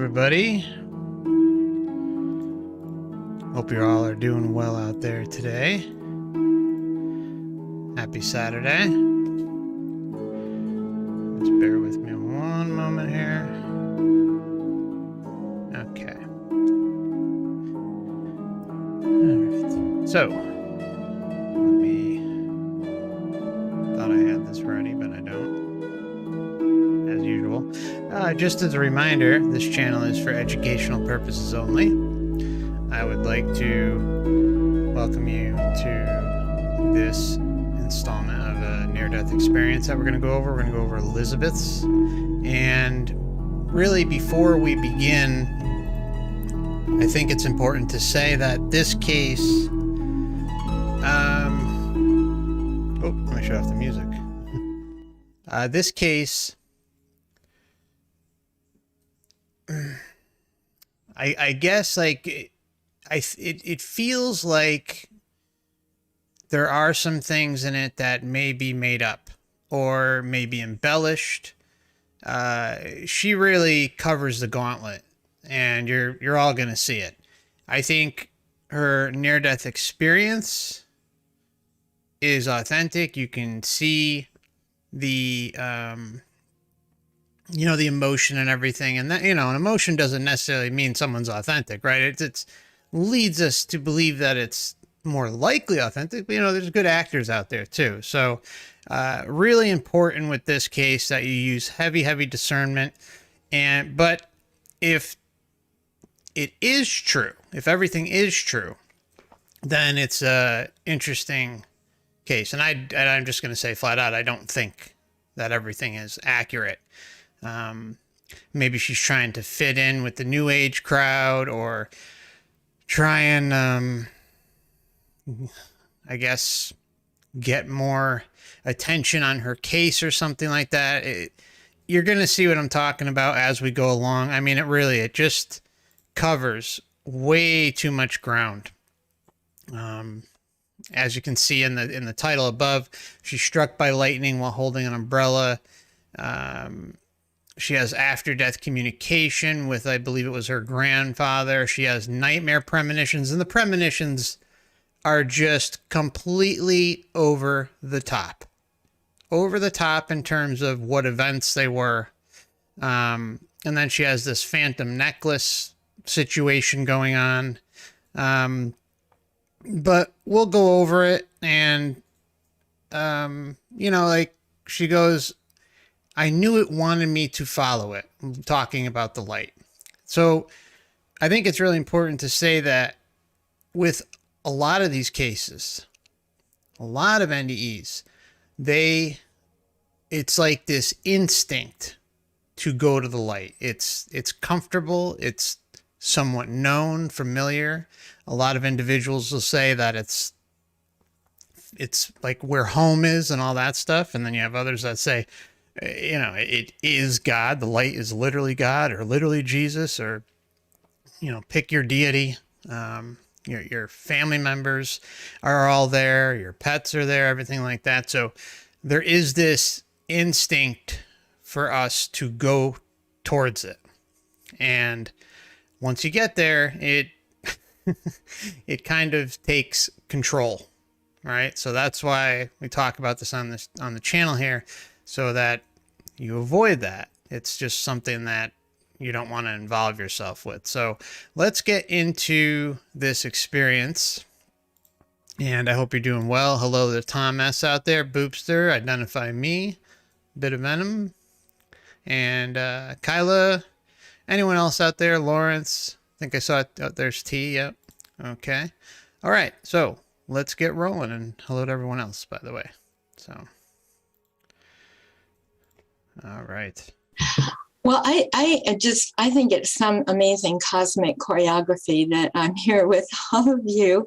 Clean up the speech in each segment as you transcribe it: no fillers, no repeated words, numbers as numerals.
everybody. Hope you all are doing well out there today. Happy Saturday. Just bear with me one moment here. Okay. Alright. So, thought I had this ready, but I don't. As usual. Just as a reminder, this channel is for educational purposes only. I would like to welcome you to this installment of a near-death experience that we're going to go over. We're going to go over Elizabeth's. And really, before we begin, I think it's important to say that this case... Oh, let me shut off the music. This case... I guess, like... It feels like there are some things in it that may be made up or may be embellished. She really covers the gauntlet, and you're all going to see it. I think her near-death experience is authentic. You can see the the emotion and everything, and that, an emotion doesn't necessarily mean someone's authentic, right? It's leads us to believe that it's more likely authentic, but there's good actors out there too. So really important with this case that you use heavy discernment. But if it is true, if everything is true, then it's a interesting case. And I'm just going to say flat out, I don't think that everything is accurate. Maybe she's trying to fit in with the new age crowd, or try and, I guess, get more attention on her case or something like that. You're going to see what I'm talking about as we go along. I mean, it just covers way too much ground. As you can see in the title above, she's struck by lightning while holding an umbrella. She has after-death communication with, I believe it was her grandfather. She has nightmare premonitions, and the premonitions are just completely over the top. Over the top in terms of what events they were. And then she has this phantom necklace situation going on. But we'll go over it, and, like she goes... I knew it wanted me to follow it, talking about the light. So I think it's really important to say that with a lot of these cases, a lot of NDEs, it's like this instinct to go to the light. It's comfortable. It's somewhat known, familiar. A lot of individuals will say that it's like where home is and all that stuff. And then you have others that say, it is God. The light is literally God, or literally Jesus, or, pick your deity. Your family members are all there. Your pets are there, everything like that. So there is this instinct for us to go towards it. And once you get there, it kind of takes control, right? So that's why we talk about this on the channel here, so that you avoid that. It's just something that you don't want to involve yourself with. So let's get into this experience. And I hope you're doing well. Hello to Tom S. out there. Boopster, Identify Me, Bit of Venom. And Kyla. Anyone else out there? Lawrence. I think I saw it. Oh, there's T. Yep. Okay. All right. So let's get rolling. And hello to everyone else, by the way. So... All right. Well, I think it's some amazing cosmic choreography that I'm here with all of you,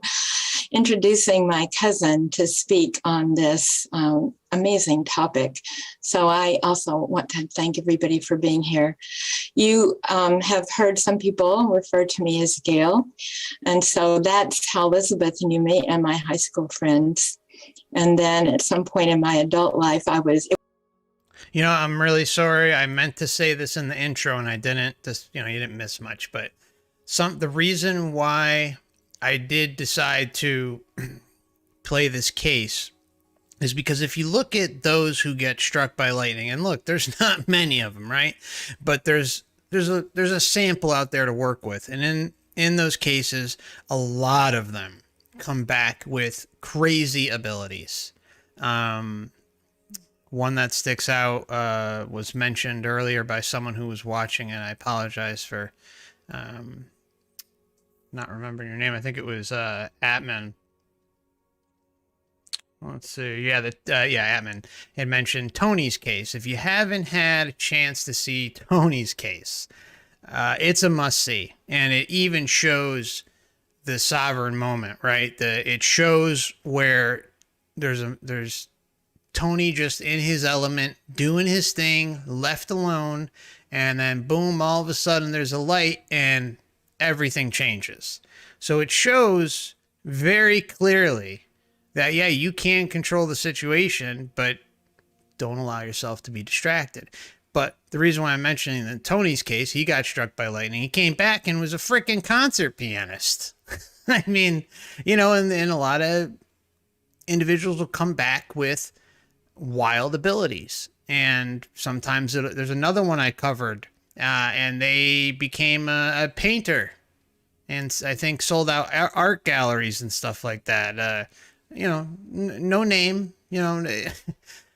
introducing my cousin to speak on this amazing topic. So I also want to thank everybody for being here. You have heard some people refer to me as Gail. And so that's how Elizabeth and you met, and my high school friends. And then at some point in my adult life, I'm really sorry. I meant to say this in the intro and I didn't. Just, you didn't miss much, but the reason why I did decide to play this case is because if you look at those who get struck by lightning, and look, there's not many of them, right? But there's a sample out there to work with, and in those cases, a lot of them come back with crazy abilities. One that sticks out was mentioned earlier by someone who was watching, and I apologize for not remembering your name. I think it was Atman. Let's see. Yeah, Atman had mentioned Tony's case. If you haven't had a chance to see Tony's case, it's a must-see, and it even shows the sovereign moment, right? It shows where there's Tony just in his element, doing his thing, left alone, and then boom, all of a sudden there's a light and everything changes. So it shows very clearly that, yeah, you can control the situation, but don't allow yourself to be distracted. But the reason why I'm mentioning in Tony's case, he got struck by lightning. He came back and was a freaking concert pianist. I mean, and a lot of individuals will come back with wild abilities. And sometimes there's another one I covered, and they became a painter, and I think sold out art galleries and stuff like that. No name,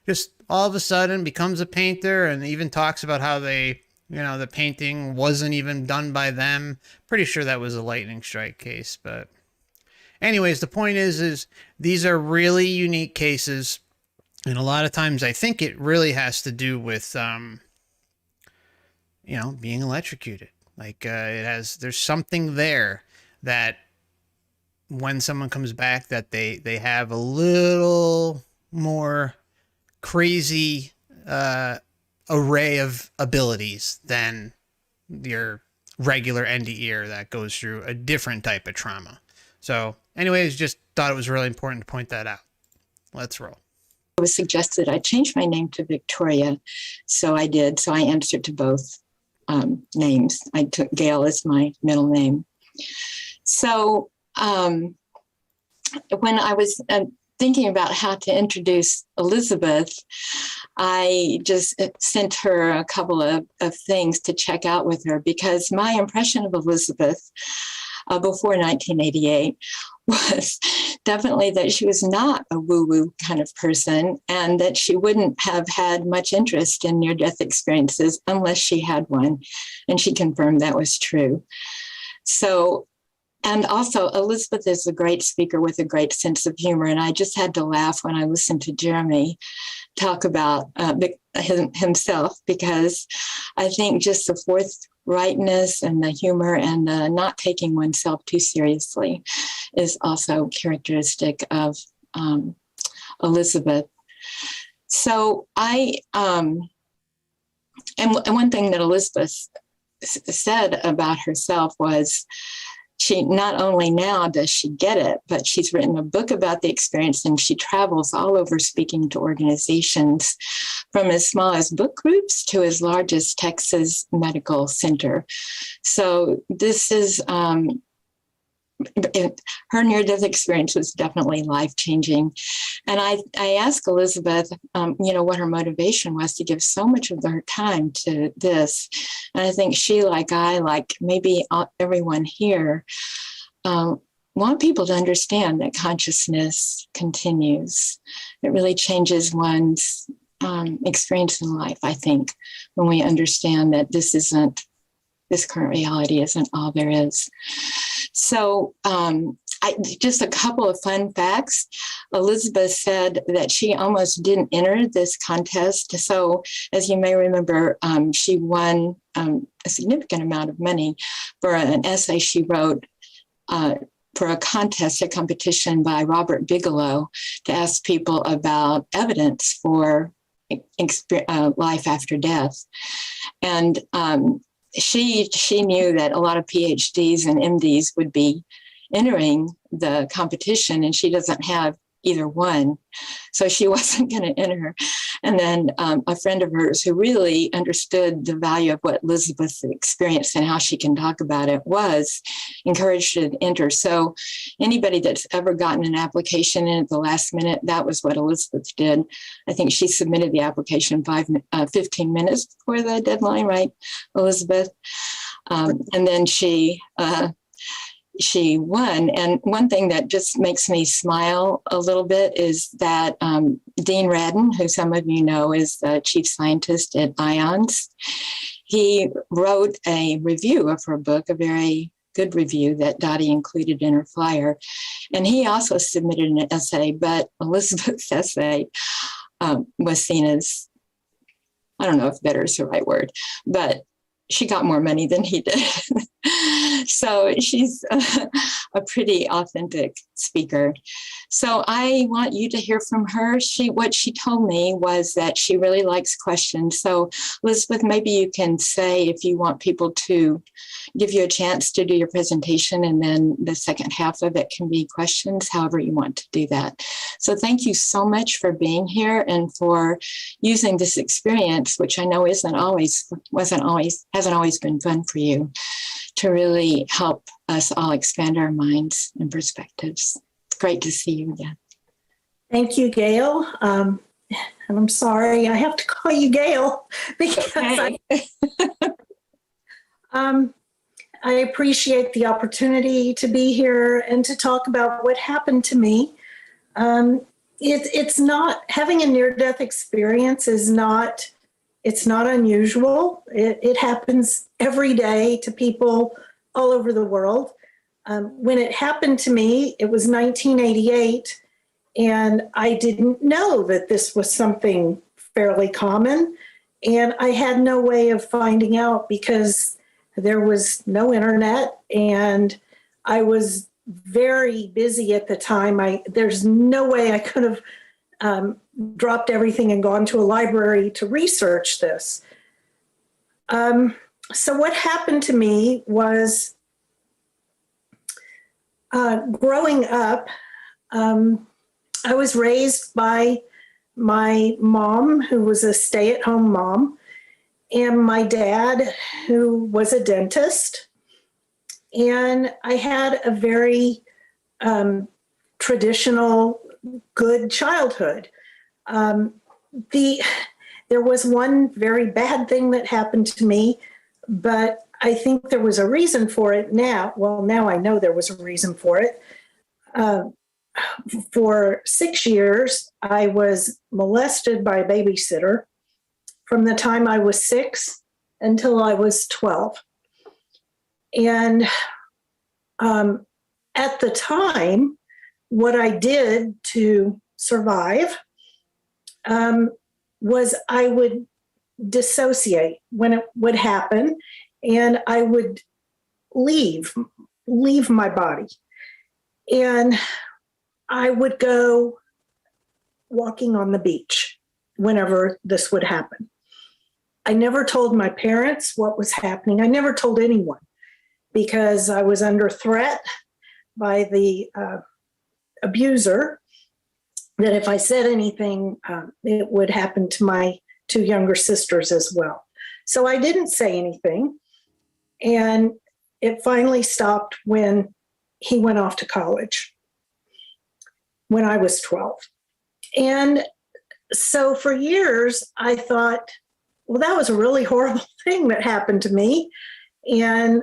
just all of a sudden becomes a painter, and even talks about how they, the painting wasn't even done by them. Pretty sure that was a lightning strike case. But anyways, the point is these are really unique cases. And a lot of times I think it really has to do with, being electrocuted. Like there's something there that when someone comes back that they have a little more crazy array of abilities than your regular NDE that goes through a different type of trauma. So anyways, just thought it was really important to point that out. Let's roll. It was suggested I change my name to Victoria, so I did. So I answered to both names. I took Gail as my middle name. So when I was thinking about how to introduce Elizabeth, I just sent her a couple of things to check out with her, because my impression of Elizabeth before 1988 was definitely that she was not a woo-woo kind of person, and that she wouldn't have had much interest in near-death experiences unless she had one. And she confirmed that was true. So, and also Elizabeth is a great speaker with a great sense of humor. And I just had to laugh when I listened to Jeremy talk about himself, because I think just the forthrightness and the humor and the not taking oneself too seriously is also characteristic of Elizabeth. So and one thing that Elizabeth said about herself was, she not only now does she get it, but she's written a book about the experience, and she travels all over speaking to organizations, from as small as book groups to as large as Texas Medical Center. So this is, her near-death experience was definitely life-changing. And I asked Elizabeth, what her motivation was to give so much of her time to this. And I think she, like I, like maybe everyone here, want people to understand that consciousness continues. It really changes one's experience in life, I think, when we understand that this current reality isn't all there is. So just a couple of fun facts. Elizabeth said that she almost didn't enter this contest. So as you may remember, she won a significant amount of money for an essay she wrote for a competition by Robert Bigelow to ask people about evidence for life after death. And she knew that a lot of PhDs and MDs would be entering the competition, and she doesn't have either one. So she wasn't going to enter. And then a friend of hers who really understood the value of what Elizabeth experienced and how she can talk about it was encouraged her to enter. So anybody that's ever gotten an application in at the last minute, that was what Elizabeth did. I think she submitted the application 15 minutes before the deadline, right, Elizabeth? And then she won. And one thing that just makes me smile a little bit is that Dean Radden, who some of you know is the chief scientist at IONS, he wrote a review of her book, a very good review that Dottie included in her flyer. And he also submitted an essay, but Elizabeth's essay was seen as, I don't know if better is the right word, but she got more money than he did. So she's a pretty authentic speaker. So I want you to hear from her. What she told me was that she really likes questions. So Elizabeth, maybe you can say if you want people to give you a chance to do your presentation, and then the second half of it can be questions, however you want to do that. So thank you so much for being here and for using this experience, which I know hasn't always been fun for you, to really help us all expand our minds and perspectives. It's great to see you again. Thank you, Gail. And I'm sorry I have to call you Gail because Okay. I appreciate the opportunity to be here and to talk about what happened to me. It's not, having a near-death experience is not, it's not unusual. It happens every day to people all over the world. When it happened to me, it was 1988, and I didn't know that this was something fairly common, and I had no way of finding out because there was no internet, and I was very busy at the time. There's no way I could have dropped everything and gone to a library to research this. So what happened to me was, growing up, I was raised by my mom, who was a stay-at-home mom, and my dad, who was a dentist. And I had a very traditional, good childhood. There was one very bad thing that happened to me, but I think there was a reason for it now. Well, now I know there was a reason for it. For 6 years, I was molested by a babysitter from the time I was 6 until I was 12. And at the time, what I did to survive was I would dissociate when it would happen, and I would leave my body. And I would go walking on the beach whenever this would happen. I never told my parents what was happening. I never told anyone because I was under threat by the abuser that if I said anything, it would happen to my 2 younger sisters as well. So I didn't say anything. And it finally stopped when he went off to college when I was 12. And so for years, I thought, well, that was a really horrible thing that happened to me. And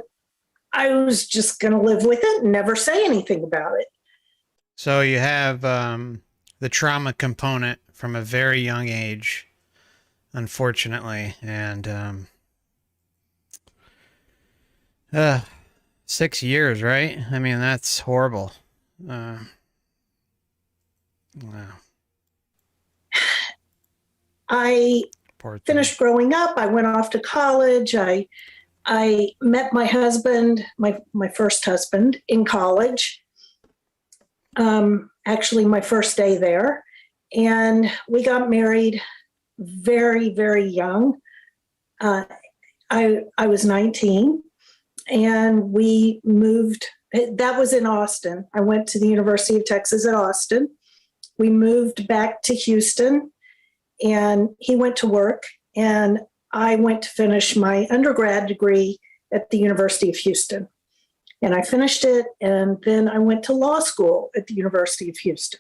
I was just going to live with it and never say anything about it. So you have the trauma component from a very young age, unfortunately, and 6 years, right? I mean, that's horrible. Wow. I Poor thing. finished growing up. I went off to college. I met my husband, my first husband, in college. Actually, my first day there. And we got married very, very young. I was 19, and we moved. That was in Austin. I went to the University of Texas at Austin, we moved back to Houston, and he went to work, and I went to finish my undergrad degree at the University of Houston. And I finished it, and then I went to law school at the University of Houston.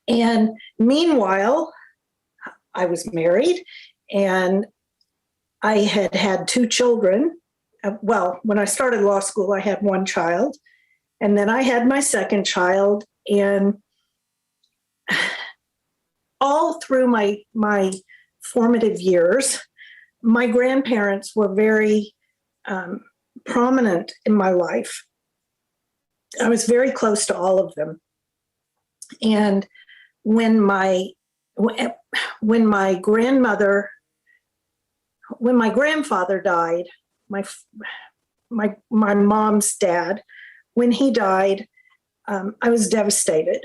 And meanwhile, I was married, and I had had 2 children. Well, when I started law school, I had 1 child, and then I had my second child. And all through my formative years, my grandparents were very prominent in my life. I was very close to all of them. And when my grandfather died, my mom's dad, when he died, I was devastated.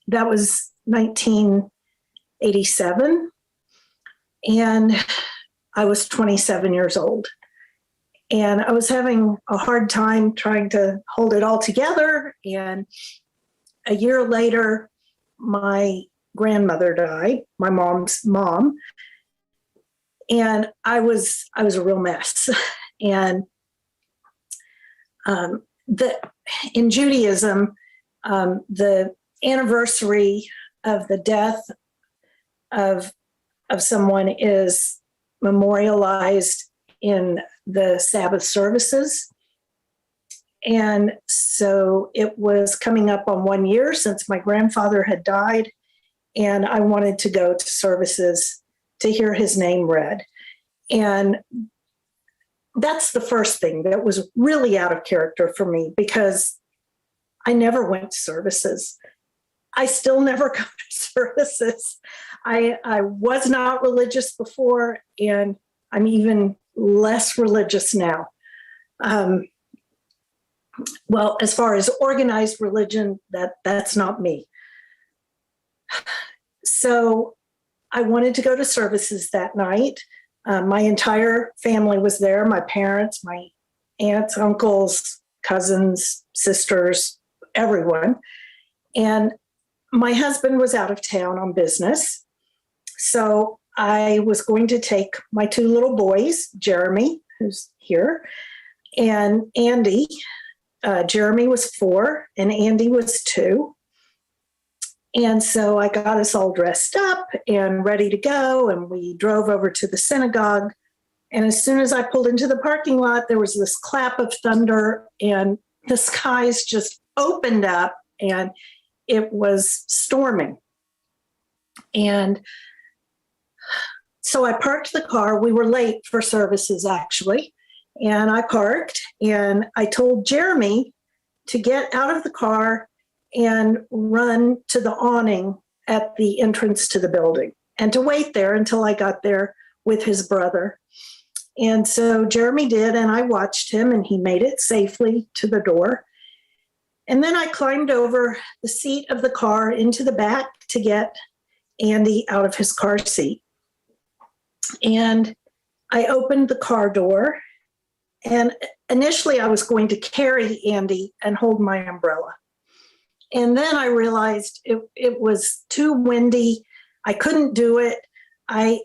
That was 1987, and I was 27 years old. And I was having a hard time trying to hold it all together. And a year later, my grandmother died, my mom's mom. And I was a real mess. And in Judaism, the anniversary of the death of someone is memorialized in the Sabbath services. And so it was coming up on 1 year since my grandfather had died, and I wanted to go to services to hear his name read. And that's the first thing that was really out of character for me, because I never went to services. I still never go to services. I was not religious before, and I'm even less religious now. Well, as far as organized religion, that's not me. So I wanted to go to services that night. My entire family was there, my parents, my aunts, uncles, cousins, sisters, everyone. And my husband was out of town on business. So I was going to take my 2 little boys, Jeremy, who's here, and Andy. Jeremy was 4 and Andy was 2. And so I got us all dressed up and ready to go, and we drove over to the synagogue. And as soon as I pulled into the parking lot, there was this clap of thunder, and the skies just opened up, and it was storming. And so I parked the car. We were late for services, actually. And I parked, and I told Jeremy to get out of the car and run to the awning at the entrance to the building, and to wait there until I got there with his brother. And so Jeremy did, and I watched him, and he made it safely to the door. And then I climbed over the seat of the car into the back to get Andy out of his car seat. And I opened the car door, and initially I was going to carry Andy and hold my umbrella. And then I realized it was too windy. I couldn't do it. I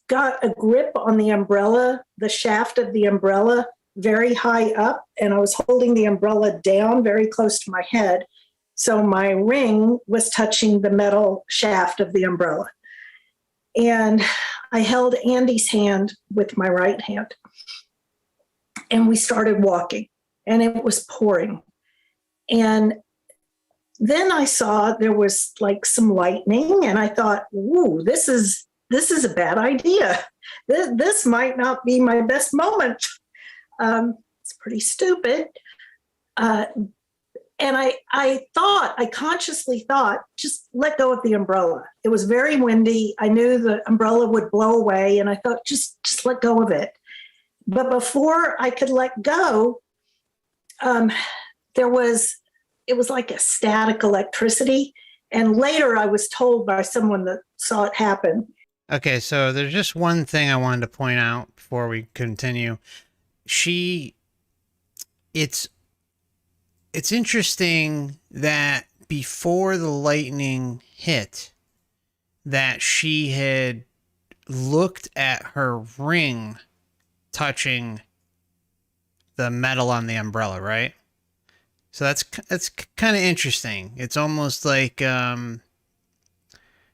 got a grip on the umbrella, the shaft of the umbrella, very high up, and I was holding the umbrella down very close to my head. So my ring was touching the metal shaft of the umbrella. And I held Andy's hand with my right hand. And we started walking, and it was pouring. And then I saw there was like some lightning, and I thought, ooh, this is a bad idea. This might not be my best moment. It's pretty stupid. And I consciously thought, just let go of the umbrella. It was very windy. I knew the umbrella would blow away, and I thought, just let go of it. But before I could let go, it was like a static electricity. And later I was told by someone that saw it happen. Okay, so there's just one thing I wanted to point out before we continue. It's interesting that before the lightning hit that she had looked at her ring touching the metal on the umbrella, right? So that's kind of interesting. It's almost like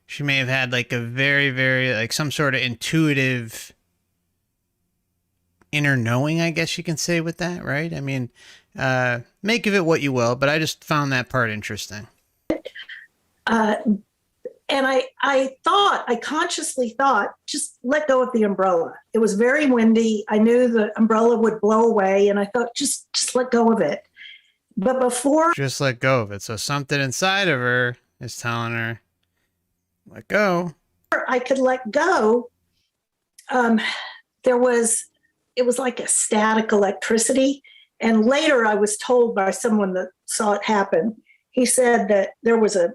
she may have had like a very, very, like some sort of intuitive inner knowing, I guess you can say, with that, right? I mean, make of it what you will, but I just found that part interesting. And I consciously thought, just let go of the umbrella. It was very windy. I knew the umbrella would blow away, and I thought, just let go of it. But before Just let go of it. So something inside of her is telling her, let go. I could let go, it was like a static electricity. And later I was told by someone that saw it happen, he said that there was a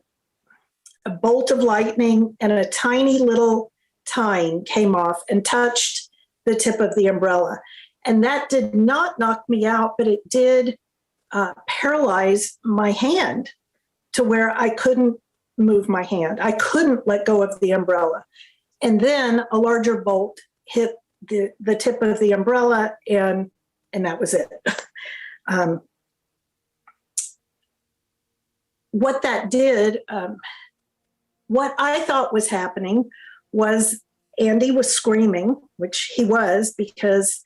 bolt of lightning and a tiny little tine came off and touched the tip of the umbrella. And that did not knock me out, but it did paralyze my hand to where I couldn't move my hand. I couldn't let go of the umbrella. And then a larger bolt hit the tip of the umbrella, and that was it. What that did, what I thought was happening was Andy was screaming, which he was because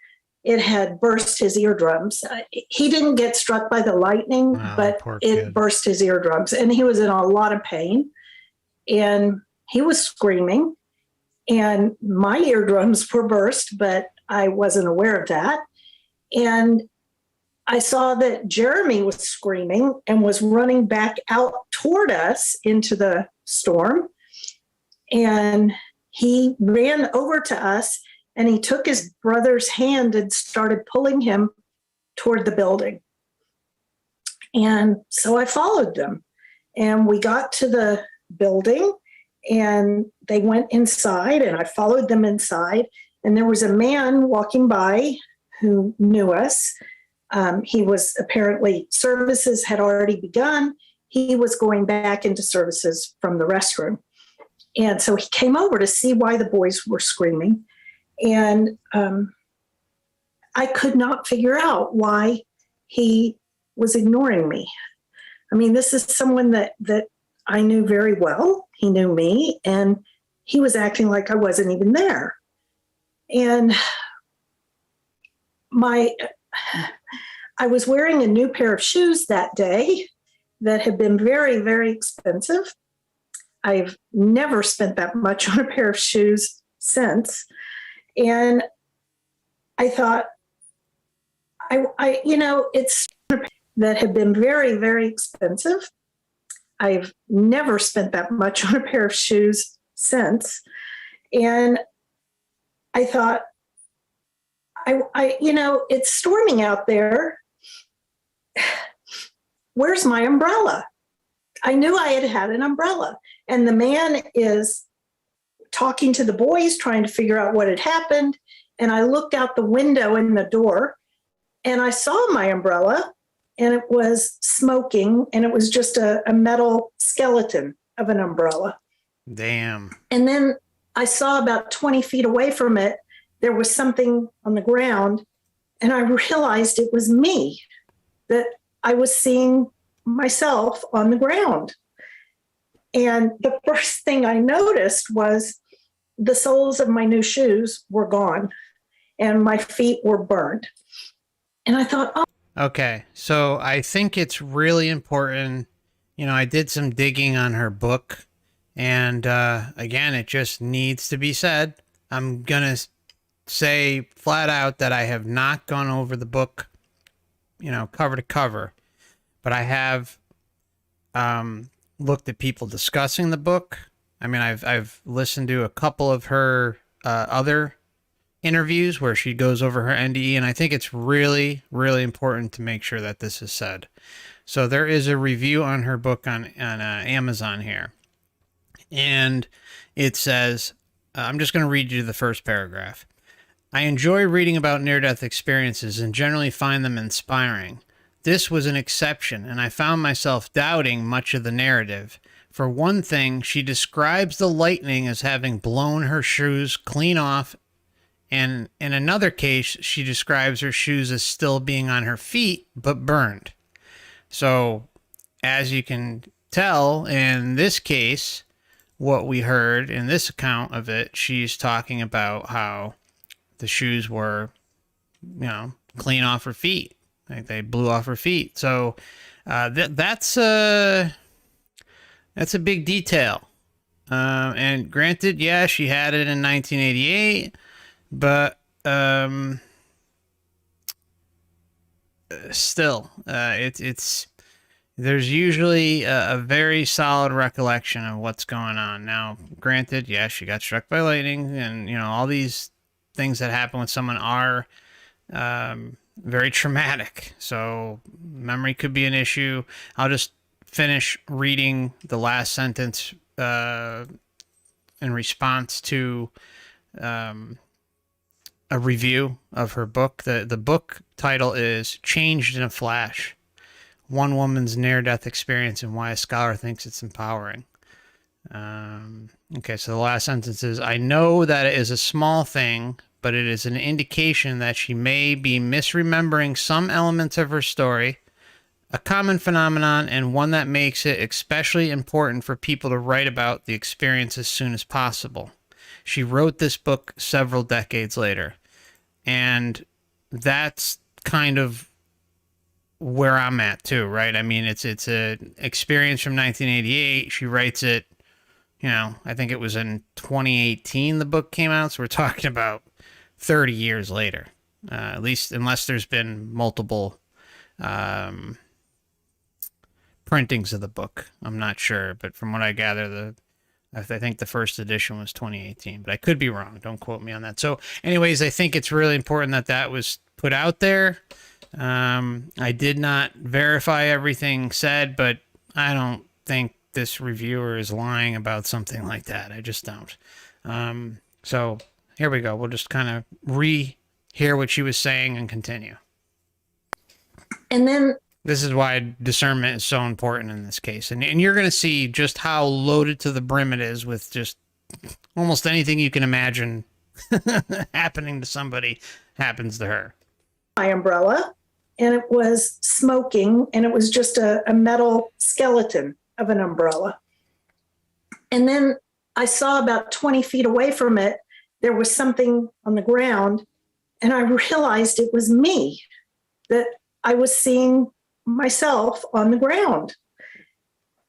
it had burst his eardrums. He didn't get struck by the lightning, but it burst his eardrums, and he was in a lot of pain, and he was screaming, and my eardrums were burst, but I wasn't aware of that. And I saw that Jeremy was screaming and was running back out toward us into the storm. And he ran over to us and he took his brother's hand and started pulling him toward the building. And so I followed them, and we got to the building and they went inside, and I followed them inside. And there was a man walking by who knew us. He was apparently, services had already begun. He was going back into services from the restroom. And so he came over to see why the boys were screaming. And I could not figure out why he was ignoring me. I mean, this is someone that I knew very well. He knew me, and he was acting like I wasn't even there. And I was wearing a new pair of shoes that day that had been very, very expensive. I've never spent that much on a pair of shoes since. And I thought, it's that had been very, very expensive. I've never spent that much on a pair of shoes since. And I thought, it's storming out there. Where's my umbrella? I knew I had an umbrella. And the man is talking to the boys, trying to figure out what had happened. And I looked out the window in the door and I saw my umbrella, and it was smoking, and it was just a metal skeleton of an umbrella. Damn. And then I saw about 20 feet away from it, there was something on the ground, and I realized it was me, that I was seeing myself on the ground. And the first thing I noticed was the soles of my new shoes were gone and my feet were burned. And I thought, oh. Okay, so I think it's really important. I did some digging on her book, and again, it just needs to be said. I'm going to say flat out that I have not gone over the book, cover to cover, but I have looked at people discussing the book. I mean, I've listened to a couple of her other interviews where she goes over her NDE, and I think it's really, really important to make sure that this is said. So there is a review on her book on Amazon here, and it says, I'm just going to read you the first paragraph. I enjoy reading about near-death experiences and generally find them inspiring. this was an exception, and I found myself doubting much of the narrative. For one thing, she describes the lightning as having blown her shoes clean off, and in another case, she describes her shoes as still being on her feet, but burned. So, as you can tell, in this case, what we heard in this account of it, she's talking about how the shoes were, clean off her feet. Like they blew off her feet. So that's a big detail. And granted, yeah, she had it in 1988, but still, it's there's usually a very solid recollection of what's going on. Now, granted, yeah, she got struck by lightning, and all these things that happen with someone are very traumatic. So memory could be an issue. I'll just finish reading the last sentence in response to a review of her book. The book title is Changed in a Flash: One Woman's Near-Death Experience and Why a Scholar Thinks It's Empowering. Okay, so the last sentence is, I know that it is a small thing, but it is an indication that she may be misremembering some elements of her story, a common phenomenon, and one that makes it especially important for people to write about the experience as soon as possible. She wrote this book several decades later, and that's kind of where I'm at too, right? I mean, it's an experience from 1988. She writes it, I think it was in 2018 the book came out, so we're talking about 30 years later, at least, unless there's been multiple printings of the book. I'm not sure, but from what I gather, I think the first edition was 2018, but I could be wrong. Don't quote me on that. So anyways, I think it's really important that that was put out there. I did not verify everything said, but I don't think this reviewer is lying about something like that. I just don't. So here we go. We'll just kind of re-hear what she was saying and continue. And then this is why discernment is so important in this case. And you're going to see just how loaded to the brim it is with just almost anything you can imagine happening to somebody happens to her. my umbrella, and it was smoking, and it was just a metal skeleton of an umbrella. And then I saw about 20 feet away from it, there was something on the ground, and I realized it was me, that I was seeing myself on the ground.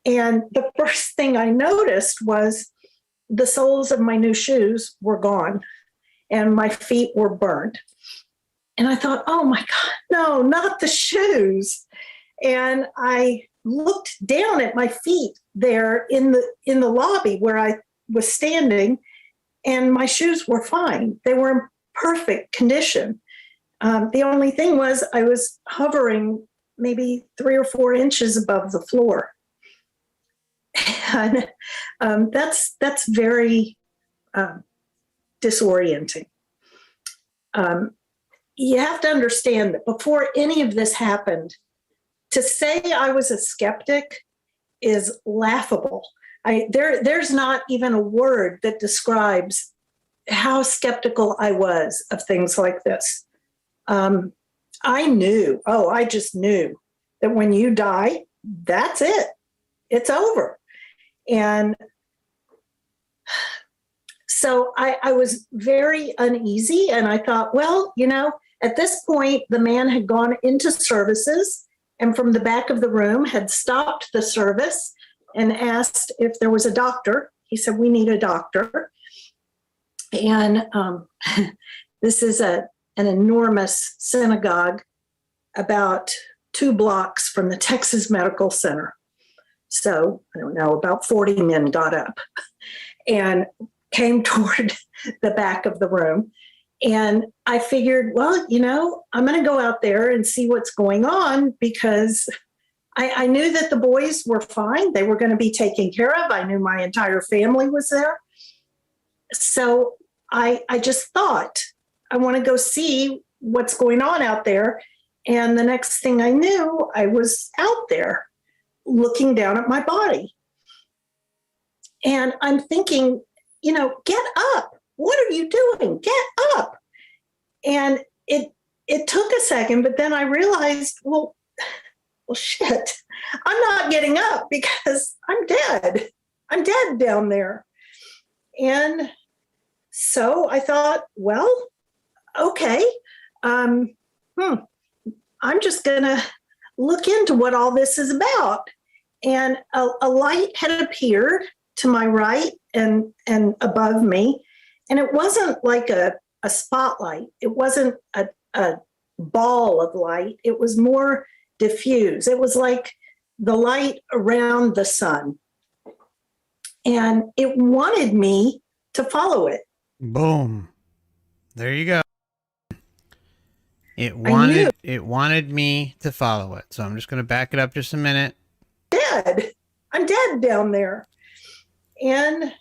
And the first thing I noticed was the soles of my new shoes were gone and my feet were burned. And I thought, oh my God, no, not the shoes. And I looked down at my feet there in the lobby where I was standing, and my shoes were fine. They were in perfect condition. The only thing was I was hovering maybe 3 or 4 inches above the floor. And that's very disorienting. You have to understand that before any of this happened, to say I was a skeptic is laughable. There's not even a word that describes how skeptical I was of things like this. I just knew that when you die, that's it. It's over. And so I was very uneasy, and I thought, well, at this point, the man had gone into services and from the back of the room had stopped the service and asked if there was a doctor. He said, we need a doctor. And this is an enormous synagogue about 2 blocks from the Texas Medical Center. So, I don't know, about 40 men got up and came toward the back of the room. And I figured, well, I'm going to go out there and see what's going on, because I knew that the boys were fine. They were going to be taken care of. I knew my entire family was there. So I just thought, I want to go see what's going on out there. And the next thing I knew, I was out there looking down at my body. And I'm thinking, get up. What are you doing? Get up. And it took a second, but then I realized, well, shit, I'm not getting up because I'm dead. I'm dead down there. And so I thought, well, okay, I'm just going to look into what all this is about. And a light had appeared to my right and above me. And it wasn't like a spotlight. It wasn't a ball of light. It was more diffuse. It was like the light around the sun. And it wanted me to follow it. Boom. There you go. It wanted me to follow it. So I'm just going to back it up just a minute. Dead. I'm dead down there. And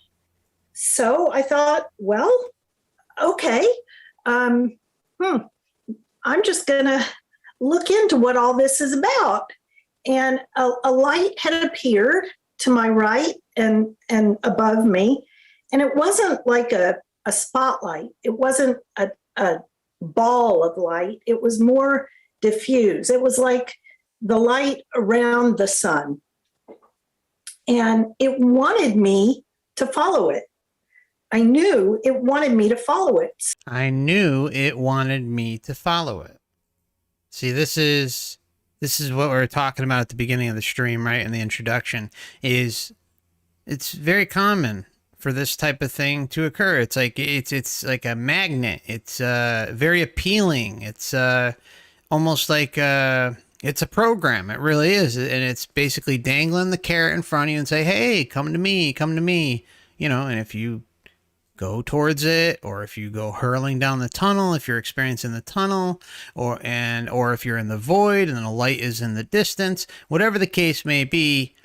so I thought, well, okay, I'm just going to look into what all this is about. And a light had appeared to my right and above me. And it wasn't like a spotlight. It wasn't a ball of light. It was more diffuse. It was like the light around the sun. And it wanted me to follow it. I knew it wanted me to follow it. I knew it wanted me to follow it. See, this is what we were talking about at the beginning of the stream, right? In the introduction, it's very common for this type of thing to occur. It's like like a magnet. It's very appealing. It's almost like it's a program. It really is, and it's basically dangling the carrot in front of you and say, "Hey, come to me, come to me." And if you go towards it, or if you go hurling down the tunnel, if you're experiencing the tunnel, or if you're in the void and the light is in the distance, whatever the case may be,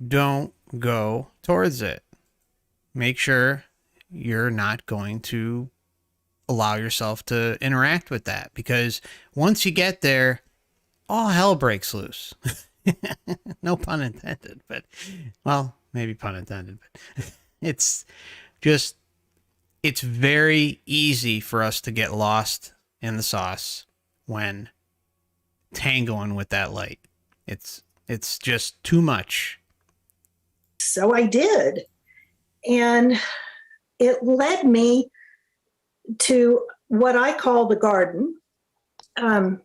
don't go towards it. Make sure you're not going to allow yourself to interact with that, because once you get there, all hell breaks loose. No pun intended, but, well, maybe pun intended, but it's very easy for us to get lost in the sauce when tangoing with that light. It's just too much. So I did. And it led me to what I call the garden. And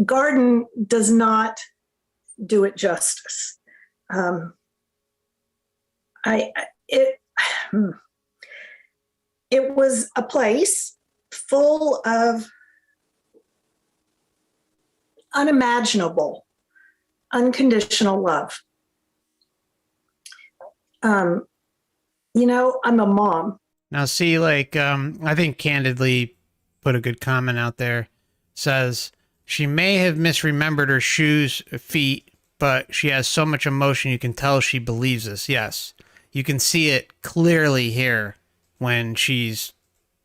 garden does not do it justice. It was a place full of unimaginable, unconditional love. I'm a mom. Now, see, like, I think Candidly put a good comment out there. Says she may have misremembered her feet, but she has so much emotion you can tell she believes this. Yes, you can see it clearly here when she's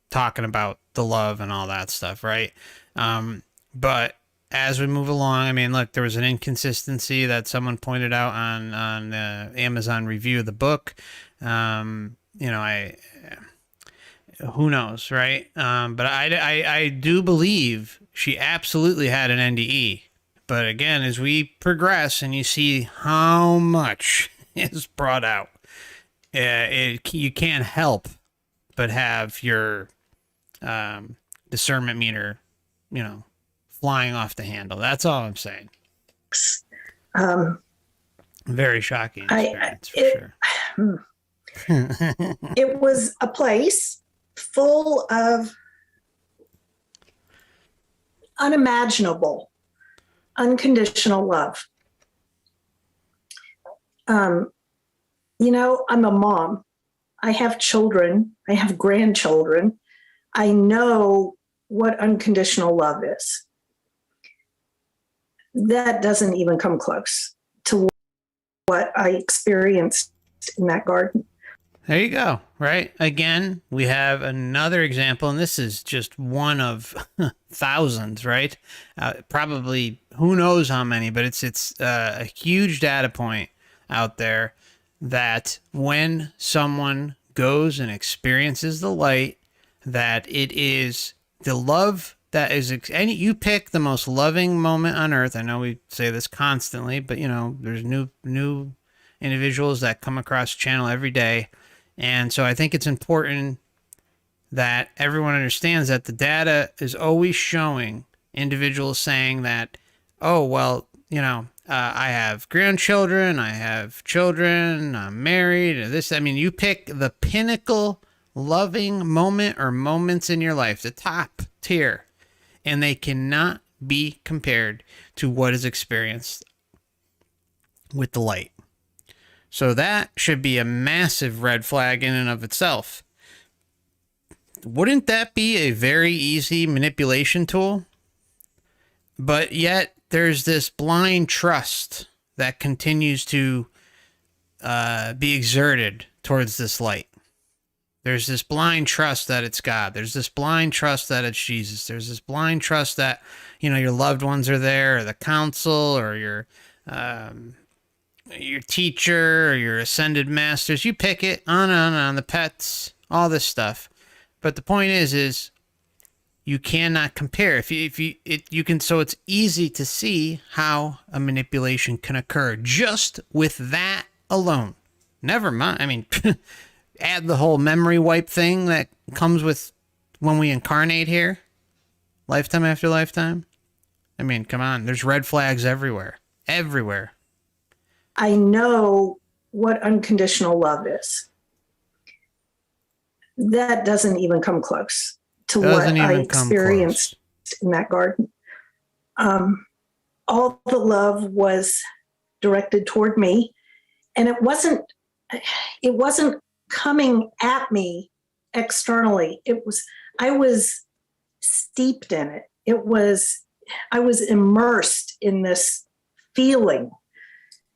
talking about the love and all that stuff, right? But as we move along, I mean, look, there was an inconsistency that someone pointed out on the Amazon review of the book. Who knows, right? But I do believe she absolutely had an NDE. But again, as we progress and you see how much is brought out, you can't help but have your discernment meter, flying off the handle. That's all I'm saying. Very shocking experience, for sure. It was a place full of unimaginable, unconditional love. I'm a mom. I have children. I have grandchildren. I know what unconditional love is. That doesn't even come close to what I experienced in that garden. There you go. Right. Again, we have another example, and this is just one of thousands, right? Probably who knows how many, but it's a huge data point out there that when someone goes and experiences the light, that it is the love that is any you pick the most loving moment on earth. I know we say this constantly, but you know, there's new individuals that come across the channel every day. And so I think it's important that everyone understands that the data is always showing individuals saying that, oh, well, you know, I have grandchildren, I have children, I'm married, or this. I mean, you pick the pinnacle loving moment or moments in your life, the top tier, and they cannot be compared to what is experienced with the light. So that should be a massive red flag in and of itself. Wouldn't that be a very easy manipulation tool? But yet there's this blind trust that continues to be exerted towards this light. There's this blind trust that it's God. There's this blind trust that it's Jesus. There's this blind trust that, you know, your loved ones are there, or the council, or your teacher, or your ascended masters. You pick it, on and on, the pets, all this stuff. But the point is you cannot compare. You can, so it's easy to see how a manipulation can occur just with that alone. Never mind. I mean, add the whole memory wipe thing that comes with when we incarnate here, lifetime after lifetime. I mean, come on, there's red flags everywhere. Everywhere. I know what unconditional love is. That doesn't even come close to what I experienced in that garden. All the love was directed toward me, and it wasn't coming at me externally. I was steeped in it. I was immersed in this feeling.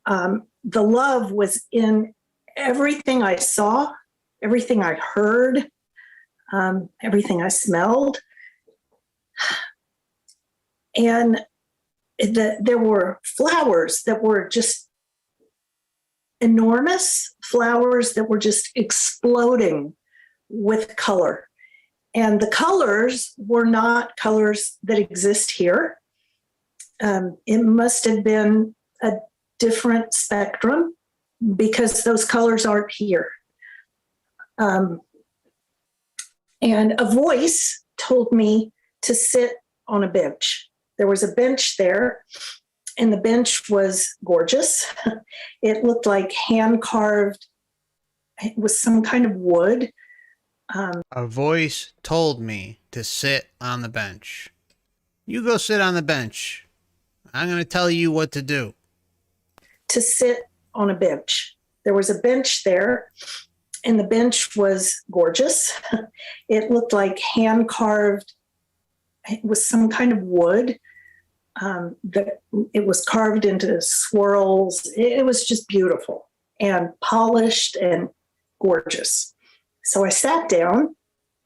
The love was in everything I saw, everything I heard, everything I smelled. And there were flowers that were just enormous, flowers that were just exploding with color. And the colors were not colors that exist here. It must have been a different spectrum because those colors aren't here. And a voice told me to sit on a bench. There was a bench there, and the bench was gorgeous. It looked like hand-carved. It was some kind of wood. A voice told me to sit on the bench. You go sit on the bench. I'm going to tell you what to do. To sit on a bench. There was a bench there, and the bench was gorgeous. It looked like hand-carved. It was some kind of wood. It was carved into swirls. It was just beautiful and polished and gorgeous. So I sat down,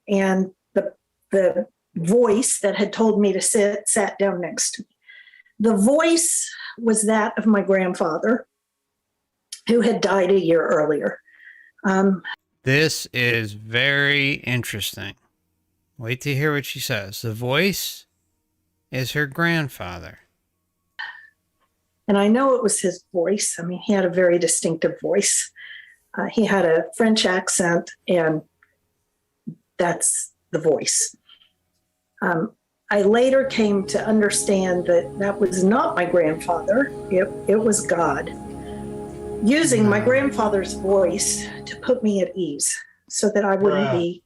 and the voice that had told me to sit sat down next to me. The voice was that of my grandfather, who had died a year earlier. This is very interesting. Wait to hear what she says. The voice is her grandfather. And I know it was his voice. I mean, he had a very distinctive voice. He had a French accent, and that's the voice. I later came to understand that that was not my grandfather. It was God using my grandfather's voice to put me at ease so that I wouldn't be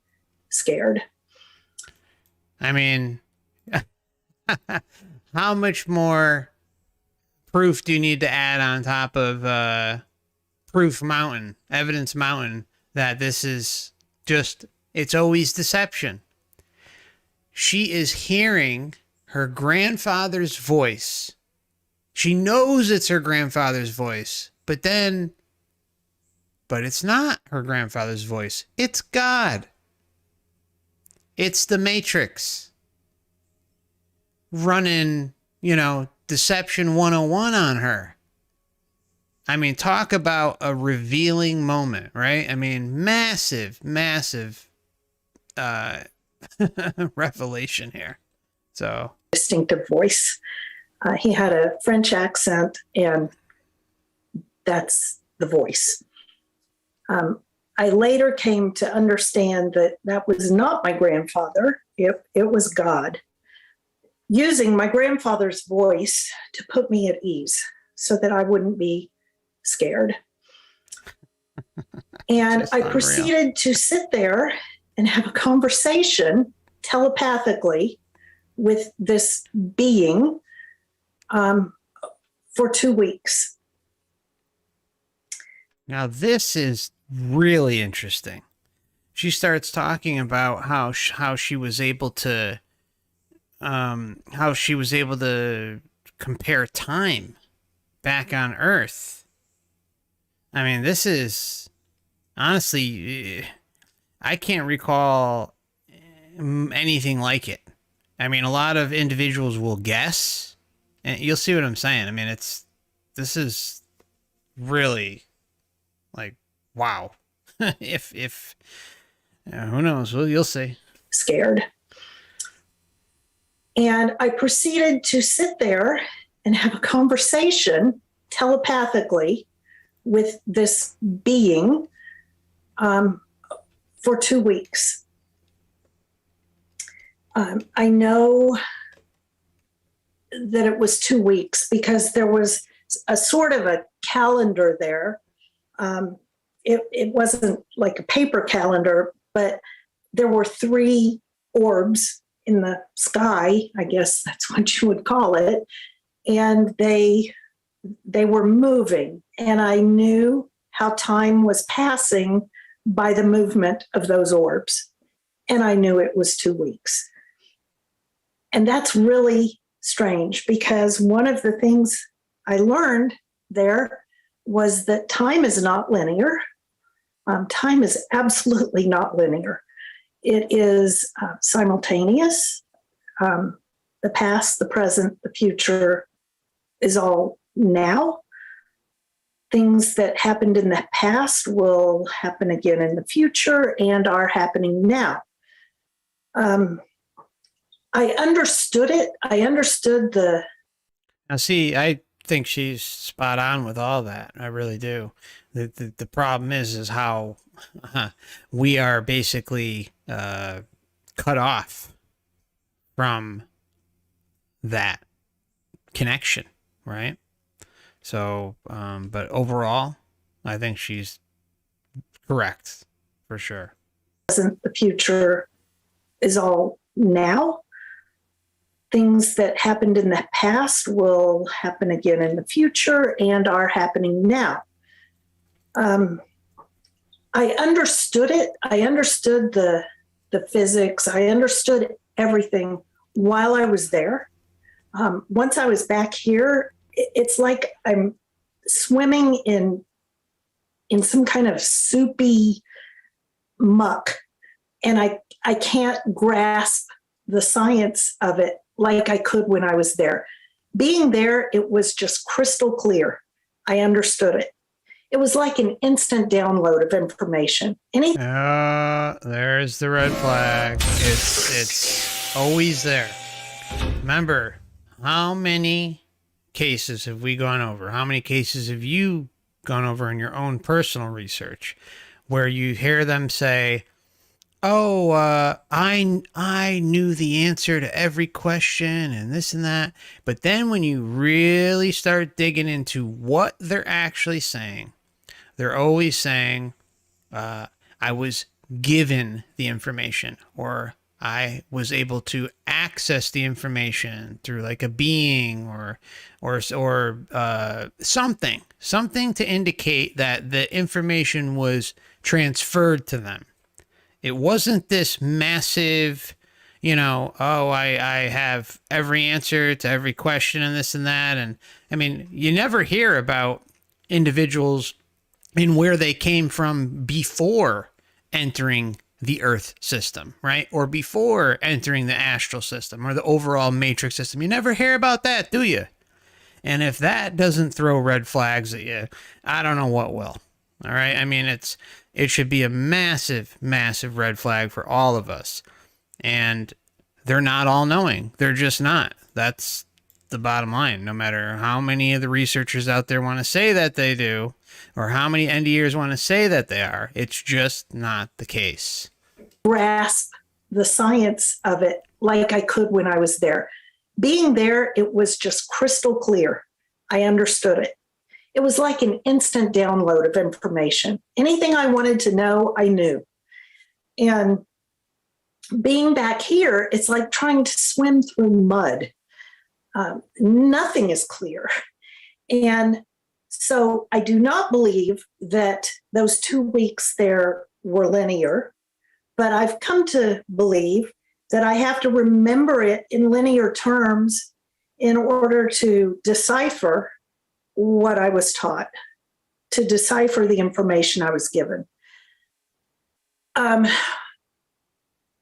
scared. I mean, how much more proof do you need to add on top of proof mountain, evidence mountain, that this is just, it's always deception? She is hearing her grandfather's voice. She knows it's her grandfather's voice, but then but it's not her grandfather's voice. It's God. It's the Matrix running, Deception 101 on her. I mean, talk about a revealing moment, right? I mean, massive, massive revelation here. So distinctive voice. He had a French accent, and that's the voice. I later came to understand that that was not my grandfather. It was God using my grandfather's voice to put me at ease so that I wouldn't be scared. And I proceeded to sit there and have a conversation telepathically with this being for 2 weeks. Now, this is really interesting. She starts talking about how she was able to compare time back on Earth. I mean, this is honestly, I can't recall anything like it. I mean, a lot of individuals will guess, and you'll see what I'm saying. I mean, this is really like, wow. if who knows? Well, you'll see. Scared. And I proceeded to sit there and have a conversation telepathically with this being for 2 weeks. I know that it was 2 weeks because there was a sort of a calendar there. It wasn't like a paper calendar, but there were 3 orbs in the sky, I guess that's what you would call it. And they were moving. And I knew how time was passing by the movement of those orbs. And I knew it was 2 weeks. And that's really strange because one of the things I learned there was that time is not linear. Time is absolutely not linear. It is simultaneous. The past, the present, the future is all now. Things that happened in the past will happen again in the future and are happening now. I understood it. I understood the... Now, see, I think she's spot on with all that. I really do. The problem is how we are basically cut off from that connection, right? So, but overall, I think she's correct for sure. The future is all now. Things that happened in the past will happen again in the future and are happening now. I understood it. I understood the physics. I understood everything while I was there. Once I was back here, it's like I'm swimming in some kind of soupy muck, and I can't grasp the science of it like I could when I was there. Being there, it was just crystal clear. I understood it. It was like an instant download of information. There's the red flag. It's always there. Remember, how many cases have we gone over? How many cases have you gone over in your own personal research where you hear them say, oh, I knew the answer to every question and this and that. But then when you really start digging into what they're actually saying, they're always saying, I was given the information, or I was able to access the information through like a being or something to indicate that the information was transferred to them. It wasn't this massive, I have every answer to every question and this and that. And I mean, you never hear about individuals and where they came from before entering the Earth system, right? Or before entering the astral system or the overall matrix system. You never hear about that, do you? And if that doesn't throw red flags at you, I don't know what will. All right. I mean, it should be a massive, massive red flag for all of us. And they're not all knowing. They're just not. That's the bottom line. No matter how many of the researchers out there want to say that they do, or how many NDEers want to say that they are, it's just not the case. Grasp the science of it like I could when I was there. Being there, it was just crystal clear. I understood it. It was like an instant download of information. Anything I wanted to know, I knew. And being back here, it's like trying to swim through mud. Nothing is clear. And so I do not believe that those 2 weeks there were linear, but I've come to believe that I have to remember it in linear terms in order to decipher what I was taught, to decipher the information I was given.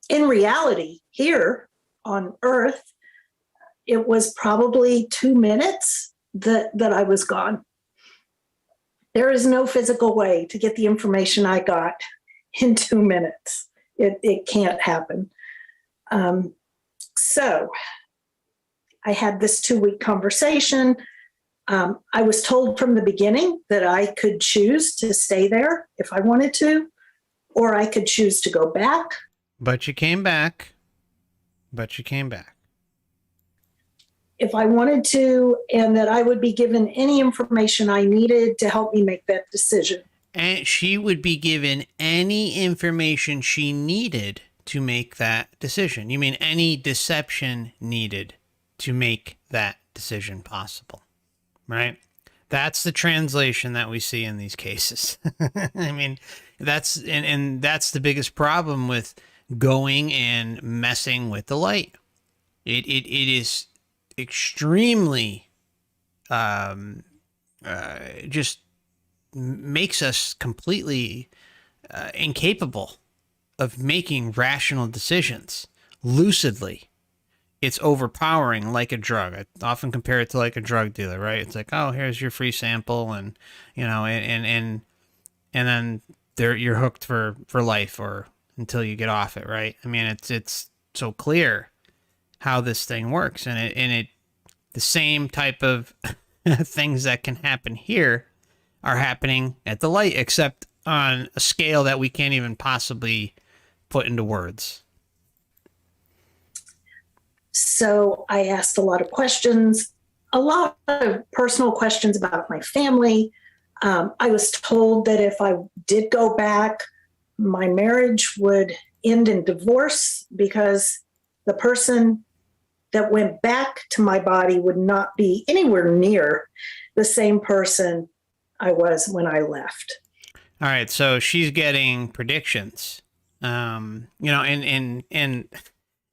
In reality, here on Earth, it was probably 2 minutes that I was gone. There is no physical way to get the information I got in 2 minutes. It can't happen. So I had this 2-week conversation. I was told from the beginning that I could choose to stay there if I wanted to, or I could choose to go back. But you came back. If I wanted to, and that I would be given any information I needed to help me make that decision. And she would be given any information she needed to make that decision. You mean any deception needed to make that decision possible, right? That's the translation that we see in these cases. I mean, that's the biggest problem with going and messing with the light. It is extremely just makes us completely incapable of making rational decisions lucidly. It's overpowering, like a drug. I often compare it to like a drug dealer, right? It's like, oh, here's your free sample, and and then you're hooked for life or until you get off it, right? I mean, it's so clear how this thing works, and it the same type of things that can happen here are happening at the light, except on a scale that we can't even possibly put into words. So I asked a lot of questions, a lot of personal questions about my family. I was told that if I did go back, my marriage would end in divorce because the person that went back to my body would not be anywhere near the same person I was when I left. All right, so she's getting predictions. And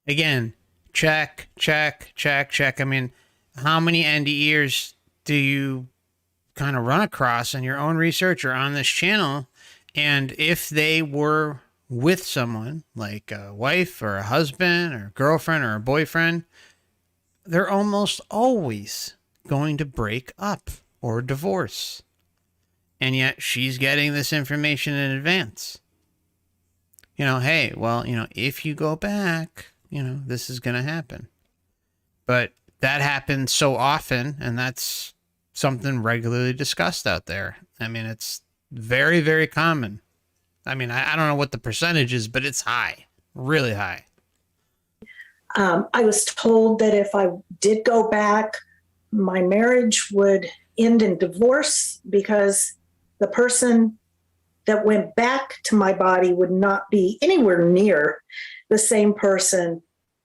again, check. I mean, how many NDEers do you kind of run across in your own research or on this channel? And if they were with someone like a wife or a husband or a girlfriend or a boyfriend, they're almost always going to break up or divorce. And yet she's getting this information in advance. Hey, well, if you go back, this is going to happen. But that happens so often, and that's something regularly discussed out there. I mean, it's very, very common. I mean, I don't know what the percentage is, but it's high, really high. I was told that if I did go back, my marriage would end in divorce because the person that went back to my body would not be anywhere near the same person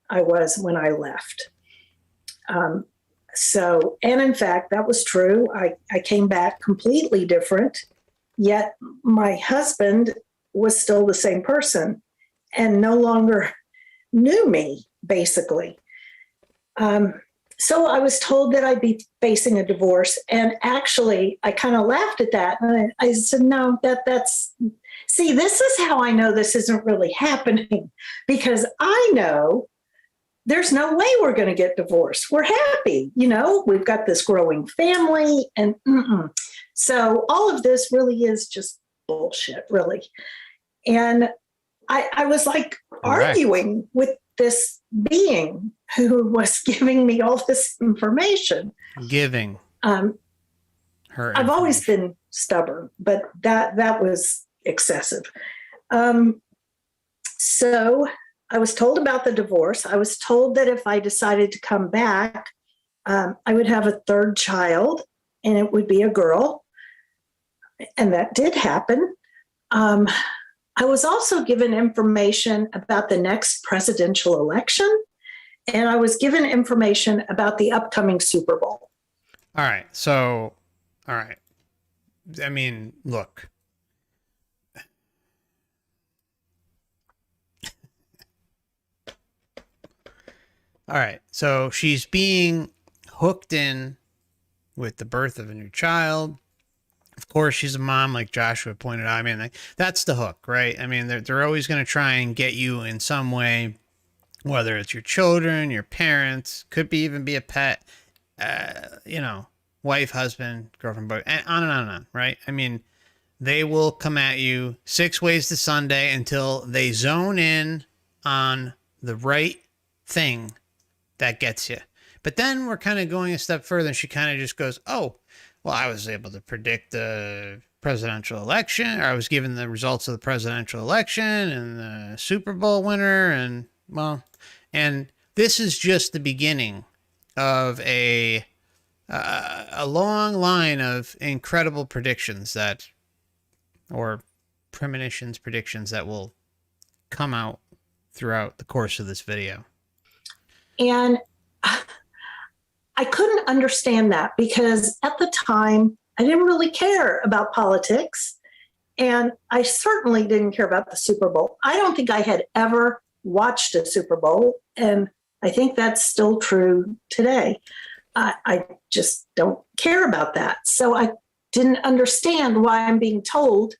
I was when I left. And in fact, that was true. I came back completely different, yet my husband was still the same person and no longer knew me, basically. So I was told that I'd be facing a divorce. And actually, I kind of laughed at that. And I said, no, see, this is how I know this isn't really happening, because I know there's no way we're going to get divorced. We're happy. We've got this growing family. And so all of this really is just bullshit, really. And I was like arguing with this being who was giving me all this information. Giving her. I've always been stubborn, but that was excessive. So I was told about the divorce. I was told that if I decided to come back, I would have a third child, and it would be a girl. And that did happen. I was also given information about the next presidential election, and I was given information about the upcoming Super Bowl. All right. So, all right. I mean, look. All right. So she's being hooked in with the birth of a new child. Of course, she's a mom, like Joshua pointed out. I mean, that's the hook, right? I mean, they're always going to try and get you in some way, whether it's your children, your parents, could be even be a pet, wife, husband, girlfriend, boy, and on and on and on, right? I mean, they will come at you 6 ways to Sunday until they zone in on the right thing that gets you. But then we're kind of going a step further, and she kind of just goes, oh, well, I was able to predict the presidential election, or I was given the results of the presidential election and the Super Bowl winner. And this is just the beginning of a long line of incredible predictions or predictions that will come out throughout the course of this video. And I couldn't understand that, because at the time I didn't really care about politics, and I certainly didn't care about the Super Bowl. I don't think I had ever watched a Super Bowl, and I think that's still true today. I just don't care about that. So I didn't understand why I'm being told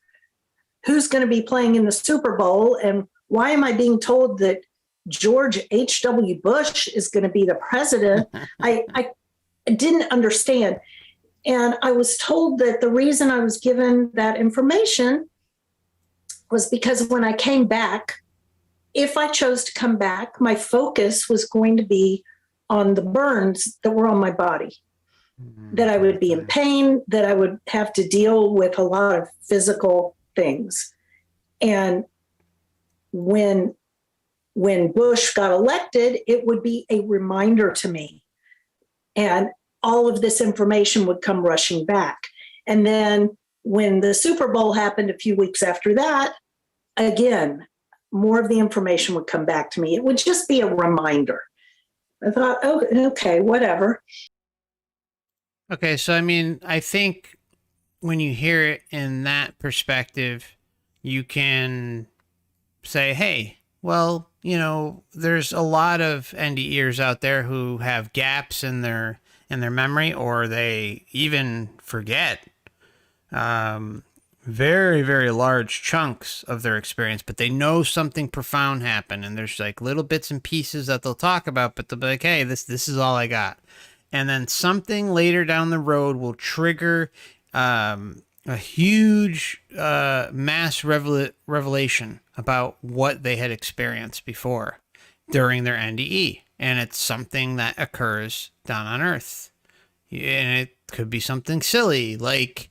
who's going to be playing in the Super Bowl, and why am I being told that George H.W. Bush is going to be the president. I didn't understand. And I was told that the reason I was given that information was because when I came back, if I chose to come back, my focus was going to be on the burns that were on my body, that I would be in pain, that I would have to deal with a lot of physical things. And when Bush got elected, it would be a reminder to me. And all of this information would come rushing back. And then when the Super Bowl happened a few weeks after that, again, more of the information would come back to me. It would just be a reminder. I thought, oh, okay, whatever. Okay, so I mean, I think when you hear it in that perspective, you can say, hey, well, there's a lot of NDEers out there who have gaps in their memory, or they even forget very, very large chunks of their experience, but they know something profound happened, and there's like little bits and pieces that they'll talk about, but they'll be like, hey, this is all I got. And then something later down the road will trigger a huge mass revelation about what they had experienced before during their NDE. And it's something that occurs down on Earth. And it could be something silly like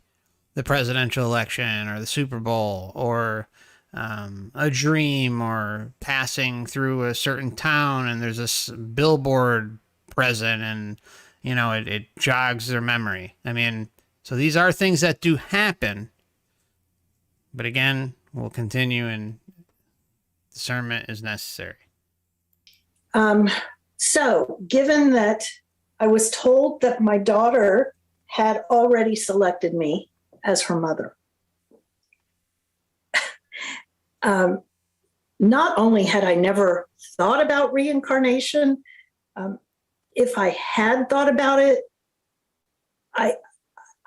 the presidential election or the Super Bowl, or a dream, or passing through a certain town and there's a billboard present, and it jogs their memory. I mean, so these are things that do happen, but again, we'll continue, and discernment is necessary. So given that I was told that my daughter had already selected me as her mother, not only had I never thought about reincarnation, if I had thought about it, I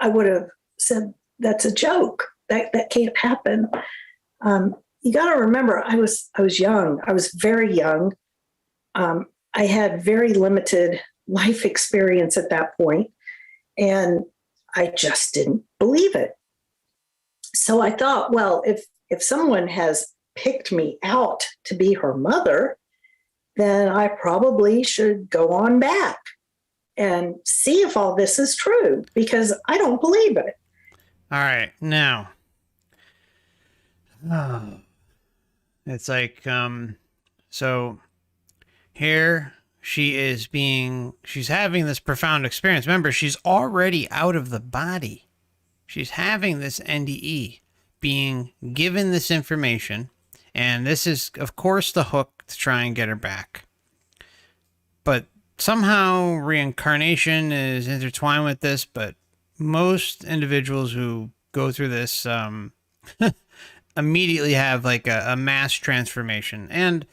would have said, that's a joke. That can't happen. You got to remember, I was young. I was very young. I had very limited life experience at that point, and I just didn't believe it. So I thought, well, if someone has picked me out to be her mother, then I probably should go on back and see if all this is true, because I don't believe it. All right, now, it's like, so here she's having this profound experience. Remember, she's already out of the body. She's having this NDE, being given this information, and this is, of course, the hook to try and get her back. But somehow reincarnation is intertwined with this, but most individuals who go through this immediately have like a mass transformation. And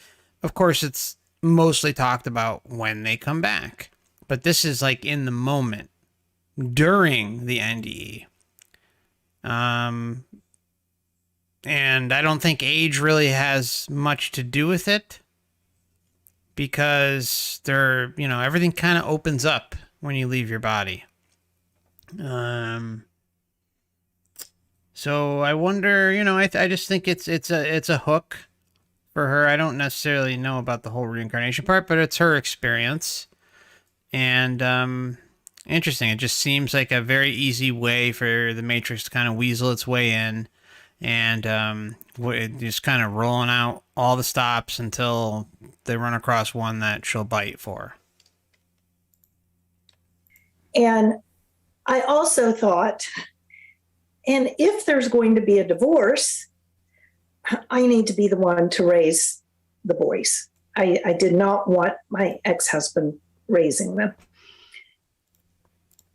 of course, it's mostly talked about when they come back. But this is like in the moment, during the NDE. And I don't think age really has much to do with it, because everything kind of opens up when you leave your body. So I wonder, I just think it's a hook for her. I don't necessarily know about the whole reincarnation part, but it's her experience. And interesting. It just seems like a very easy way for the Matrix to kind of weasel its way in, and just kind of rolling out all the stops until they run across one that she'll bite for. And I also thought, and if there's going to be a divorce, I need to be the one to raise the boys. I did not want my ex-husband raising them.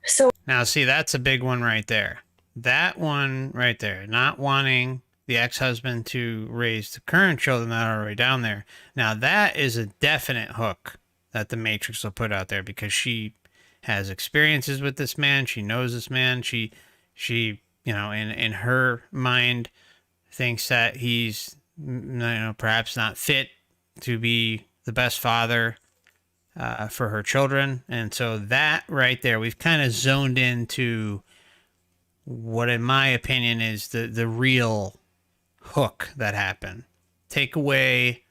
So now, see, that's a big one right there. That one right there, not wanting the ex-husband to raise the current children that are already down there. Now, that is a definite hook that the Matrix will put out there, because she has experiences with this man. She knows this man. She in her mind thinks that he's, perhaps not fit to be the best father for her children. And so that right there, we've kind of zoned into what, in my opinion, is the real hook that happened. Take away,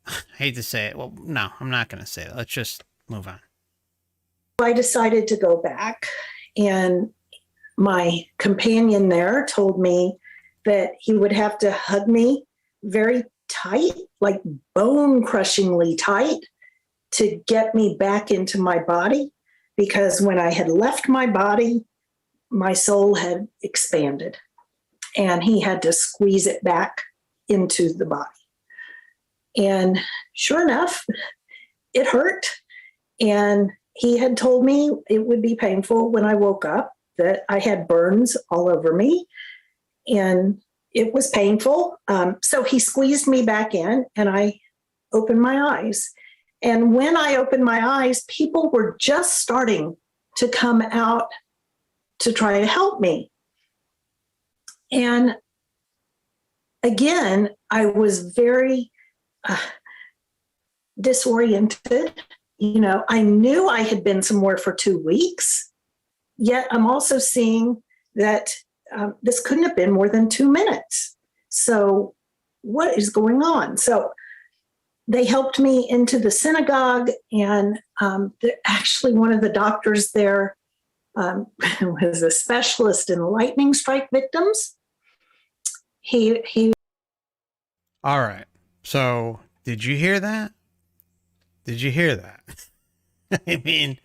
I hate to say it. Well, no, I'm not going to say it. Let's just move on. I decided to go back, and my companion there told me that he would have to hug me very tight, like bone crushingly tight, to get me back into my body, because when I had left my body, my soul had expanded, and he had to squeeze it back into the body. And sure enough, it hurt. And he had told me it would be painful when I woke up, that I had burns all over me, and it was painful. So he squeezed me back in, and I opened my eyes. And when I opened my eyes, people were just starting to come out to try to help me. And again, I was very disoriented. I knew I had been somewhere for 2 weeks, yet I'm also seeing that this couldn't have been more than 2 minutes. So what is going on? So they helped me into the synagogue, and actually one of the doctors there was a specialist in lightning strike victims. He. All right. So did you hear that? Did you hear that? I mean,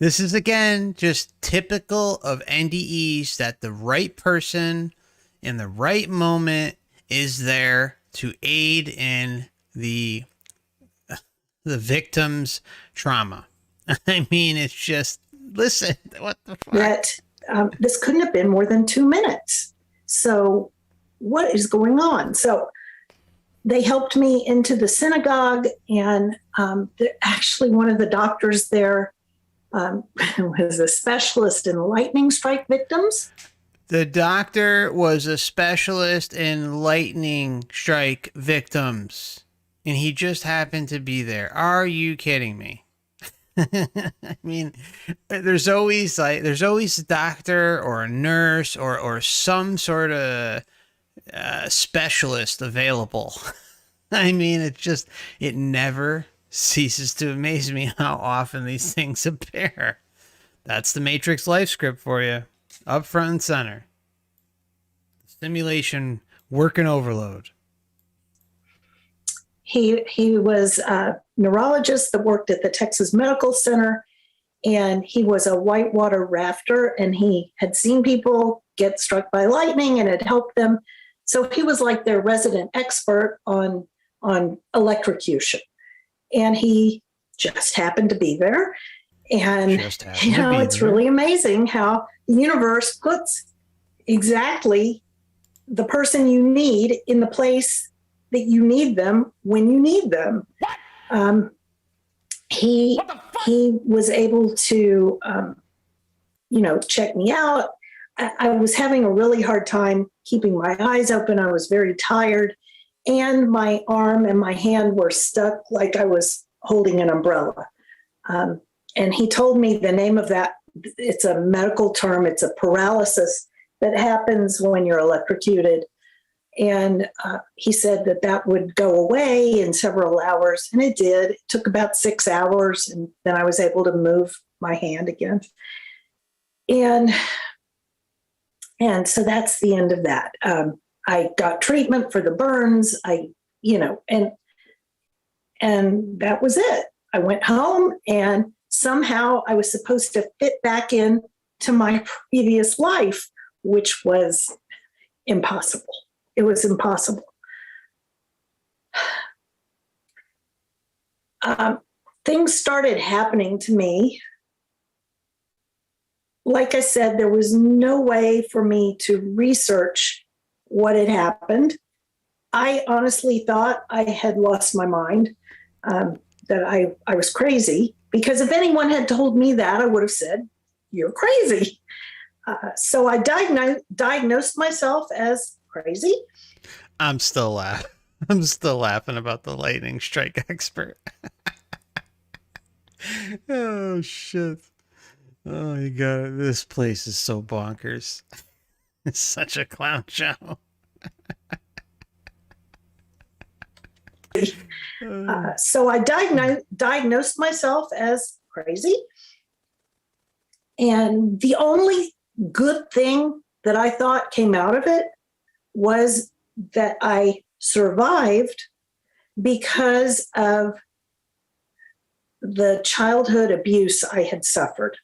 this is, again, just typical of NDEs, that the right person in the right moment is there to aid in the victim's trauma. I mean, it's just, listen, what the fuck? That this couldn't have been more than 2 minutes. So what is going on? So they helped me into the synagogue, and actually one of the doctors there was a specialist in lightning strike victims. The doctor was a specialist in lightning strike victims, and he just happened to be there. Are you kidding me? I mean, there's always a doctor or a nurse or some sort of specialist available. I mean, it never ceases to amaze me how often these things appear. That's the Matrix life script for you, up front and center. Simulation working overload. He was a neurologist that worked at the Texas Medical Center, and he was a whitewater rafter, and he had seen people get struck by lightning and had helped them. So he was like their resident expert on electrocution. And he just happened to be there. And, it's really amazing how the universe puts exactly the person you need in the place that you need them when you need them. He was able to, check me out. I was having a really hard time keeping my eyes open. I was very tired, and my arm and my hand were stuck like I was holding an umbrella. And he told me the name of that. It's a medical term. It's a paralysis that happens when you're electrocuted. And he said that would go away in several hours. And it did. It took about 6 hours. And then I was able to move my hand again. And so that's the end of that. I got treatment for the burns. And that was it. I went home, and somehow I was supposed to fit back in to my previous life, which was impossible. It was impossible. Things started happening to me. Like I said, there was no way for me to research what had happened. I honestly thought I had lost my mind, that I was crazy, because if anyone had told me that, I would have said, "You're crazy." So I diagnosed myself as crazy. I'm still laughing about the lightning strike expert. Oh shit. Oh, you got it. This place is so bonkers. It's such a clown show. So I diagnosed myself as crazy. And the only good thing that I thought came out of it was that I survived because of the childhood abuse I had suffered,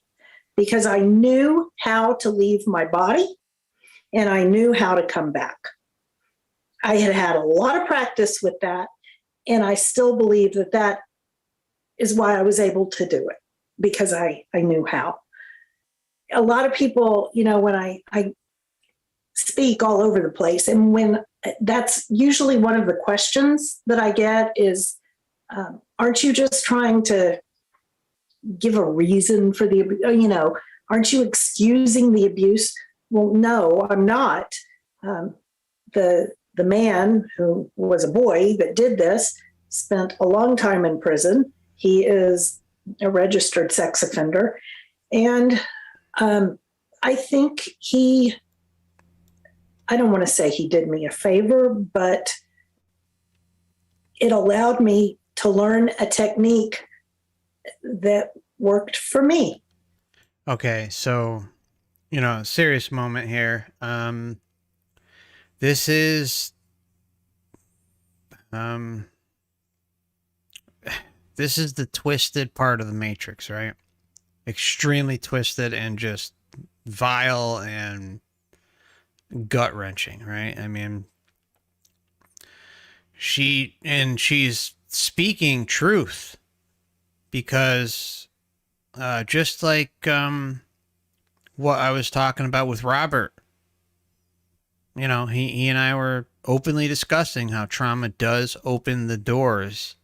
because I knew how to leave my body and I knew how to come back. I had had a lot of practice with that, and I still believe that is why I was able to do it, because I knew how. A lot of people, when I speak all over the place, and when that's usually one of the questions that I get is, aren't you just trying to give a reason for the, aren't you excusing the abuse? Well, no, I'm not. The man who was a boy that did this spent a long time in prison. He is a registered sex offender. And I think I don't want to say he did me a favor, but it allowed me to learn a technique that worked for me. Okay, so, serious moment here. This is the twisted part of the Matrix, right? Extremely twisted and just vile and gut-wrenching, right? I mean, she's speaking truth, because just like what I was talking about with Robert, he and I were openly discussing how trauma does open the doors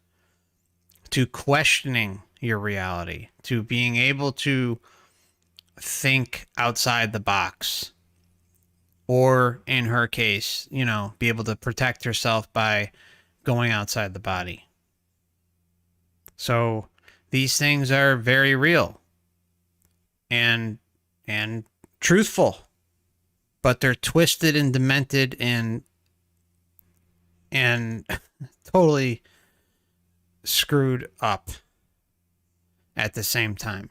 to questioning your reality, to being able to think outside the box, or in her case, you know, be able to protect herself by going outside the body. So these things are very real and truthful, but they're twisted and demented and totally screwed up at the same time.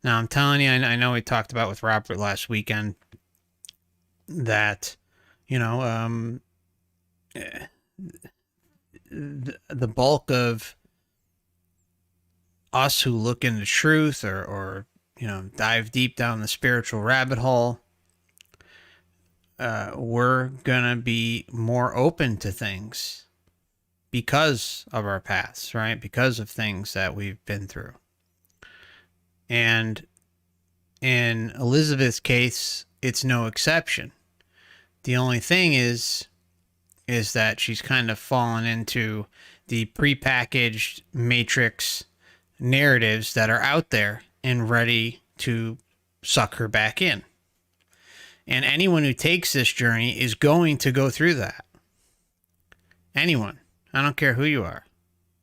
Now, I'm telling you, I know we talked about with Robert last weekend that, you know, the bulk of us who look into truth or you know, dive deep down the spiritual rabbit hole, we're gonna be more open to things because of our paths, right? Because of things that we've been through. And in Elizabeth's case, it's no exception. The only thing is that she's kind of fallen into the prepackaged matrix narratives that are out there and ready to suck her back in. And anyone who takes this journey is going to go through that. Anyone. I don't care who you are.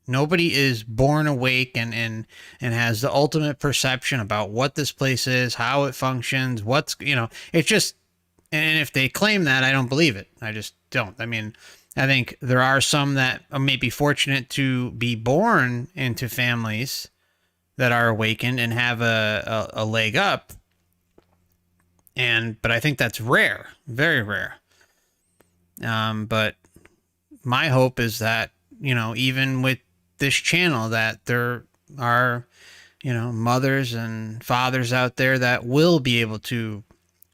Nobody is born awake and has the ultimate perception about what this place is, how it functions, what's, you know, it's just, and if they claim that, I don't believe it. I just don't. I mean, I think there are some that may be fortunate to be born into families that are awakened and have a leg up. But I think that's rare, very rare. But my hope is that, you know, even with this channel, that there are, you know, mothers and fathers out there that will be able to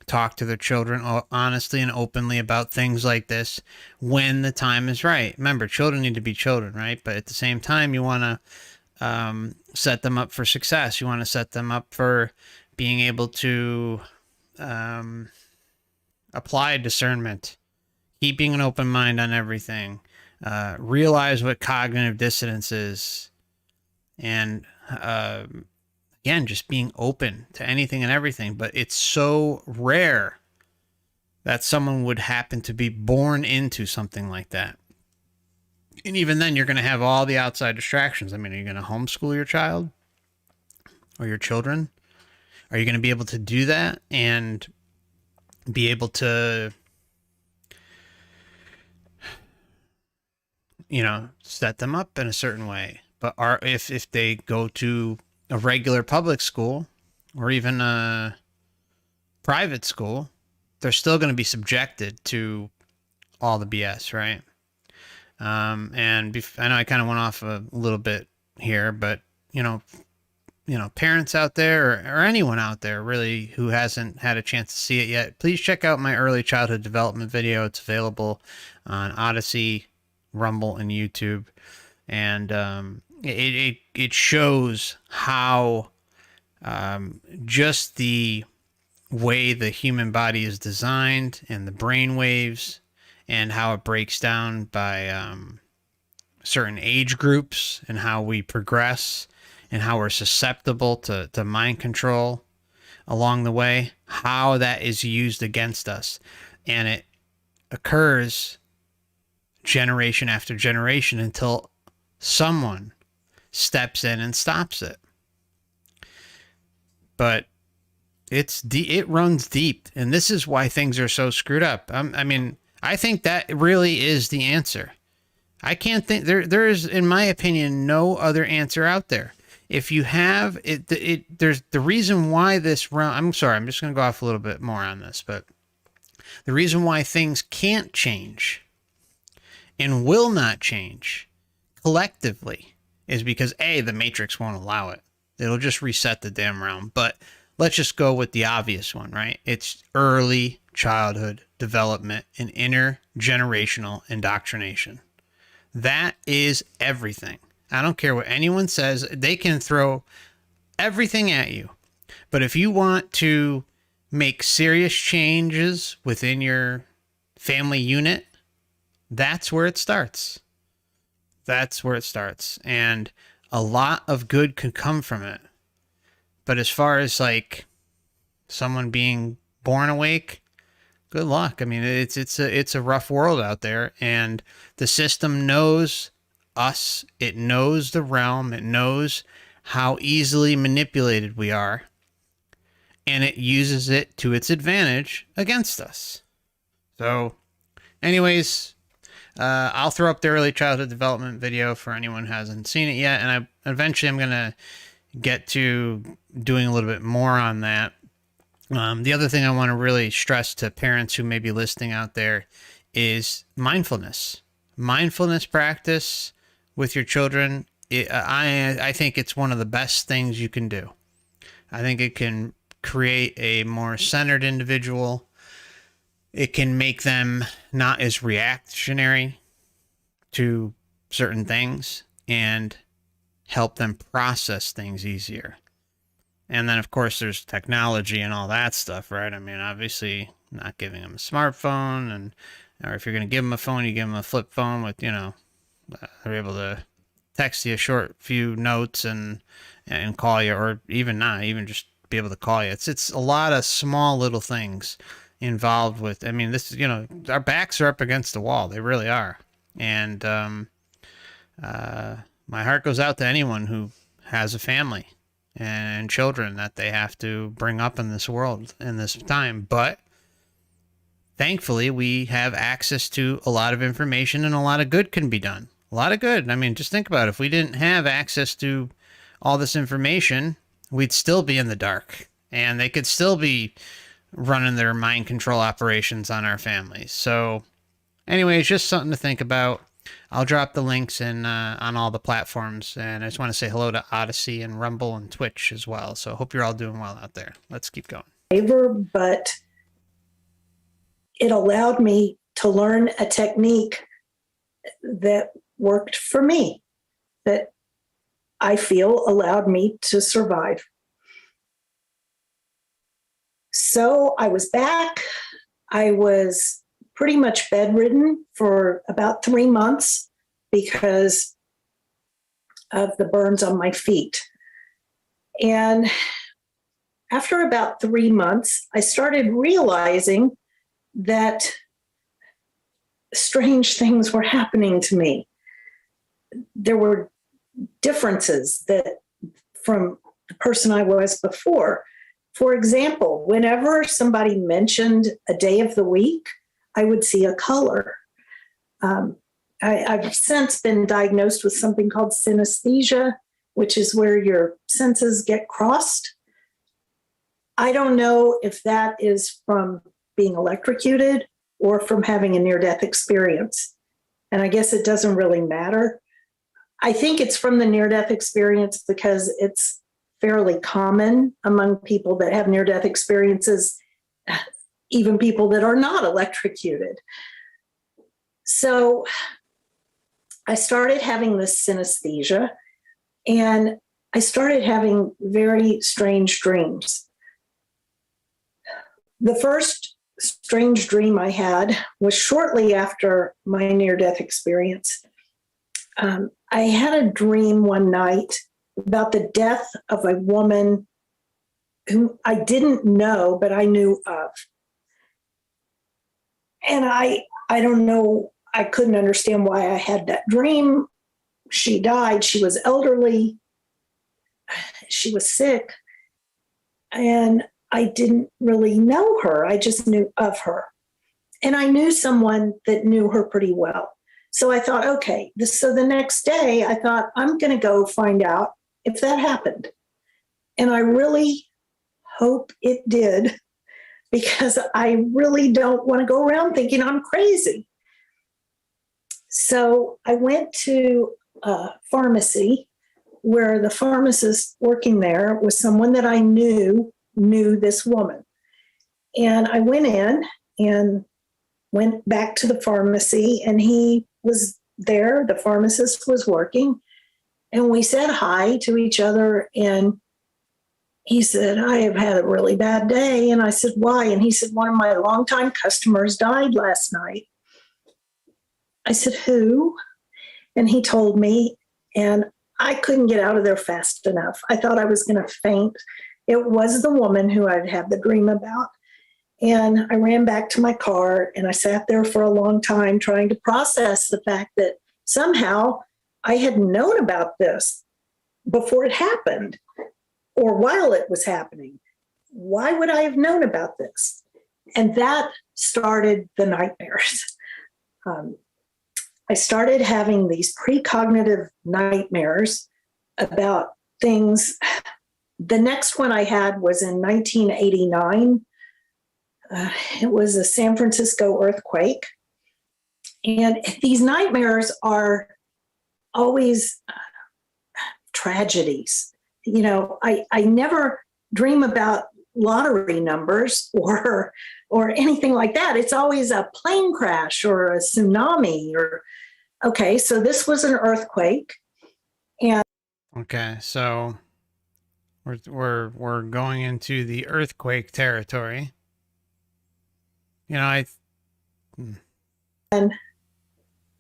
talk to their children honestly and openly about things like this when the time is right. Remember, children need to be children, right? But at the same time, you want to set them up for success. You want to set them up for being able to apply discernment, keeping an open mind on everything, realize what cognitive dissonance is, and again, just being open to anything and everything. But it's so rare that someone would happen to be born into something like that. And even then, you're going to have all the outside distractions. I mean, are you going to homeschool your child or your children? Are you going to be able to do that and be able to, you know, set them up in a certain way? But if they go to a regular public school or even a private school, they're still going to be subjected to all the BS, right? I know I kind of went off a little bit here, but you know, parents out there or anyone out there really who hasn't had a chance to see it yet, please check out my early childhood development video. It's available on Odyssey, Rumble, and YouTube. And it shows how just the way the human body is designed and the brain waves and how it breaks down by certain age groups and how we progress and how we're susceptible to mind control along the way, how that is used against us. And it occurs generation after generation until someone steps in and stops it. But it runs deep, and this is why things are so screwed up. I mean, I think that really is the answer. I can't think there is, in my opinion, no other answer out there. If you have it, there's the reason why this round. I'm sorry, I'm just going to go off a little bit more on this, but the reason why things can't change and will not change collectively is because the matrix won't allow it. It'll just reset the damn realm. But let's just go with the obvious one, right? It's early childhood development and intergenerational indoctrination. That is everything. I don't care what anyone says. They can throw everything at you. But if you want to make serious changes within your family unit, that's where it starts. That's where it starts. And a lot of good could come from it. But as far as like someone being born awake, good luck. I mean, it's a rough world out there, and the system knows us. It knows the realm. It knows how easily manipulated we are, and it uses it to its advantage against us. So, anyways, I'll throw up the early childhood development video for anyone who hasn't seen it yet, and eventually I'm gonna get to doing a little bit more on that. The other thing I want to really stress to parents who may be listening out there is mindfulness. Mindfulness practice with your children. I think it's one of the best things you can do. I think it can create a more centered individual. It can make them not as reactionary to certain things and help them process things easier. And then, of course, there's technology and all that stuff, right? I mean, obviously, not giving them a smartphone, or if you're going to give them a phone, you give them a flip phone with, they're able to text you a short few notes and call you, or even not, even just be able to call you. It's a lot of small little things involved with. I mean, this, our backs are up against the wall. They really are. And my heart goes out to anyone who has a family and children that they have to bring up in this world in this time. But thankfully, we have access to a lot of information, and a lot of good can be done. A lot of good. I mean, just think about it. If we didn't have access to all this information, we'd still be in the dark, and they could still be running their mind control operations on our families. So anyway, it's just something to think about. I'll drop the links in on all the platforms, and I just want to say hello to Odyssey and Rumble and Twitch as well. So I hope you're all doing well out there. Let's keep going. But it allowed me to learn a technique that worked for me, that I feel allowed me to survive. So I was back. I was pretty much bedridden for about 3 months because of the burns on my feet. And after about 3 months, I started realizing that strange things were happening to me. There were differences that from the person I was before. For example, whenever somebody mentioned a day of the week, I would see a color. I've since been diagnosed with something called synesthesia, which is where your senses get crossed. I don't know if that is from being electrocuted or from having a near-death experience. And I guess it doesn't really matter. I think it's from the near-death experience because it's fairly common among people that have near-death experiences, even people that are not electrocuted. So I started having this synesthesia, and I started having very strange dreams. The first strange dream I had was shortly after my near-death experience. I had a dream one night about the death of a woman whom I didn't know, but I knew of. And I don't know, I couldn't understand why I had that dream. She died. She was elderly. She was sick. And I didn't really know her. I just knew of her. And I knew someone that knew her pretty well. So I thought, okay, so the next day I thought, I'm going to go find out if that happened. And I really hope it did, because I really don't want to go around thinking I'm crazy. So I went to a pharmacy where the pharmacist working there was someone that I knew this woman. And I went in and went back to the pharmacy, and he was there. The pharmacist was working, and we said hi to each other. And he said, I have had a really bad day. And I said, why? And he said, one of my longtime customers died last night. I said, who? And he told me, and I couldn't get out of there fast enough. I thought I was going to faint. It was the woman who I'd had the dream about. And I ran back to my car and I sat there for a long time trying to process the fact that somehow I had known about this before it happened or while it was happening. Why would I have known about this? And that started the nightmares. I started having these precognitive nightmares about things. The next one I had was in 1989. It was a San Francisco earthquake. And these nightmares are always tragedies. You know, I never dream about lottery numbers or anything like that. It's always a plane crash or a tsunami or, okay, so this was an earthquake. And Okay, so we're going into the earthquake territory. You know, and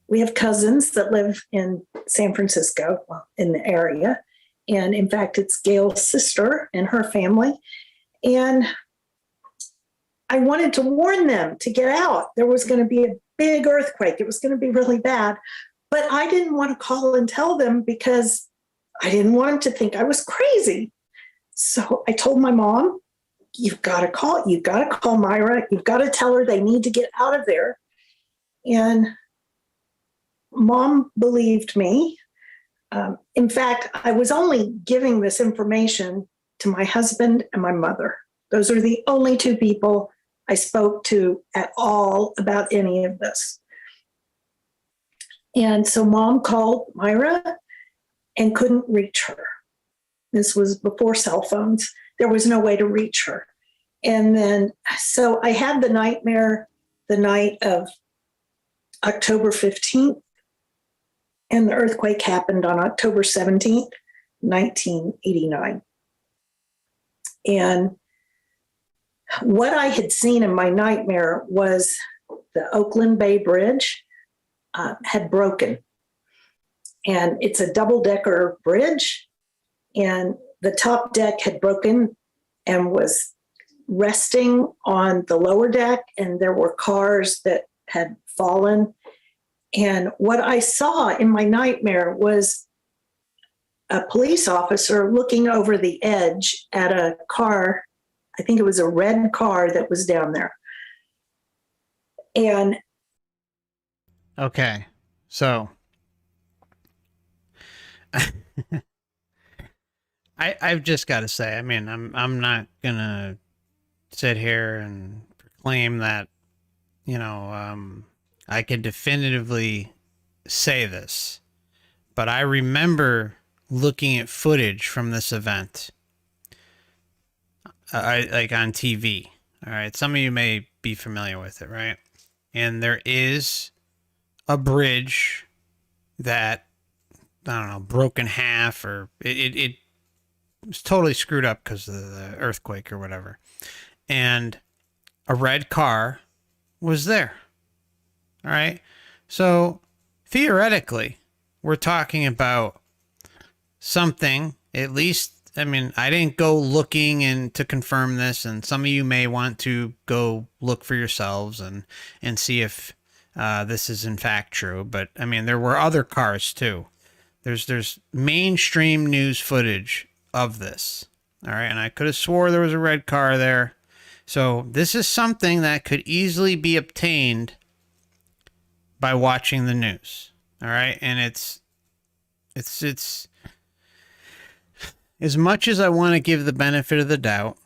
we have cousins that live in San Francisco, well, in the area. And in fact, it's Gail's sister and her family. And I wanted to warn them to get out. There was going to be a big earthquake. It was going to be really bad. But I didn't want to call and tell them because I didn't want them to think I was crazy. So I told my mom, you've got to call Myra. You've got to tell her they need to get out of there. And Mom believed me. In fact, I was only giving this information to my husband and my mother. Those are the only two people I spoke to at all about any of this. And so Mom called Myra and couldn't reach her. This was before cell phones. There was no way to reach her. And then, so I had the nightmare the night of October 15th, and the earthquake happened on October 17th, 1989. And what I had seen in my nightmare was the Oakland Bay Bridge had broken. And it's a double-decker bridge, and the top deck had broken and was resting on the lower deck, and there were cars that had fallen. And what I saw in my nightmare was a police officer looking over the edge at a car. I think it was a red car that was down there. And okay, so I've just got to say, I mean, I'm not gonna sit here and proclaim that, you know, I can definitively say this, but I remember looking at footage from this event, like on TV. All right, some of you may be familiar with it, right? And there is a bridge that, I don't know, broke in half, or it was totally screwed up because of the earthquake or whatever. And a red car was there. All right. So theoretically, we're talking about something, at least, I mean, I didn't go looking and to confirm this, and some of you may want to go look for yourselves and see if this is in fact true. But I mean, there were other cars too. There's mainstream news footage of this. All right. And I could have swore there was a red car there. So this is something that could easily be obtained by watching the news. All right. And it's as much as I want to give the benefit of the doubt,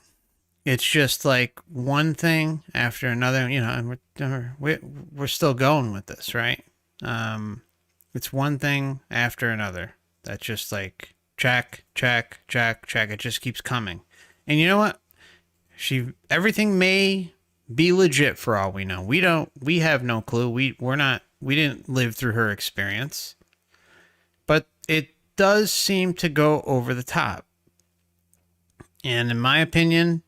it's just like one thing after another, you know, and we're still going with this, right? It's one thing after another. That's just like check. It just keeps coming. And you know what? Everything may be legit for all we know. We have no clue. We didn't live through her experience, but it does seem to go over the top. And in my opinion,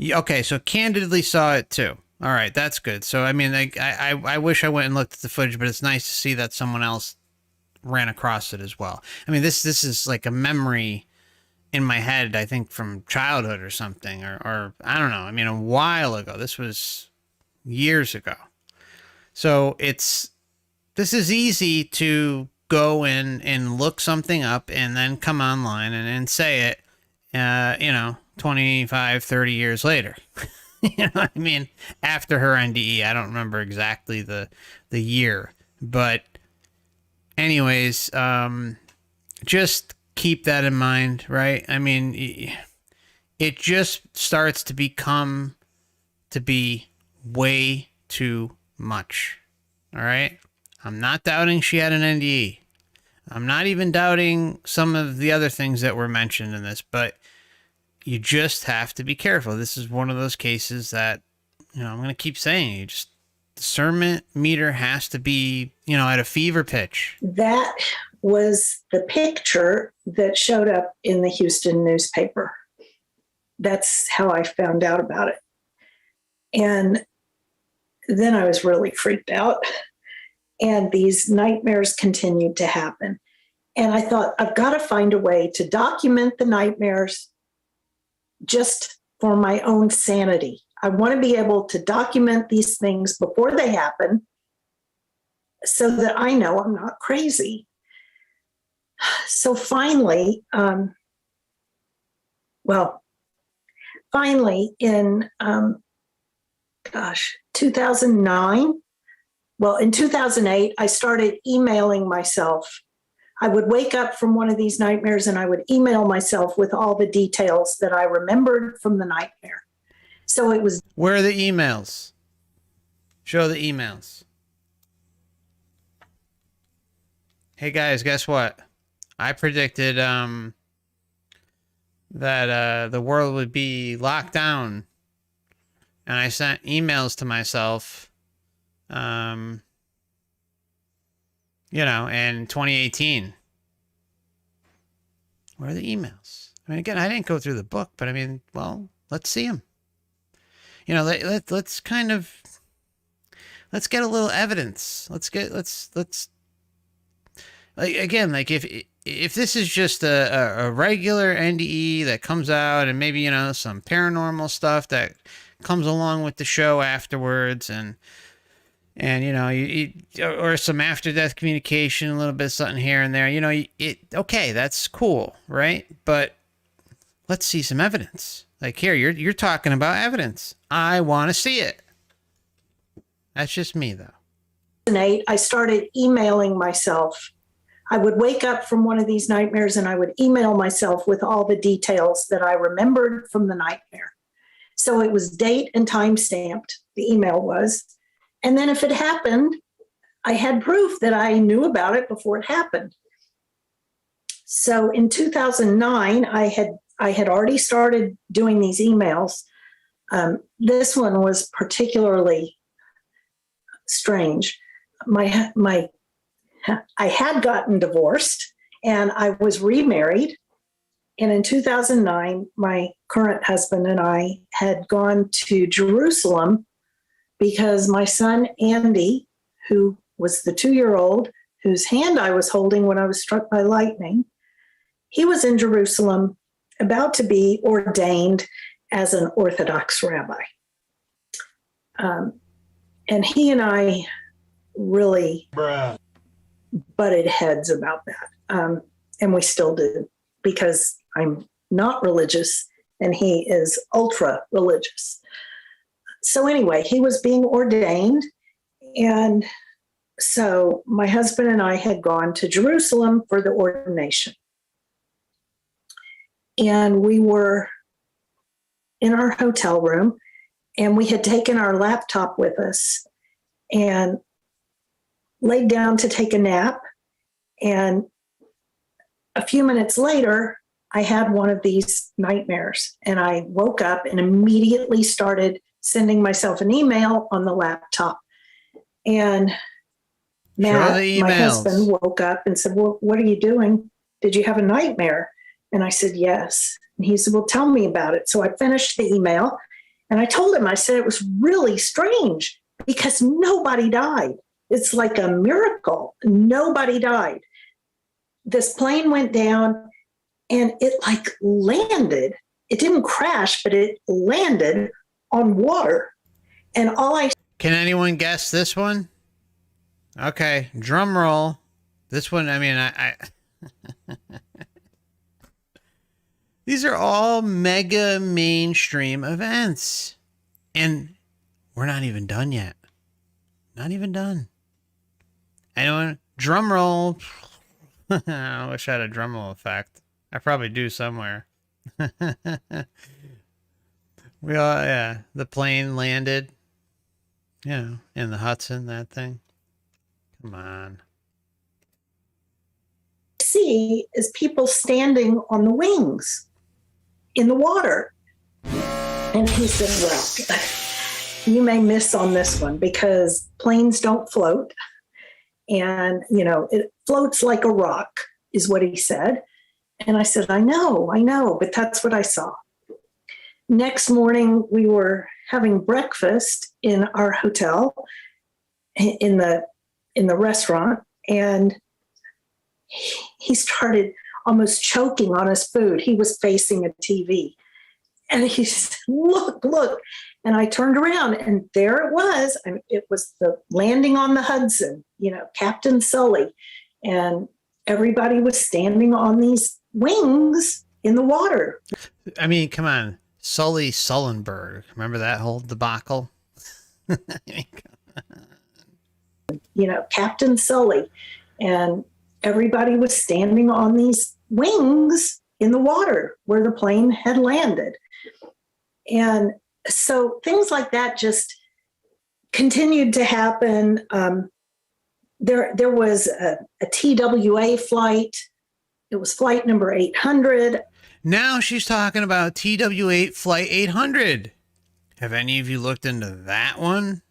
okay, so candidly saw it too. All right, that's good. So, I mean, I wish I went and looked at the footage, but it's nice to see that someone else ran across it as well. I mean, this is like a memory in my head, I think from childhood or something, or I don't know. I mean, a while ago. This was years ago. So this is easy to go in and look something up and then come online and say it, 25, 30 years later. You know what I mean? After her NDE, I don't remember exactly the year, but anyways, just keep that in mind, right? I mean, it just starts to become to be way too much. All right? I'm not doubting she had an NDE. I'm not even doubting some of the other things that were mentioned in this, but you just have to be careful. This is one of those cases that, I'm going to keep saying, you just, discernment meter has to be, at a fever pitch. That was the picture that showed up in the Houston newspaper. That's how I found out about it. And then I was really freaked out. And these nightmares continued to happen. And I thought, I've got to find a way to document the nightmares just for my own sanity. I want to be able to document these things before they happen so that I know I'm not crazy. So finally, in 2009, in 2008, I started emailing myself. I would wake up from one of these nightmares and I would email myself with all the details that I remembered from the nightmare. So it was. Where are the emails? Show the emails. Hey guys, guess what? I predicted that the world would be locked down, and I sent emails to myself, in 2018. Where are the emails? I mean, again, I didn't go through the book, but I mean, well, let's see them. Let's get a little evidence. Let's if this is just a regular NDE that comes out and maybe, some paranormal stuff that comes along with the show afterwards and or some after death communication, a little bit of something here and there, okay, that's cool. Right. But let's see some evidence. Like here, you're talking about evidence. I want to see it. That's just me though. I started emailing myself. I would wake up from one of these nightmares and I would email myself with all the details that I remembered from the nightmare. So it was date and time stamped, the email was. And then if it happened, I had proof that I knew about it before it happened. So in 2009, I had already started doing these emails. This one was particularly strange. I had gotten divorced and I was remarried. And in 2009, my current husband and I had gone to Jerusalem because my son, Andy, who was the 2-year-old whose hand I was holding when I was struck by lightning, he was in Jerusalem about to be ordained as an Orthodox rabbi. And he and I really butted heads about that. And we still do, because I'm not religious and he is ultra religious. So anyway, he was being ordained. And so my husband and I had gone to Jerusalem for the ordination. And we were in our hotel room and we had taken our laptop with us and laid down to take a nap. And a few minutes later, I had one of these nightmares and I woke up and immediately started sending myself an email on the laptop. And Matt, my husband, woke up and said, "Well, what are you doing? Did you have a nightmare?" And I said, "Yes." And he said, "Well, tell me about it." So I finished the email and I told him, I said, it was really strange because nobody died. It's like a miracle. Nobody died. this plane went down and it like landed. It didn't crash, but it landed on water. And all I Can anyone guess this one? Okay, drum roll. This one, I mean, I these are all mega mainstream events. And we're not even done yet. Not even done. Anyone? Drum roll. I wish I had a drum roll effect. I probably do somewhere. We all, yeah. The plane landed. Yeah, in the Hudson, that thing. Come on. see is people standing on the wings in the water. And he said, well, you may miss on this one because planes don't float. And, you know, it floats like a rock, is what he said. And I said, I know, but that's what I saw. Next morning, we were having breakfast in our hotel, in the restaurant, and he started almost choking on his food. He was facing a TV. And he said, look. And I turned around, and there it was. I mean, it was the landing on the Hudson, you know, Captain Sully. And everybody was standing on these wings in the water. I mean, come on. Sully Sullenberg. Remember that whole debacle? You know, Captain Sully. And everybody was standing on these wings in the water where the plane had landed. And so things like that just continued to happen. There was a TWA flight. It was flight number 800. Now she's talking about TW8 Flight 800. Have any of you looked into that one?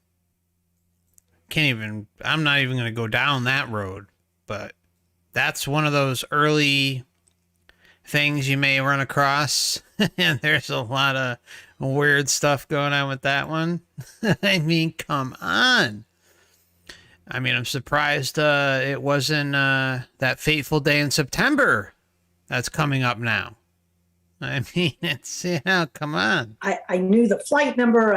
I'm not even going to go down that road, but that's one of those early things you may run across. And there's a lot of weird stuff going on with that one. I mean, come on. I mean, I'm surprised it wasn't that fateful day in September that's coming up now. I mean, it's, you know, come on. I knew the flight number.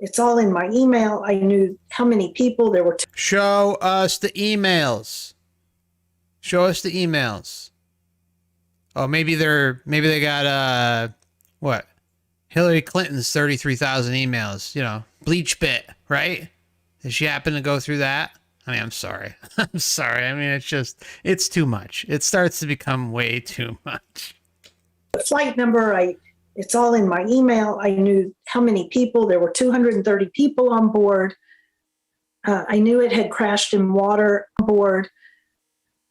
It's all in my email. I knew how many people there were. Show us the emails. Show us the emails. Oh, maybe they got what? Hillary Clinton's 33,000 emails. You know, bleach bit, right? Did she happen to go through that? I mean, I'm sorry. I'm sorry. I mean, it's too much. It starts to become way too much. The flight number, it's all in my email. I knew how many people. There were 230 people on board. I knew it had crashed in water on board.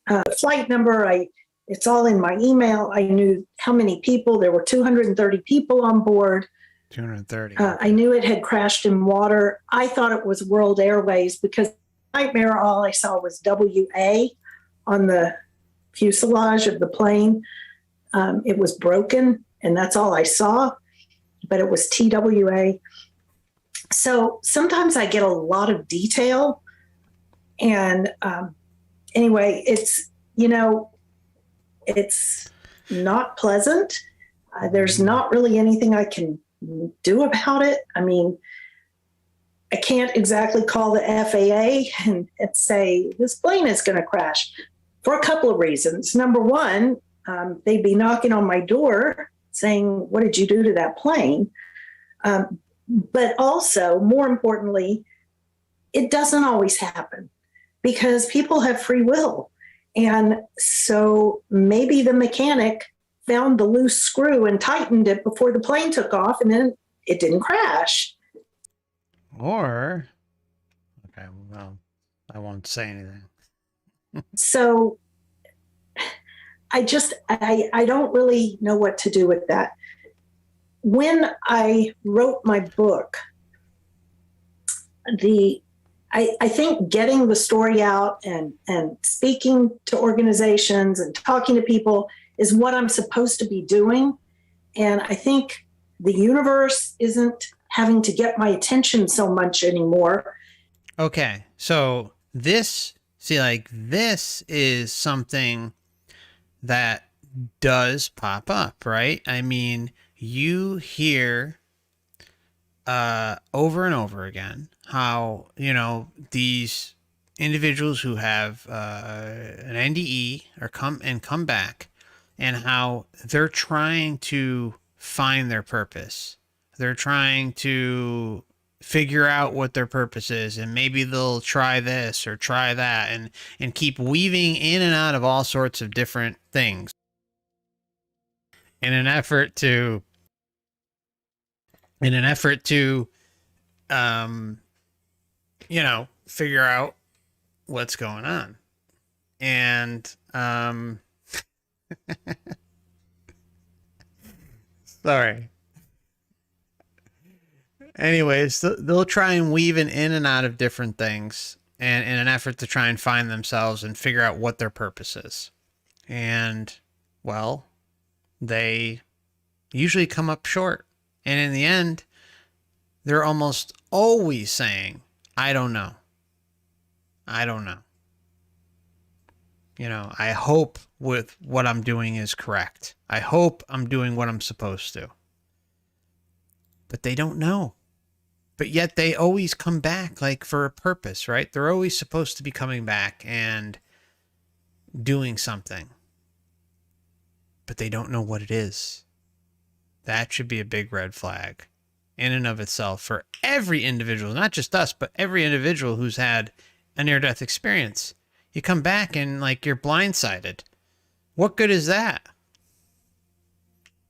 The flight number, it's all in my email. I knew how many people. There were 230 people on board. 230. I knew it had crashed in water. I thought it was World Airways because nightmare, all I saw was WA on the fuselage of the plane. It was broken, and that's all I saw, but it was TWA. So sometimes I get a lot of detail, and anyway, it's not pleasant. There's not really anything I can do about it. I mean, I can't exactly call the FAA and say this plane is going to crash for a couple of reasons. Number one, they'd be knocking on my door saying, what did you do to that plane? But also, more importantly, it doesn't always happen because people have free will. And so maybe the mechanic found the loose screw and tightened it before the plane took off, and then it didn't crash. Or, okay, well, I won't say anything. So I don't really know what to do with that. When I wrote my book, I think getting the story out and speaking to organizations and talking to people is what I'm supposed to be doing. And I think the universe isn't having to get my attention so much anymore. Okay, so this is something that does pop up, right? I mean, you hear over and over again how, these individuals who have an NDE or come back, and how they're trying to find their purpose. They're trying to figure out what their purpose is, and maybe they'll try this or try that, and keep weaving in and out of all sorts of different things in an effort to figure out what's going on. And sorry. Anyways, they'll try and weave in and out of different things, and in an effort to try and find themselves and figure out what their purpose is. And, well, they usually come up short. And in the end, they're almost always saying, I don't know. I don't know. I hope with what I'm doing is correct. I hope I'm doing what I'm supposed to. But they don't know. But yet they always come back, like, for a purpose, right? They're always supposed to be coming back and doing something. But they don't know what it is. That should be a big red flag in and of itself for every individual, not just us, but every individual who's had a near-death experience. You come back and, like, you're blindsided. What good is that?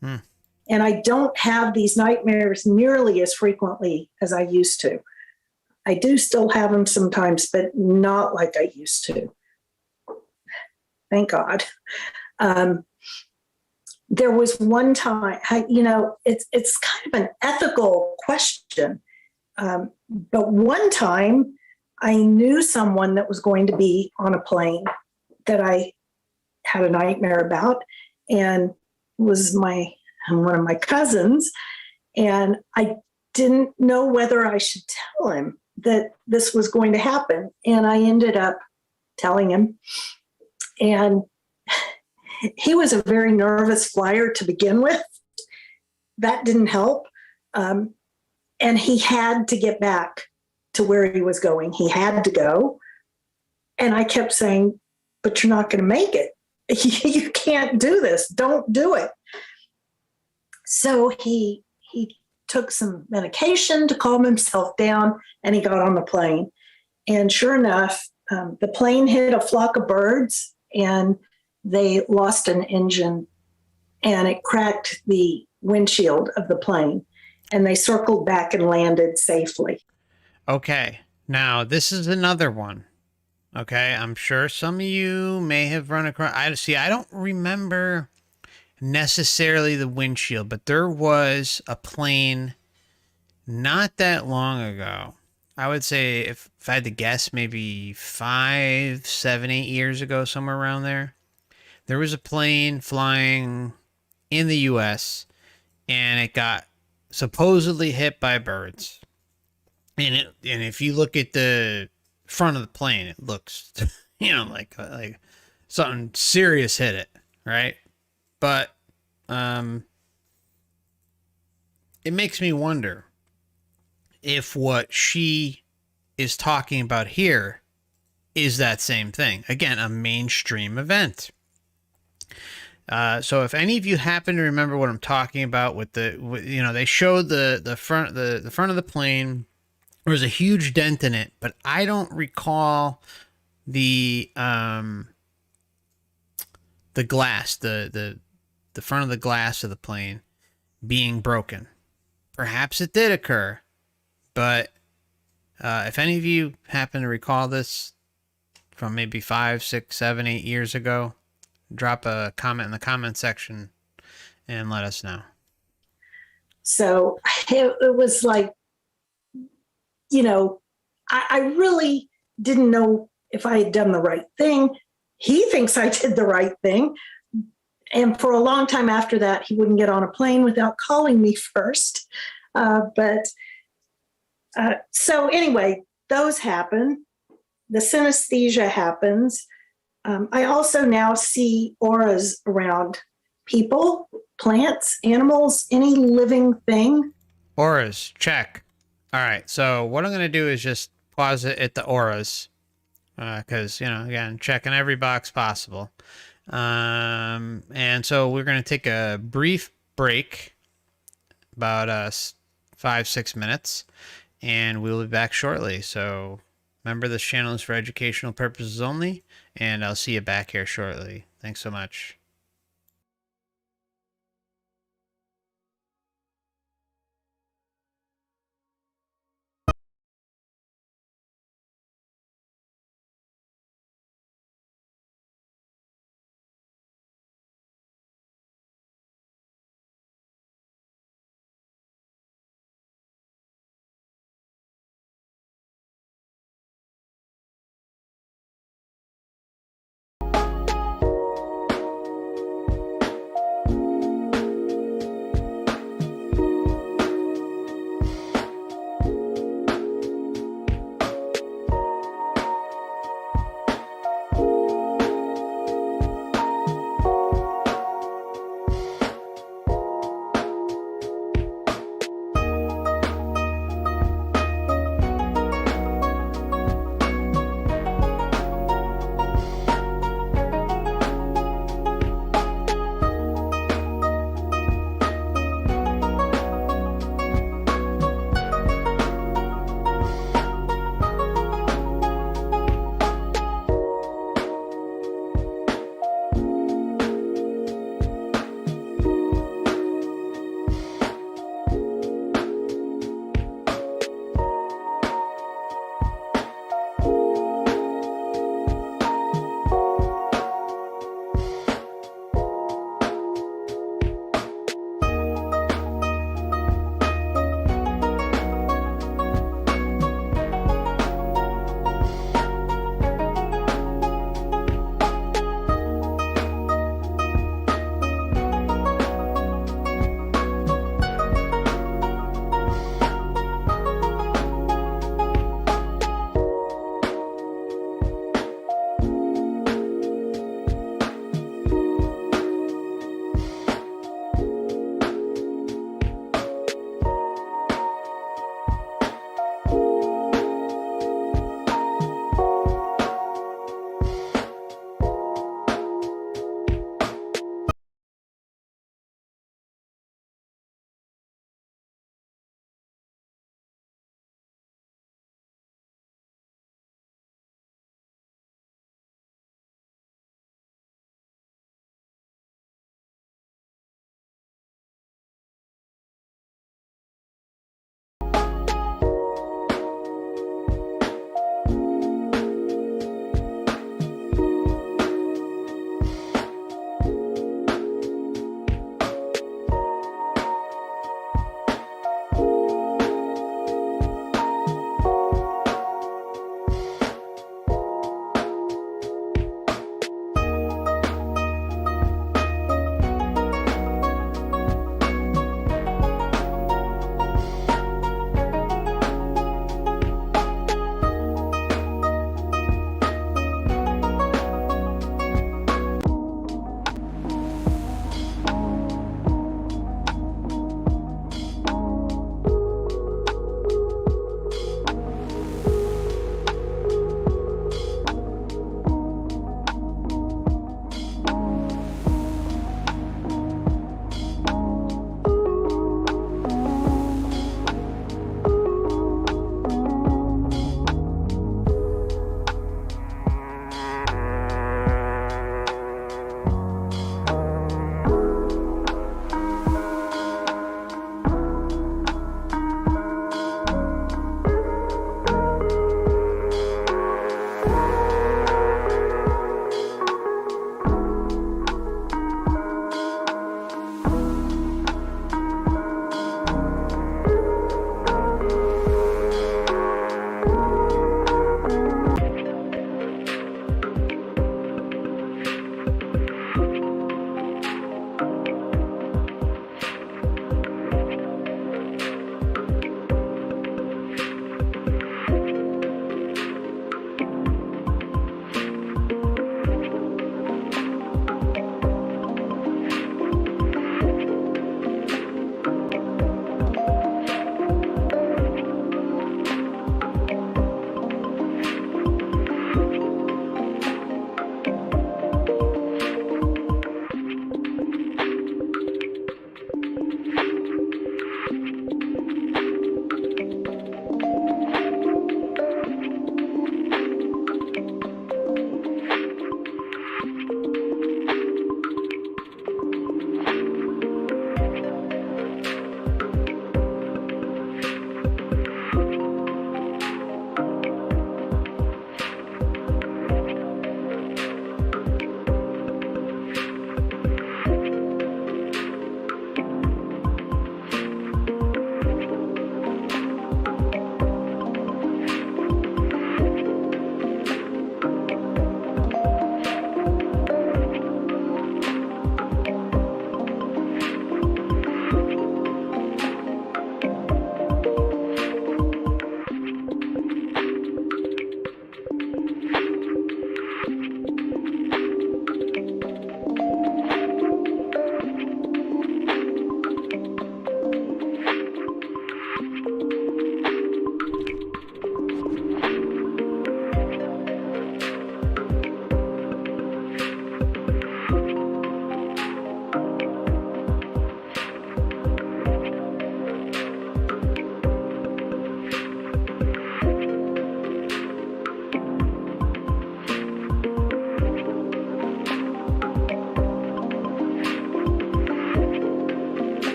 And I don't have these nightmares nearly as frequently as I used to. I do still have them sometimes, but not like I used to. Thank God. There was one time, it's kind of an ethical question. But one time I knew someone that was going to be on a plane that I had a nightmare about, and was one of my cousins. And I didn't know whether I should tell him that this was going to happen. And I ended up telling him. And he was a very nervous flyer to begin with. That didn't help. And he had to get back to where he was going. He had to go. And I kept saying, but you're not going to make it. You can't do this. Don't do it. So he took some medication to calm himself down, and he got on the plane. And sure enough, the plane hit a flock of birds, and they lost an engine, and it cracked the windshield of the plane, and they circled back and landed safely. Okay. Now, this is another one. Okay. I'm sure some of you may have run across. I don't remember necessarily the windshield, but there was a plane not that long ago. I would say, if I had to guess, maybe 5, 7, 8 years ago, somewhere around there. There was a plane flying in the U.S. and it got supposedly hit by birds. And if you look at the front of the plane, it looks, like something serious hit it, right? But it makes me wonder if what she is talking about here is that same thing. Again, a mainstream event. So if any of you happen to remember what I'm talking about they showed the front of the plane. There was a huge dent in it, but I don't recall the glass, the front of the glass of the plane being broken. Perhaps it did occur, but if any of you happen to recall this from maybe 5, 6, 7, 8 years ago, drop a comment in the comment section and let us know. So it was like, I really didn't know if I had done the right thing. He thinks I did the right thing. And for a long time after that, he wouldn't get on a plane without calling me first. So anyway, those happen. The synesthesia happens. I also now see auras around people, plants, animals, any living thing. Auras, check. All right, so what I'm going to do is just pause it at the auras because, again, checking every box possible. And so we're going to take a brief break, about 5-6 minutes, and we'll be back shortly. So remember, this channel is for educational purposes only, and I'll see you back here shortly. Thanks so much.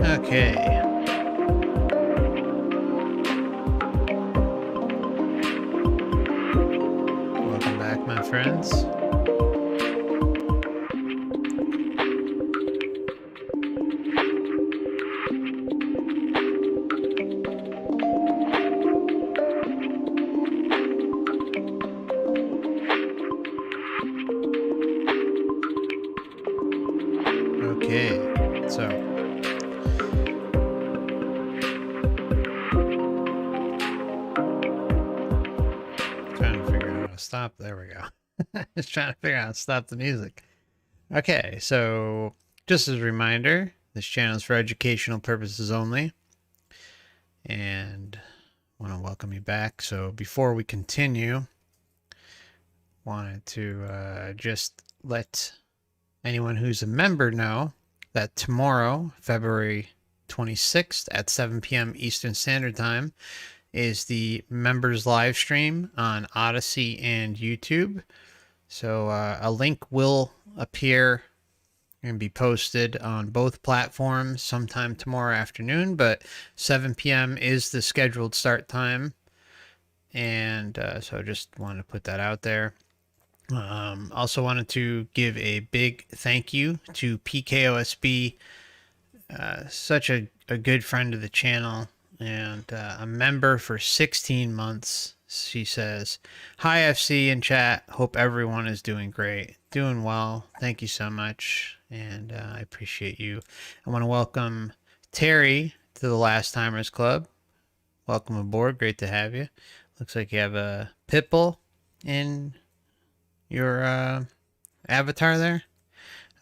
Okay. Welcome back, my friends. Okay, so trying to figure out how to stop. There we go. Just trying to figure out how to stop the music. Okay, so just as a reminder, this channel is for educational purposes only, and I want to welcome you back. So before we continue, wanted to just let anyone who's a member know that tomorrow, February 26th at 7 p.m. Eastern Standard Time, is the members live stream on Odyssey and YouTube. So a link will appear and be posted on both platforms sometime tomorrow afternoon, but 7 p.m. is the scheduled start time. And so just wanted to put that out there. Also wanted to give a big thank you to PKOSB, such a good friend of the channel and a member for 16 months. She says, "Hi FC in chat, hope everyone is doing great." Doing well, thank you so much, and I appreciate you. I want to welcome Terry to the Last Timers Club. Welcome aboard, great to have you. Looks like you have a Pitbull in your avatar there.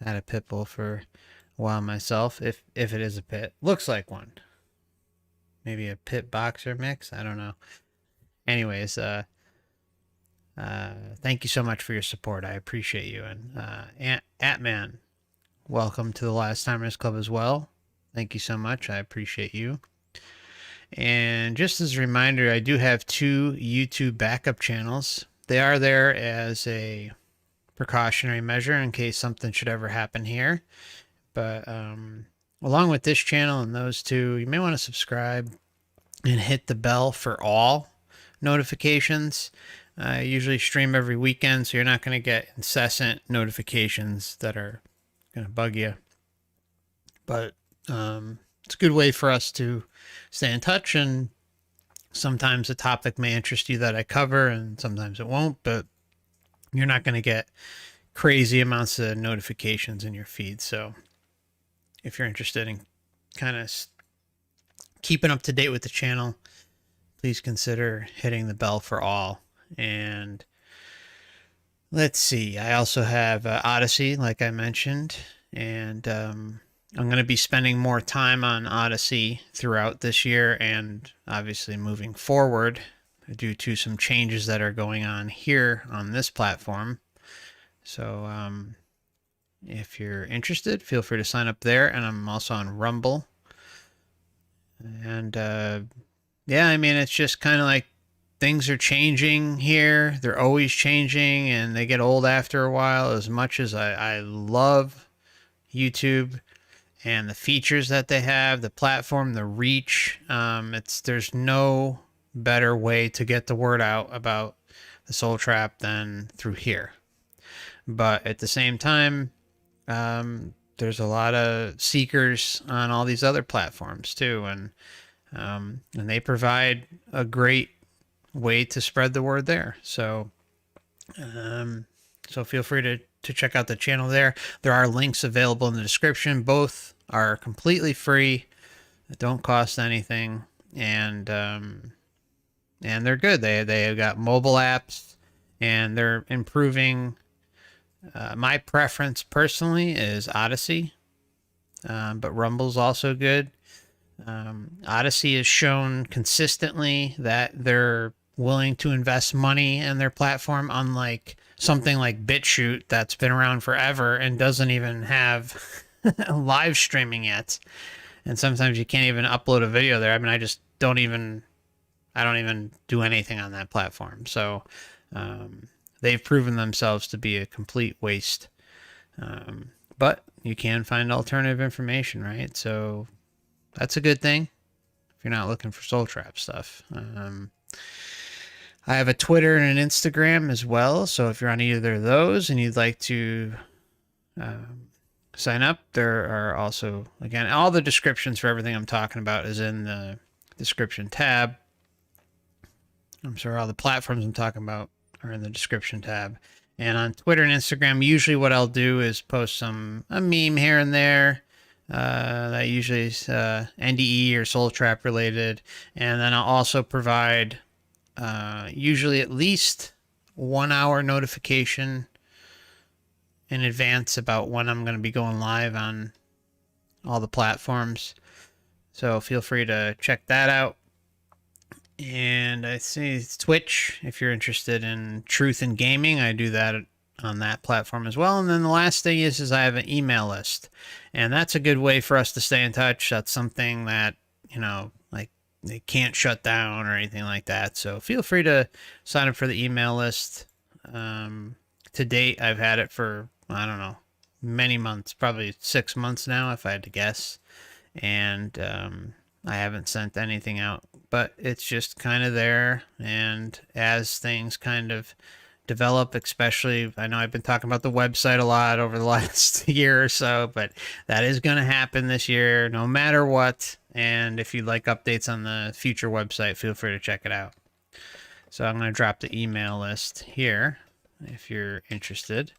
I had a pit bull for a while myself, if it is a pit. Looks like one. Maybe a pit boxer mix, I don't know. Anyways, thank you so much for your support. I appreciate you. And Atman, welcome to the Last Timers Club as well. Thank you so much. I appreciate you. And just as a reminder, I do have 2 YouTube backup channels. They are there as a precautionary measure in case something should ever happen here. But along with this channel and those 2, you may want to subscribe and hit the bell for all notifications. I usually stream every weekend, so you're not going to get incessant notifications that are going to bug you. But it's a good way for us to stay in touch, and sometimes a topic may interest you that I cover, and sometimes it won't, but you're not going to get crazy amounts of notifications in your feed. So if you're interested in kind of keeping up to date with the channel, please consider hitting the bell for all. And let's see, I also have Odyssey, like I mentioned, and I'm going to be spending more time on Odyssey throughout this year and obviously moving forward due to some changes that are going on here on this platform. So if you're interested, feel free to sign up there. And I'm also on Rumble. And yeah, I mean, it's just kind of like things are changing here. They're always changing and they get old after a while. As much as I love YouTube and the features that they have, the platform, the reach, there's no better way to get the word out about the Soul Trap than through here. But at the same time, there's a lot of seekers on all these other platforms too, and they provide a great way to spread the word there. So so feel free to check out the channel there. There are links available in the description. Both are completely free, don't cost anything, and they're good. They have got mobile apps, and they're improving. My preference personally is Odyssey, but Rumble's also good. Odyssey has shown consistently that they're willing to invest money in their platform, unlike something like BitChute that's been around forever and doesn't even have live streaming yet. And sometimes you can't even upload a video there. I mean, I don't even do anything on that platform. So they've proven themselves to be a complete waste. But you can find alternative information, right? So that's a good thing if you're not looking for soul trap stuff. I have a Twitter and an Instagram as well. So if you're on either of those and you'd like to sign up, there are also, again, all the descriptions for everything I'm talking about is in the description tab. I'm sorry, all the platforms I'm talking about are in the description tab. And on Twitter and Instagram, usually what I'll do is post a meme here and there. That usually is NDE or Soul Trap related. And then I'll also provide usually at least 1 hour notification in advance about when I'm going to be going live on all the platforms. So feel free to check that out. And I see Twitch, if you're interested in truth in gaming, I do that on that platform as well. And then the last thing is I have an email list. And that's a good way for us to stay in touch. That's something that, like they can't shut down or anything like that. So feel free to sign up for the email list. To date, I've had it for, I don't know, many months, probably 6 months now, if I had to guess. And I haven't sent anything out, but it's just kind of there. And as things kind of develop, especially, I know I've been talking about the website a lot over the last year or so, but that is going to happen this year, no matter what. And if you'd like updates on the future website, feel free to check it out. So I'm going to drop the email list here if you're interested.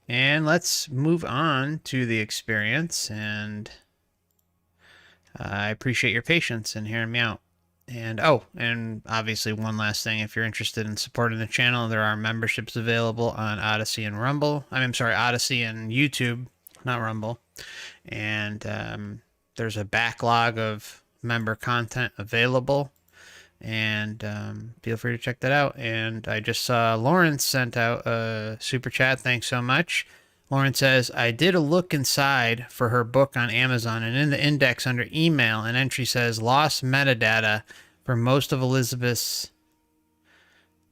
And let's move on to the experience. And I appreciate your patience and hearing me out. And and obviously one last thing, if you're interested in supporting the channel, there are memberships available on Odyssey and Rumble. I'm sorry, Odyssey and YouTube, not Rumble. And there's a backlog of member content available. And feel free to check that out. And I just saw Lawrence sent out a super chat. Thanks so much. Lauren says, I did a look inside for her book on Amazon, and in the index under email, an entry says lost metadata for most of Elizabeth's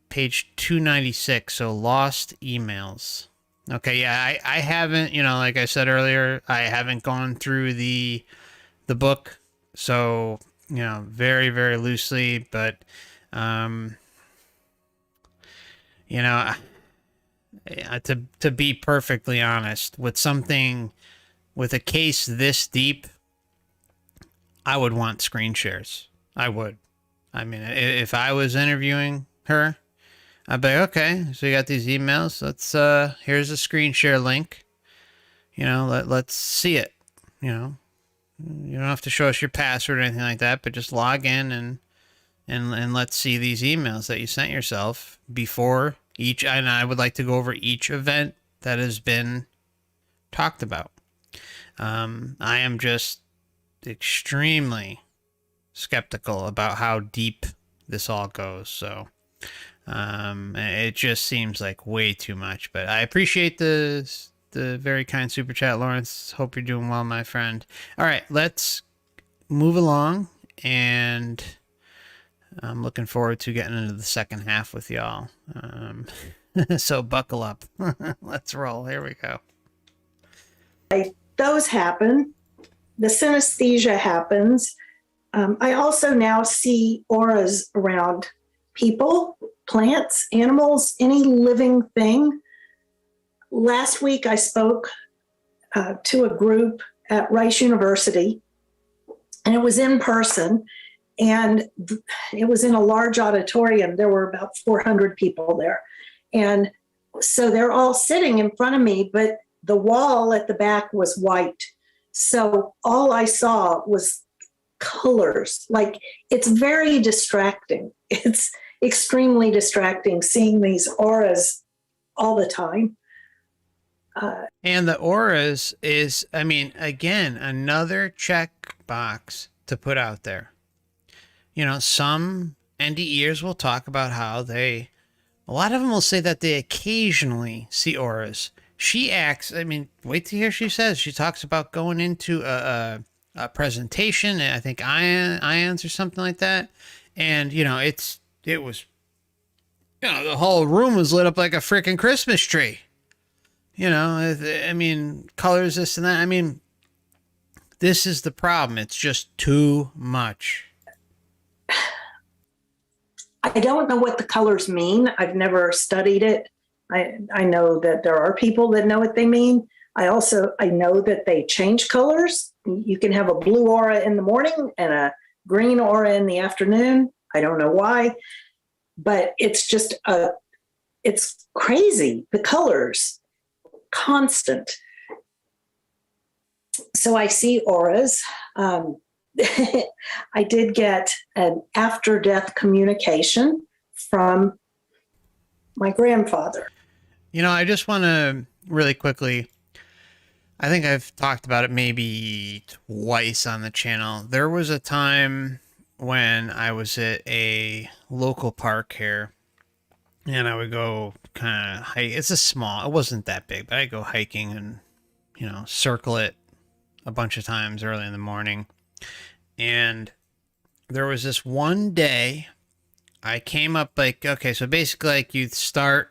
page 296. So lost emails. Okay. Yeah. I haven't, like I said earlier, I haven't gone through the book. So, very, very loosely, but, to be perfectly honest, with a case this deep, I would want screen shares. I would. I mean, if I was interviewing her, I'd be like, okay, so you got these emails. Here's a screen share link. Let's see it. You don't have to show us your password or anything like that, but just log in and let's see these emails that you sent yourself before each. And I would like to go over each event that has been talked about. I am just extremely skeptical about how deep this all goes. So it just seems like way too much, but I appreciate the very kind super chat, Lawrence. Hope you're doing well, my friend. All right, let's move along, and I'm looking forward to getting into the second half with y'all. So buckle up. Let's roll. Here we go. Those happen. The synesthesia happens. I also now see auras around people, plants, animals, any living thing. Last week, I spoke to a group at Rice University, and it was in person, and it was in a large auditorium. There were about 400 people there. And so they're all sitting in front of me, but the wall at the back was white. So all I saw was colors. Like, it's very distracting. It's extremely distracting seeing these auras all the time. And the auras is, again, another check box to put out there. Some NDEers will talk about how a lot of them will say that they occasionally see auras. She acts, wait to hear she says. She talks about going into a presentation, I think ions or something like that. And, it was, the whole room was lit up like a freaking Christmas tree. Colors, this and that. This is the problem. It's just too much. I don't know what the colors mean. I've never studied it. I know that there are people that know what they mean. I know that they change colors. You can have a blue aura in the morning and a green aura in the afternoon. I don't know why, but it's just it's crazy. The colors, constant. So I see auras. I did get an after-death communication from my grandfather. You know, I just want to really quickly, I think I've talked about it maybe twice on the channel. There was a time when I was at a local park here, and I would go kind of hike. It wasn't that big, but I'd go hiking and, you know, circle it a bunch of times early in the morning. And there was this one day I came up like, okay, so basically like you'd start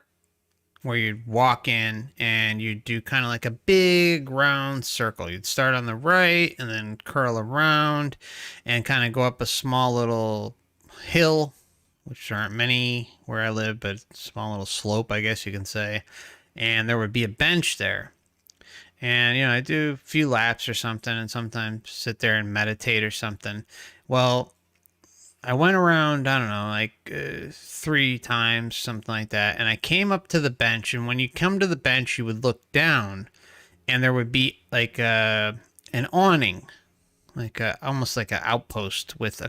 where you'd walk in and you'd do kind of like a big round circle. You'd start on the right and then curl around and kind of go up a small little hill, which aren't many where I live, but small little slope, I guess you can say. And there would be a bench there. And, you know, I do a few laps or something and sometimes sit there and meditate or something. Well, I went around, I don't know, like 3 times, something like that. And I came up to the bench. And when you come to the bench, you would look down and there would be like an awning, like almost like an outpost with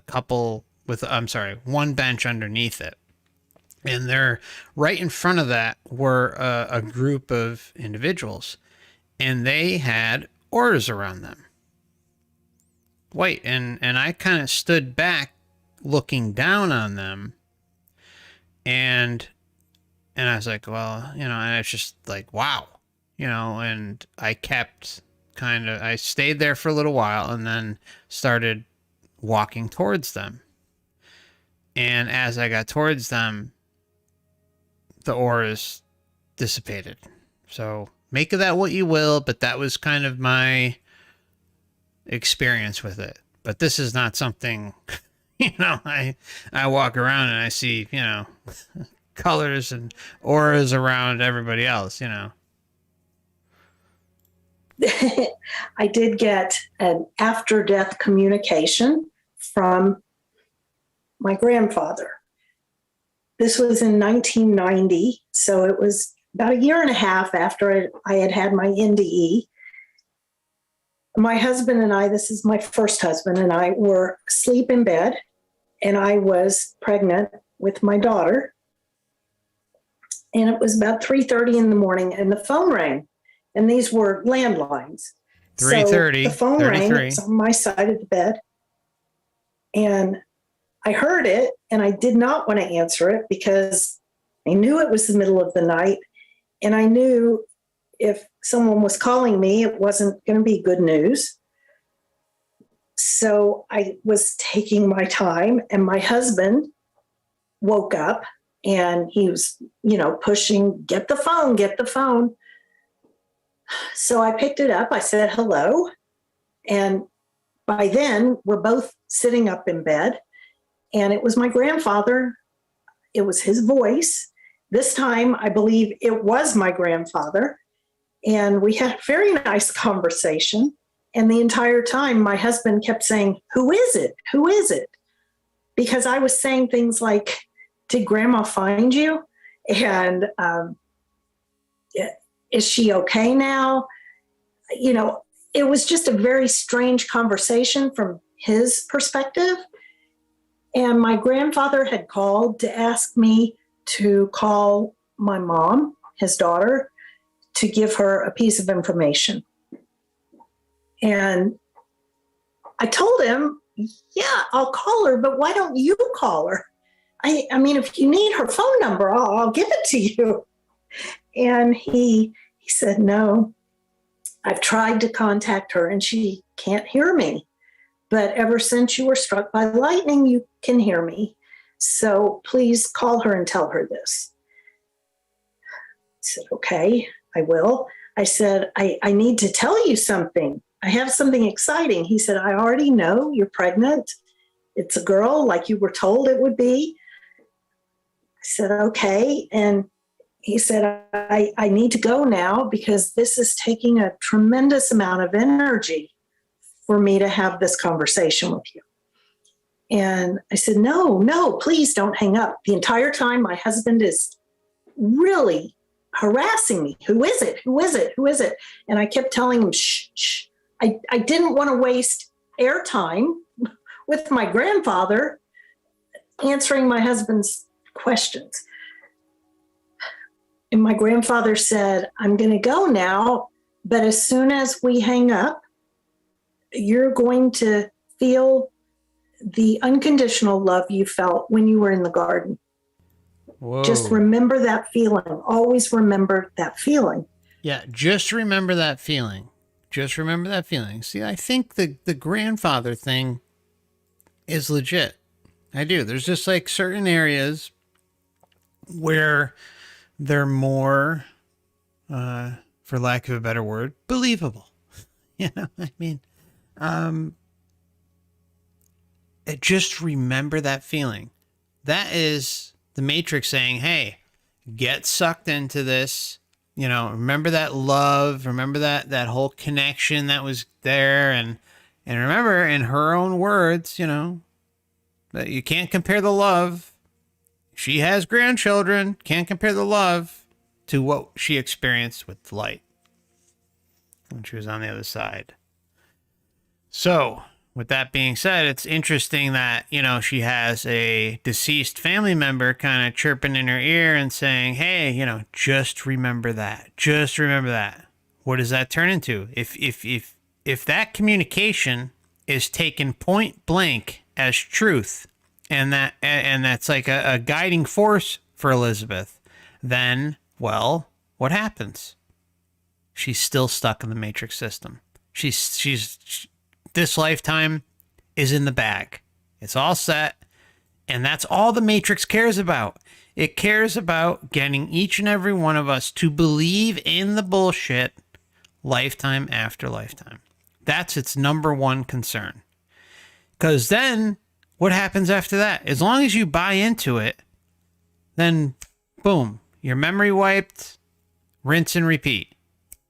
one bench underneath it. And there, right in front of that were a group of individuals. And they had auras around them. White. And I kind of stood back looking down on them. And I was like, well, you know, and it's just like, wow. You know, and I stayed there for a little while and then started walking towards them. And as I got towards them, the auras dissipated. So make of that what you will, but that was kind of my experience with it. But this is not something, you know, I walk around and I see, you know, colors and auras around everybody else, you know. I did get an after-death communication from my grandfather. This was in 1990, so it was about a year and a half after I had my NDE. My husband and I, this is my first husband, and I were asleep in bed, and I was pregnant with my daughter. And it was about 3:30 in the morning, and the phone rang, and these were landlines. 3:30. So the phone rang, it was on my side of the bed, and I heard it, and I did not want to answer it because I knew it was the middle of the night, and I knew if someone was calling me, it wasn't going to be good news. So I was taking my time, and my husband woke up, and he was, you know, pushing, get the phone, get the phone. So I picked it up. I said, hello. And by then, we're both sitting up in bed. And it was my grandfather. It was his voice. This time, I believe it was my grandfather. And we had a very nice conversation. And the entire time, my husband kept saying, who is it? Who is it? Because I was saying things like, did grandma find you? And is she okay now? You know, it was just a very strange conversation from his perspective. And my grandfather had called to ask me to call my mom, his daughter, to give her a piece of information. And I told him, yeah, I'll call her, but why don't you call her? I mean, if you need her phone number, I'll give it to you. And he said, no, I've tried to contact her and she can't hear me. But ever since you were struck by lightning, you can hear me. So please call her and tell her this. I said, okay, I will. I said, I need to tell you something. I have something exciting. He said, I already know you're pregnant. It's a girl like you were told it would be. I said, okay. And he said, I need to go now because this is taking a tremendous amount of energy for me to have this conversation with you. And I said, no, please don't hang up. The entire time my husband is really harassing me. Who is it? Who is it? Who is it? And I kept telling him, shh. I didn't want to waste airtime with my grandfather answering my husband's questions. And my grandfather said, I'm going to go now, but as soon as we hang up, you're going to feel the unconditional love you felt when you were in the garden. Whoa. Just remember that feeling. Always remember that feeling. Yeah, just remember that feeling. Just remember that feeling. See, I think the grandfather thing is legit. I do. There's just like certain areas where they're more, for lack of a better word, believable. You know, I mean, just remember that feeling. That is the Matrix saying, hey, get sucked into this. You know, remember that love, remember that whole connection that was there. And remember, in her own words, you know, that you can't compare the love. She has grandchildren, can't compare the love to what she experienced with the light when she was on the other side. So, with that being said, it's interesting that, you know, she has a deceased family member kind of chirping in her ear and saying, hey, you know, just remember that. Just remember that. What does that turn into? If that communication is taken point blank as truth, and that's like a guiding force for Elizabeth, then, well, what happens? She's still stuck in the Matrix system. She's this lifetime is in the bag. It's all set. And that's all the Matrix cares about. It cares about getting each and every one of us to believe in the bullshit lifetime after lifetime. That's its number one concern. Because then what happens after that? As long as you buy into it, then boom, your memory wiped, rinse and repeat.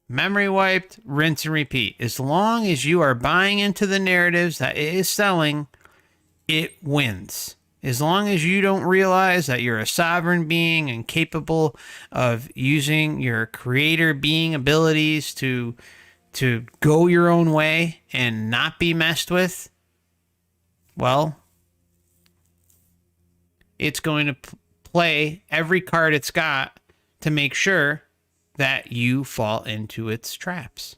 Memory wiped, rinse and repeat. As long as you are buying into the narratives that it is selling, it wins. As long as you don't realize that you're a sovereign being and capable of using your creator being abilities to go your own way and not be messed with, well, it's going to play every card it's got to make sure that you fall into its traps.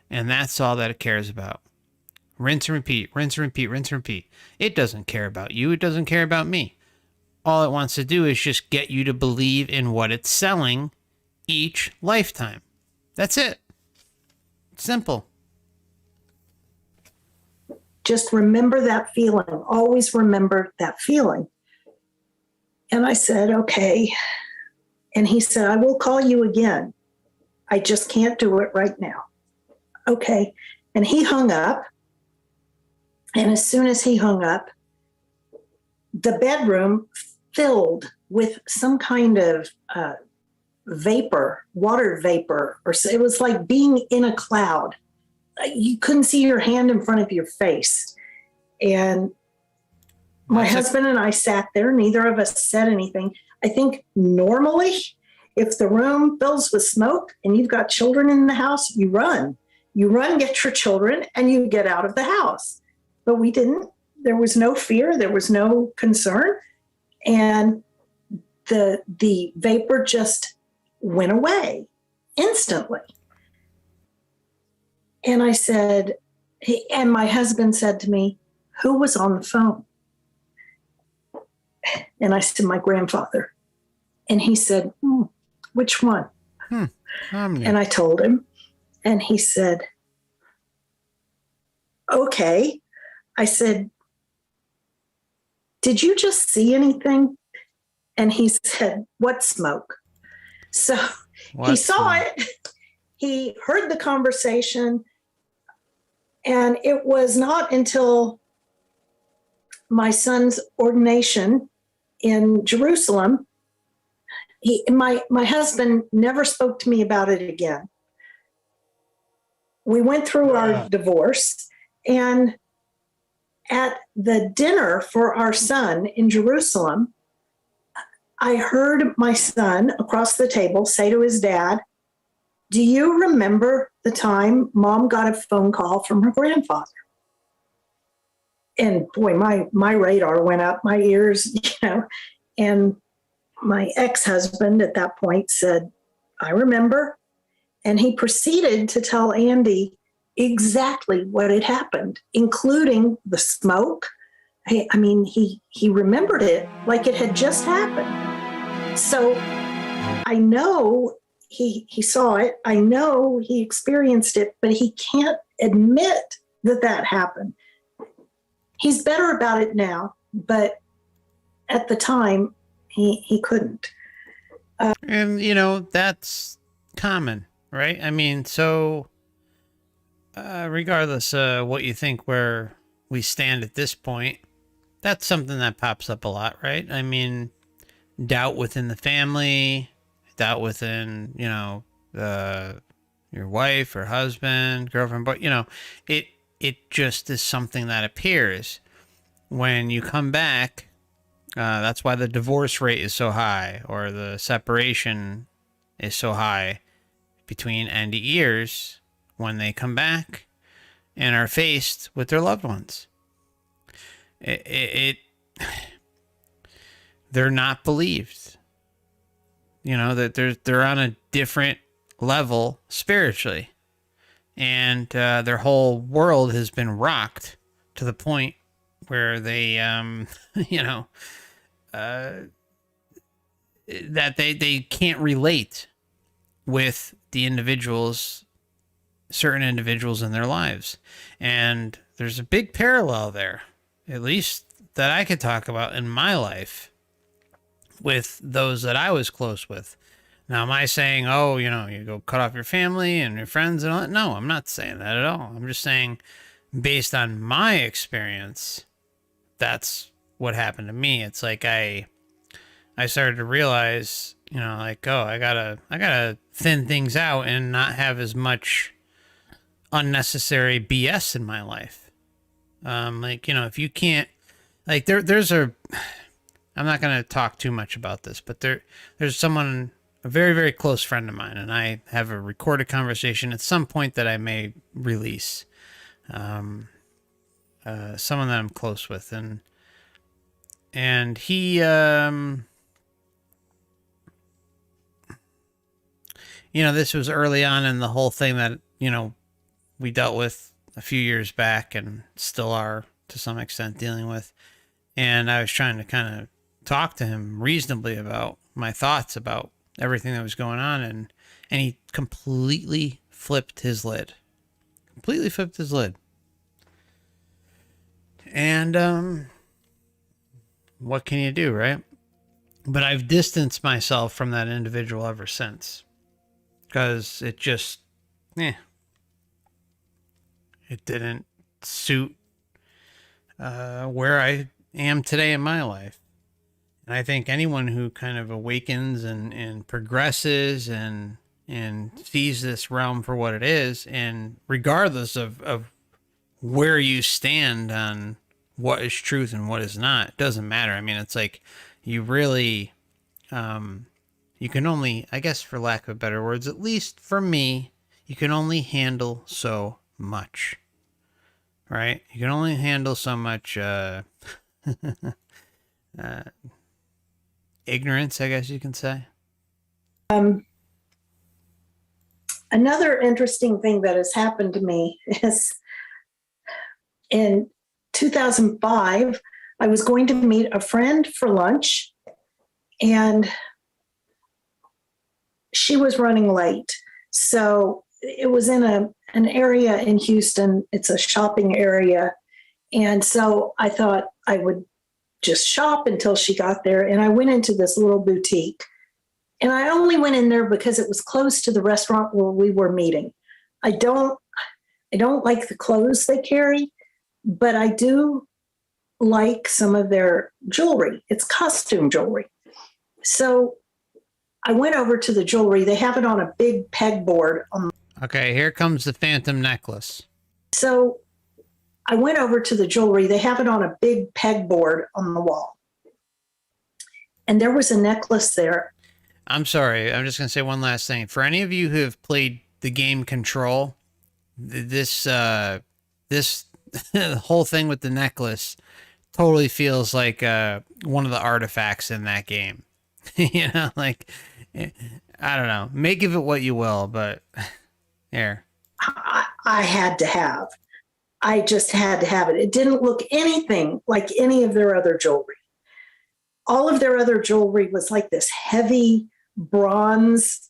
And that's all that it cares about. Rinse and repeat, rinse and repeat, rinse and repeat. It doesn't care about you. It doesn't care about me. All it wants to do is just get you to believe in what it's selling each lifetime. That's it. It's simple. Just remember that feeling. Always remember that feeling. And I said, okay. And he said, I will call you again. I just can't do it right now. Okay. And he hung up. And as soon as he hung up, the bedroom filled with some kind of vapor, water vapor, or so. It was like being in a cloud. You couldn't see your hand in front of your face. And my husband and I sat there. Neither of us said anything. I think normally, if the room fills with smoke and you've got children in the house, you run. You run, get your children, and you get out of the house. But we didn't. There was no fear. There was no concern. And the vapor just went away instantly. And I said, and my husband said to me, who was on the phone? And I said, my grandfather. And he said, which one? And I told him. And he said, okay. I said, did you just see anything? And he said, what smoke? So he saw it. He heard the conversation. And it was not until my son's ordination in Jerusalem, my husband never spoke to me about it again. We went through our divorce, and at the dinner for our son in Jerusalem, I heard my son across the table say to his dad, "Do you remember the time Mom got a phone call from her grandfather?" And boy, my radar went up, my ears, and my ex-husband at that point said, "I remember." And he proceeded to tell Andy exactly what had happened, including the smoke. I mean, he remembered it like it had just happened. So I know he saw it. I know he experienced it, but he can't admit that happened. He's better about it now, but at the time, he couldn't. And, that's common, right? I mean, so regardless of what you think where we stand at this point, that's something that pops up a lot, right? I mean, doubt within the family, doubt within, your wife or husband, girlfriend, but, it just is something that appears when you come back. That's why the divorce rate is so high, or the separation is so high between NDEers when they come back and are faced with their loved ones. They're not believed. That they're on a different level spiritually, and their whole world has been rocked to the point where they, that they can't relate with the certain individuals in their lives. And there's a big parallel there, at least that I could talk about in my life, with those that I was close with. Now, am I saying, you go cut off your family and your friends and all that? No, I'm not saying that at all. I'm just saying, based on my experience, that's what happened to me. It's like I started to realize, I gotta thin things out and not have as much unnecessary BS in my life. If you can't, I'm not going to talk too much about this, but there's someone, a very, very close friend of mine, and I have a recorded conversation at some point that I may release. Someone that I'm close with, and he, this was early on in the whole thing that, we dealt with a few years back and still are to some extent dealing with. And I was trying to kind of talk to him reasonably about my thoughts about everything that was going on. And he completely flipped his lid. And what can you do, right? But I've distanced myself from that individual ever since, because it just, it didn't suit where I am today in my life. And I think anyone who kind of awakens and progresses and sees this realm for what it is, and regardless of where you stand on what is truth and what is not, it doesn't matter. I mean, it's like you really, you can only, I guess for lack of better words, at least for me, you can only handle so much, right? You can only handle so much ignorance, I guess you can say. Another interesting thing that has happened to me is in 2005, I was going to meet a friend for lunch, and she was running late. So it was in an area in Houston. It's a shopping area. And so I thought I would just shop until she got there. And I went into this little boutique. And I only went in there because it was close to the restaurant where we were meeting. I don't like the clothes they carry, but I do like some of their jewelry. It's costume jewelry. So I went over to the jewelry. They have it on a big pegboard. Okay, here comes the phantom necklace. So I went over to the jewelry. They have it on a big pegboard on the wall. And there was a necklace there. I'm sorry. I'm just going to say one last thing. For any of you who have played the game Control, this the whole thing with the necklace totally feels like one of the artifacts in that game. You know, like, I don't know. Make of it what you will, but here. I had to have. I just had to have it. It didn't look anything like any of their other jewelry. All of their other jewelry was like this heavy bronze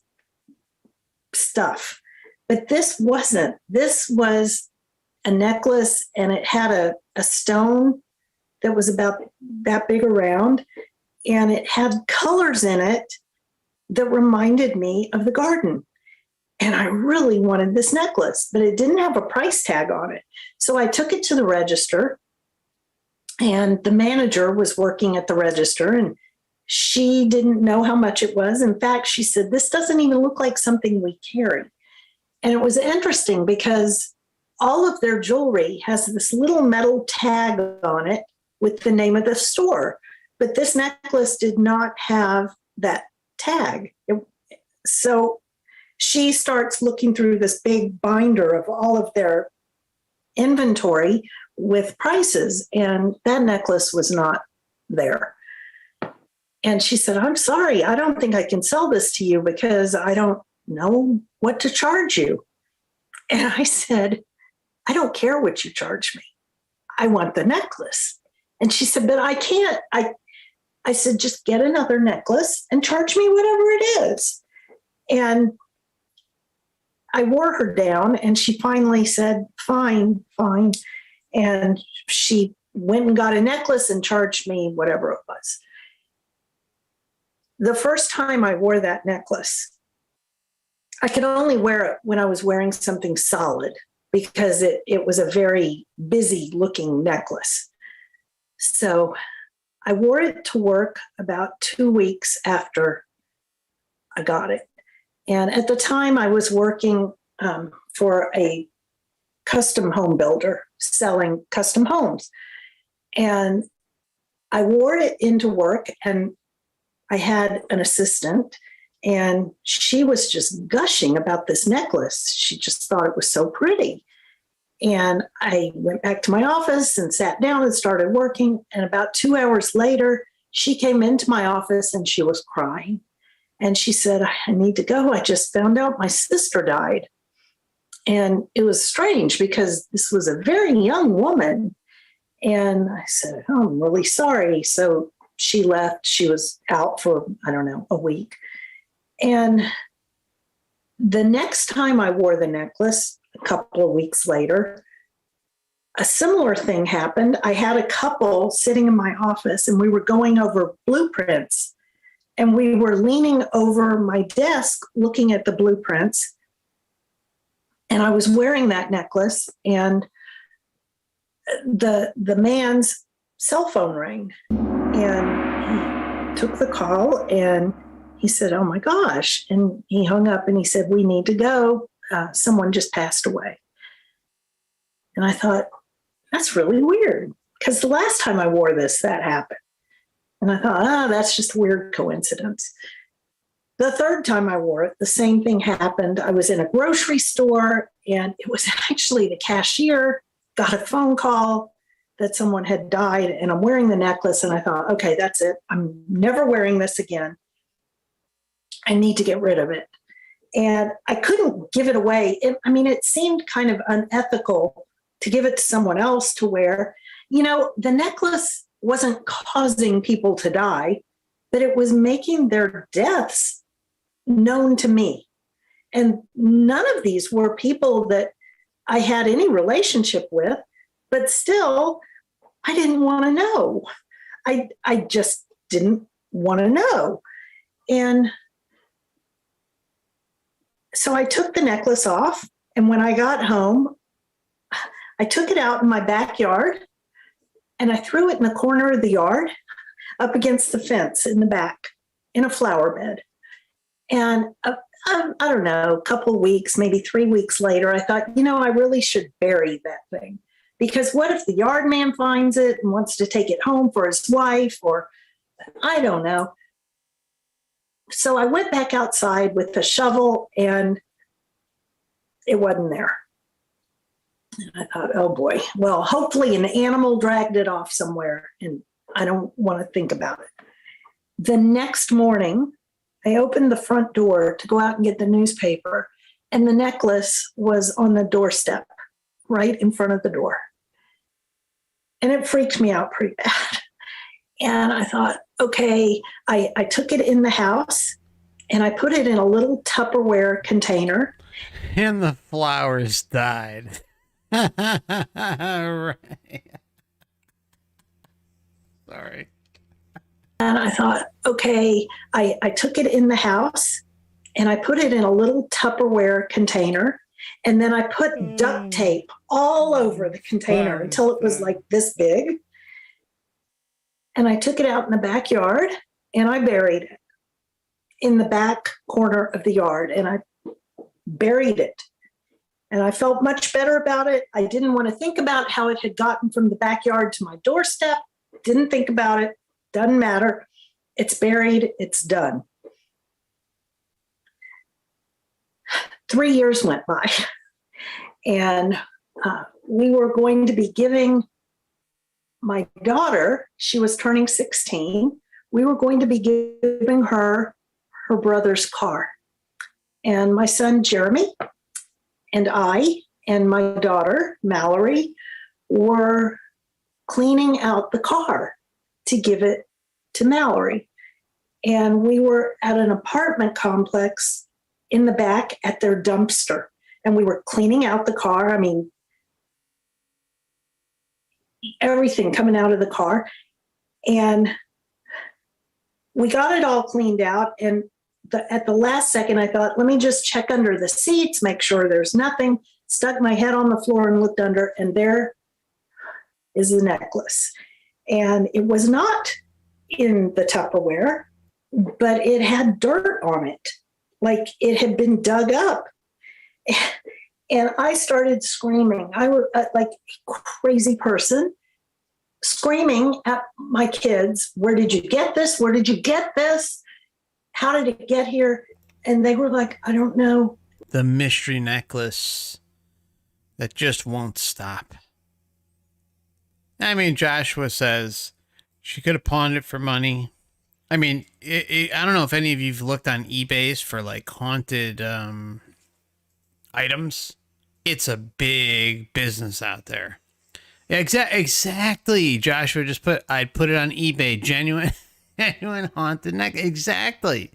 stuff. But this wasn't. This was a necklace, and it had a stone that was about that big around, and it had colors in it that reminded me of the garden. And I really wanted this necklace, but it didn't have a price tag on it. So I took it to the register, and the manager was working at the register, and she didn't know how much it was. In fact, she said, "This doesn't even look like something we carry." And it was interesting because all of their jewelry has this little metal tag on it with the name of the store. But this necklace did not have that tag. So she starts looking through this big binder of all of their inventory with prices, and that necklace was not there. And she said, "I'm sorry, I don't think I can sell this to you because I don't know what to charge you." And I said, "I don't care what you charge me. I want the necklace." And she said, "But I can't." I said, "Just get another necklace and charge me whatever it is." And I wore her down, and she finally said, "Fine, fine." And she went and got a necklace and charged me whatever it was. The first time I wore that necklace, I could only wear it when I was wearing something solid because it was a very busy looking necklace. So I wore it to work about 2 weeks after I got it. And at the time, I was working for a custom home builder selling custom homes. And I wore it into work, and I had an assistant, and she was just gushing about this necklace. She just thought it was so pretty. And I went back to my office and sat down and started working. And about 2 hours later, she came into my office and she was crying. And she said, "I need to go. I just found out my sister died." And it was strange because this was a very young woman. And I said, "Oh, I'm really sorry." So she left. She was out for, I don't know, a week. And the next time I wore the necklace, a couple of weeks later, a similar thing happened. I had a couple sitting in my office, and we were going over blueprints. And we were leaning over my desk looking at the blueprints. And I was wearing that necklace, and the man's cell phone rang, and he took the call, and he said, "Oh my gosh." And he hung up, and he said, "We need to go. Someone just passed away." And I thought, that's really weird, because the last time I wore this, that happened. And I thought, oh, that's just a weird coincidence. The third time I wore it, the same thing happened. I was in a grocery store, and it was actually the cashier got a phone call that someone had died, and I'm wearing the necklace, and I thought, okay, that's it. I'm never wearing this again. I need to get rid of it. And I couldn't give it away. It seemed kind of unethical to give it to someone else to wear. You know, the necklace wasn't causing people to die, but it was making their deaths known to me. And none of these were people that I had any relationship with, but still, I didn't want to know. I just didn't want to know. And so I took the necklace off, and when I got home, I took it out in my backyard and I threw it in the corner of the yard up against the fence in the back in a flower bed. And I don't know, a couple of weeks, maybe 3 weeks later, I thought, I really should bury that thing. Because what if the yard man finds it and wants to take it home for his wife, or I don't know. So I went back outside with the shovel and it wasn't there. And I thought, oh boy, well, hopefully an animal dragged it off somewhere and I don't want to think about it. The next morning, I opened the front door to go out and get the newspaper, and the necklace was on the doorstep right in front of the door. And it freaked me out pretty bad. And I thought, okay, I took it in the house and I put it in a little Tupperware container. And the flowers died. Right. Sorry. And I thought, okay, I took it in the house and I put it in a little Tupperware container. And then I put duct tape all over the container until it was like this big. And I took it out in the backyard and I buried it in the back corner of the yard. And I buried it. And I felt much better about it. I didn't want to think about how it had gotten from the backyard to my doorstep. Didn't think about it. Doesn't matter. It's buried. It's done. 3 years went by. And we were going to be giving my daughter, she was turning 16, we were going to be giving her her brother's car. And my son, Jeremy, and I, and my daughter, Mallory, were cleaning out the car to give it to Mallory. And we were at an apartment complex in the back at their dumpster. And we were cleaning out the car. I mean, everything coming out of the car. And we got it all cleaned out. And at the last second, I thought, let me just check under the seats, make sure there's nothing. Stuck my head on the floor and looked under, and there is a necklace. And it was not in the Tupperware, but it had dirt on it, like it had been dug up. And I started screaming. I was like a crazy person, screaming at my kids, where did you get this? Where did you get this? How did it get here? And they were like, I don't know. The mystery necklace that just won't stop. I mean, Joshua says she could have pawned it for money. I mean, I don't know if any of you've looked on eBay for like haunted items. It's a big business out there. Exactly. Joshua just I'd put it on eBay. Genuine haunted neck. Exactly.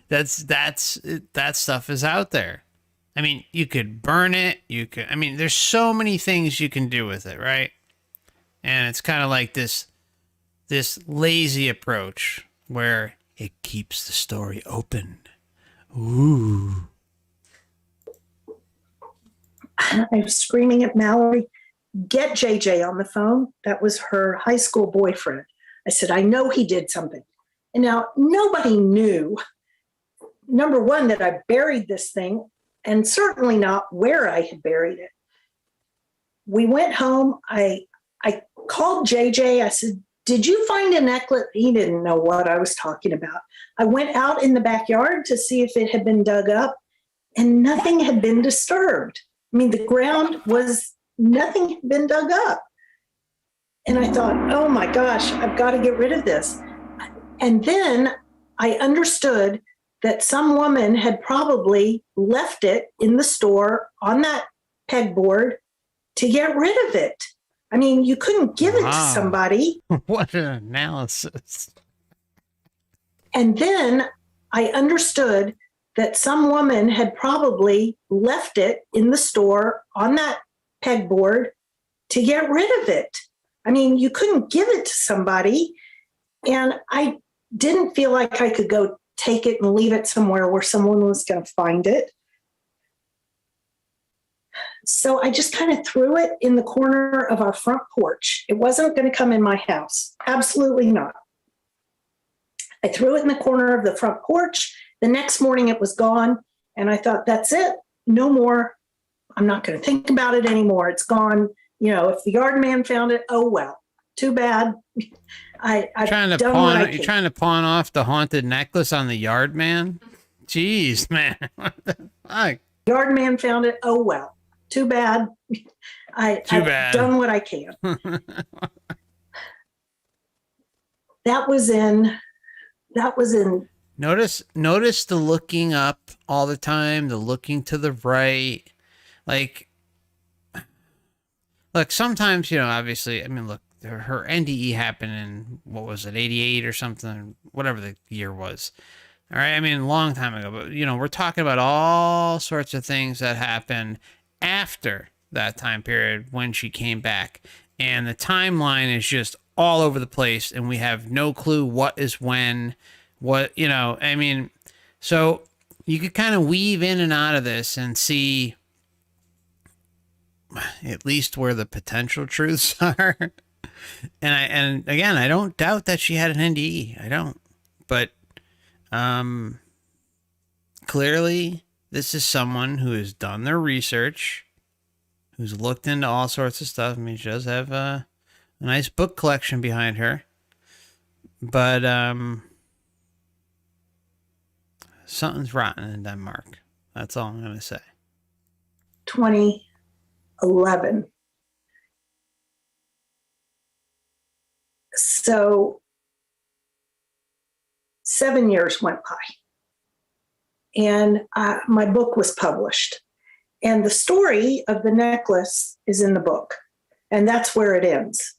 That stuff is out there. I mean, you could burn it. There's so many things you can do with it, right? And it's kind of like this lazy approach where it keeps the story open. Ooh. I was screaming at Mallory, get JJ on the phone. That was her high school boyfriend. I said, I know he did something. And now nobody knew, number one, that I buried this thing, and certainly not where I had buried it. We went home. I called JJ. I said, did you find a necklace? He didn't know what I was talking about. I went out in the backyard to see if it had been dug up, and nothing had been disturbed. I mean, the ground nothing had been dug up. And I thought, oh my gosh, I've got to get rid of this. And then I understood that some woman had probably left it in the store on that pegboard to get rid of it. I mean, you couldn't give it to somebody. What an analysis. And then I understood that some woman had probably left it in the store on that pegboard to get rid of it. I mean, you couldn't give it to somebody. And I didn't feel like I could go take it and leave it somewhere where someone was going to find it. So I just kind of threw it in the corner of our front porch. It wasn't going to come in my house. Absolutely not. I threw it in the corner of the front porch. The next morning it was gone. And I thought, that's it. No more. I'm not going to think about it anymore. It's gone. You know, if the yard man found it, oh, well, too bad. I've trying to done pawn, what I you're can. trying to pawn off the haunted necklace on the yard man? Jeez, man. What the fuck? Yard man found it. Oh, well, too bad. I've bad. done what I can. That was in Notice the looking up all the time, the looking to the right. Like, look, sometimes, you know, obviously, I mean, look, her NDE happened in, what was it, 88 or something, whatever the year was. All right, I mean, a long time ago, but, you know, we're talking about all sorts of things that happened after that time period when she came back. And the timeline is just all over the place, and we have no clue what is when, what, you know, I mean, so you could kind of weave in and out of this and see at least where the potential truths are. And again, I don't doubt that she had an NDE. I don't. But clearly, this is someone who has done their research, who's looked into all sorts of stuff. I mean, she does have a nice book collection behind her. But something's rotten in Denmark. That's all I'm going to say. 2011. So 7 years went by, and my book was published. And the story of the necklace is in the book, and that's where it ends.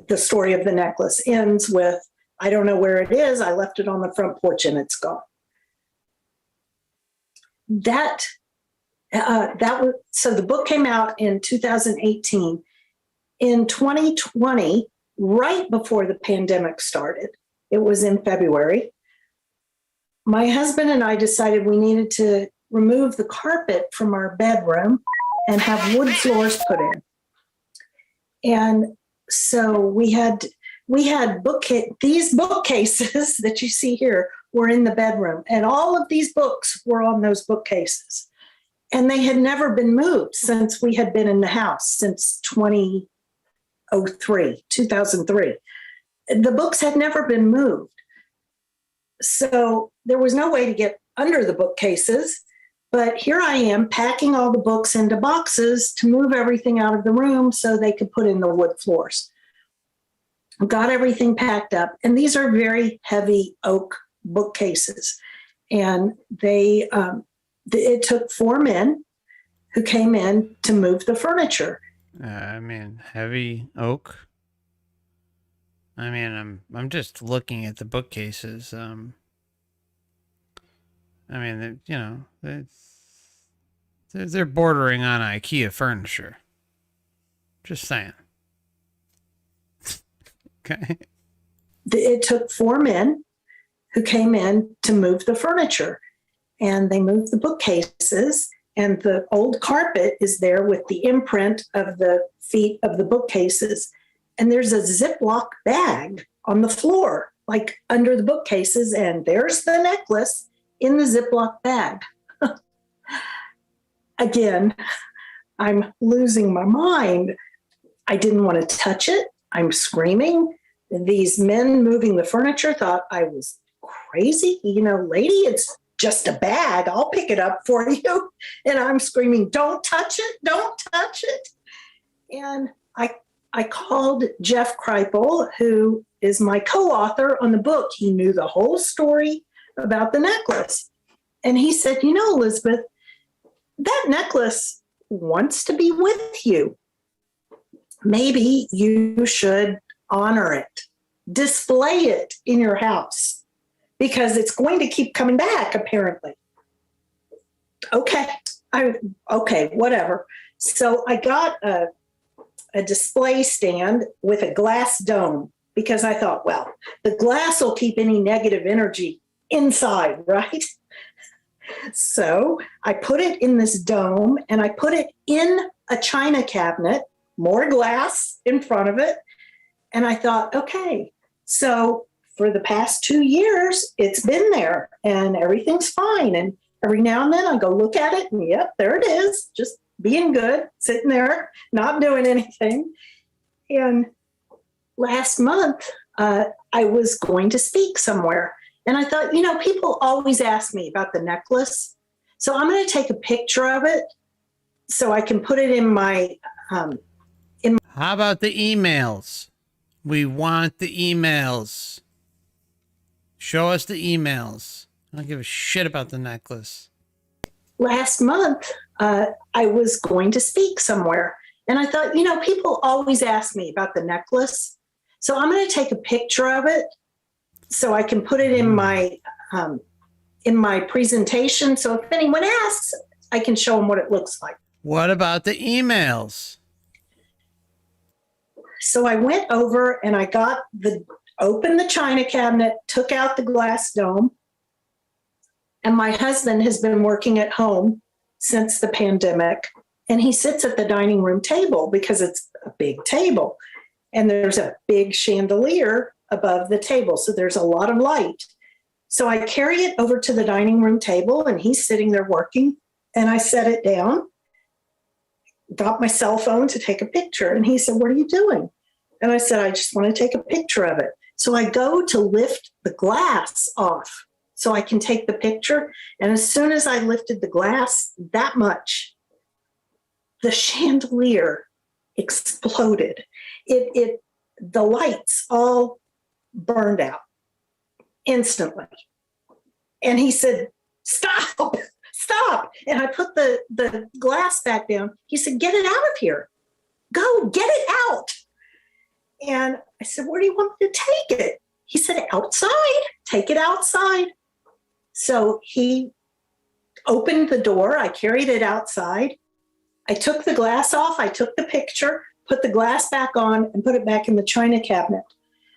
The story of the necklace ends with, I don't know where it is. I left it on the front porch and it's gone. So the book came out in 2018. In 2020, right before the pandemic started, it was in February, my husband and I decided we needed to remove the carpet from our bedroom and have wood floors put in. And so we had these bookcases that you see here were in the bedroom, and all of these books were on those bookcases. And they had never been moved since we had been in the house, since 2003. The books had never been moved. So there was no way to get under the bookcases, but here I am packing all the books into boxes to move everything out of the room so they could put in the wood floors. Got everything packed up, and these are very heavy oak bookcases. And it took 4 men who came in to move the furniture. I mean, heavy oak. I mean, I'm just looking at the bookcases. I mean, you know, they're bordering on IKEA furniture. Just saying. Okay. It took 4 men who came in to move the furniture, and they moved the bookcases, and the old carpet is there with the imprint of the feet of the bookcases. And there's a Ziploc bag on the floor, like under the bookcases, and there's the necklace in the Ziploc bag. Again, I'm losing my mind. I didn't want to touch it. I'm screaming. These men moving the furniture thought I was crazy. You know, lady, it's just a bag. I'll pick it up for you. And I'm screaming, don't touch it. Don't touch it. And I called Jeff Kripal, who is my co-author on the book. He knew the whole story about the necklace. And he said, you know, Elizabeth, that necklace wants to be with you. Maybe you should honor it, display it in your house, because it's going to keep coming back, apparently. Okay, whatever. So I got a display stand with a glass dome, because I thought, well, the glass will keep any negative energy inside, right? So I put it in this dome, and I put it in a china cabinet, more glass in front of it. And I thought, okay, so for the past 2 years, it's been there and everything's fine. And every now and then I go look at it and yep, there it is, just being good, sitting there, not doing anything. And last month, I was going to speak somewhere. And I thought, people always ask me about the necklace. So I'm going to take a picture of it so I can put it in my... How about the emails? We want the emails. Show us the emails. I don't give a shit about the necklace. Last month, I was going to speak somewhere. And I thought, people always ask me about the necklace. So I'm going to take a picture of it so I can put it in my presentation. So if anyone asks, I can show them what it looks like. What about the emails? So I went over and I opened the china cabinet, took out the glass dome. And my husband has been working at home since the pandemic. And he sits at the dining room table because it's a big table. And there's a big chandelier above the table. So there's a lot of light. So I carry it over to the dining room table and he's sitting there working. And I set it down, got my cell phone to take a picture. And he said, "What are you doing?" And I said, "I just want to take a picture of it." So I go to lift the glass off so I can take the picture. And as soon as I lifted the glass that much, the chandelier exploded. The lights all burned out instantly. And he said, "Stop, stop." And I put the glass back down. He said, "Get it out of here. Go, get it out." And I said, "Where do you want me to take it?" He said, "Outside, take it outside." So he opened the door. I carried it outside. I took the glass off. I took the picture, put the glass back on, and put it back in the china cabinet.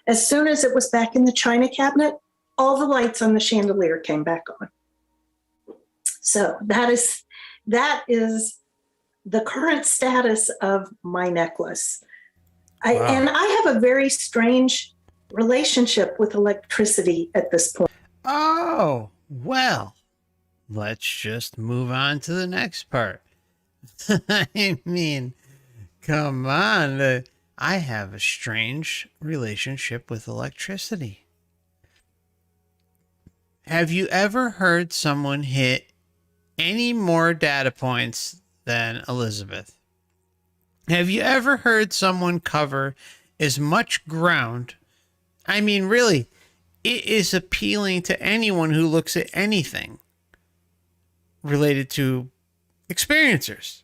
As soon as it was back in the china cabinet, all the lights on the chandelier came back on. So that is the current status of my necklace. Wow. And I have a very strange relationship with electricity at this point. Oh, well, let's just move on to the next part. I mean, come on. I have a strange relationship with electricity. Have you ever heard someone hit any more data points than Elizabeth? Have you ever heard someone cover as much ground? I mean, really, it is appealing to anyone who looks at anything related to experiencers.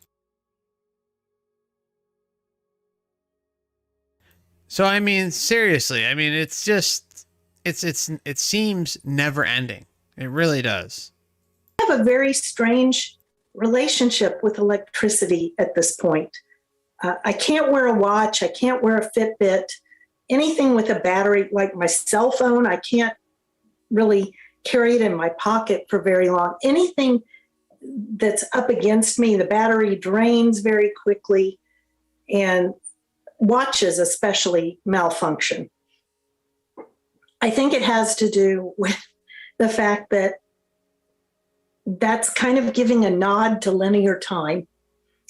So, I mean, seriously, I mean, it's just, it seems never ending. It really does. I have a very strange relationship with electricity at this point. I can't wear a watch. I can't wear a Fitbit. Anything with a battery, like my cell phone, I can't really carry it in my pocket for very long. Anything that's up against me, the battery drains very quickly, and watches especially malfunction. I think it has to do with the fact that that's kind of giving a nod to linear time,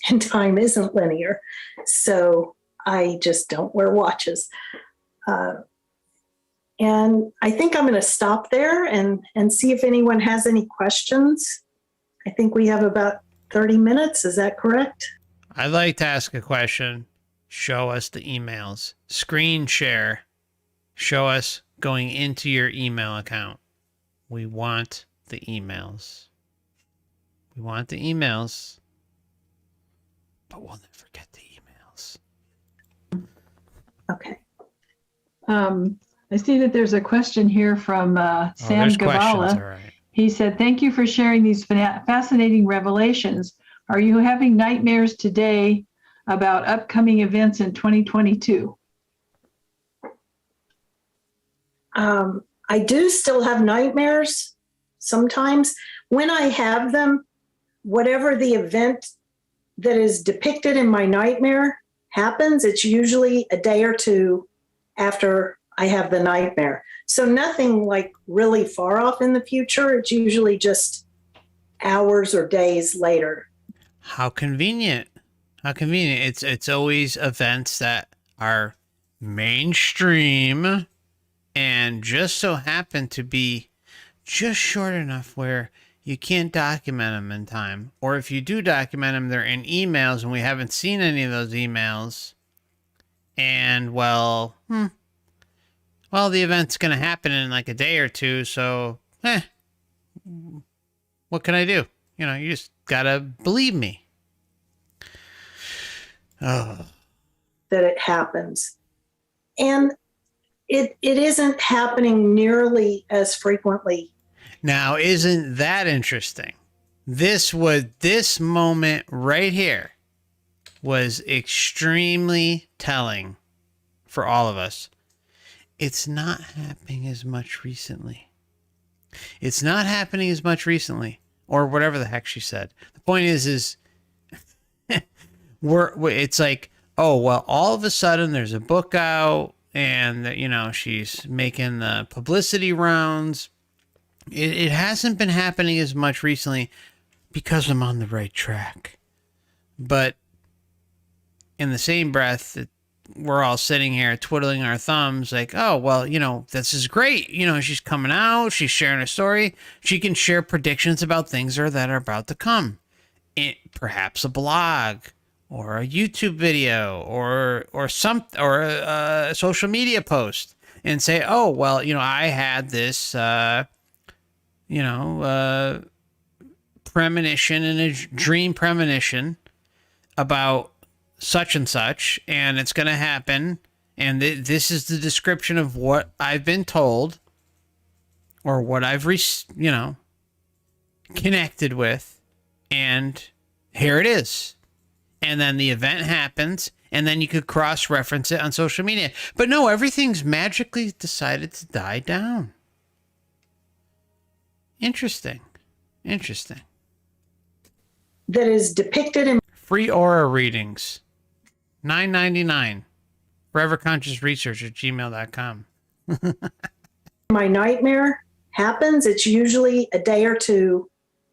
and time isn't linear. So I just don't wear watches. And I think I'm going to stop there and see if anyone has any questions. I think we have about 30 minutes. Is that correct? I'd like to ask a question. Show us the emails. Screen share. Show us going into your email account. We want the emails. We want the emails. But we'll never get the emails. Okay. I see that there's a question here from Sam there's questions, Gavala. all right. He said, "Thank you for sharing these fascinating revelations. Are you having nightmares today about upcoming events in 2022? I do still have nightmares sometimes. When I have them, whatever the event that is depicted in my nightmare happens, it's usually a day or two after I have the nightmare. So nothing like really far off in the future. It's usually just hours or days later. How convenient. How convenient. It's always events that are mainstream and just so happen to be just short enough where you can't document them in time. Or if you do document them, they're in emails and we haven't seen any of those emails. And well, the event's going to happen in like a day or two. So, what can I do? You know, you just got to believe me. Oh. That it happens. And it isn't happening nearly as frequently. Now, isn't that interesting? This moment right here was extremely telling for all of us. It's not happening as much recently. It's not happening as much recently, or whatever the heck she said. The point is it's like, oh, well, all of a sudden there's a book out and, you know, she's making the publicity rounds. It hasn't been happening as much recently because I'm on the right track. But in the same breath, we're all sitting here twiddling our thumbs like, oh, well, you know, this is great. You know, she's coming out. She's sharing a story. She can share predictions about things that are about to come. Perhaps a blog or a YouTube video or a social media post and say, oh, well, you know, I had this, premonition and a dream premonition about such and such, and it's going to happen. And this is the description of what I've been told or what I've, connected with. And here it is. And then the event happens, and then you could cross-reference it on social media. But no, everything's magically decided to die down. Interesting. That is depicted in Free aura readings. $9.99. foreverconsciousresearch@gmail.com. my nightmare happens, it's usually a day or two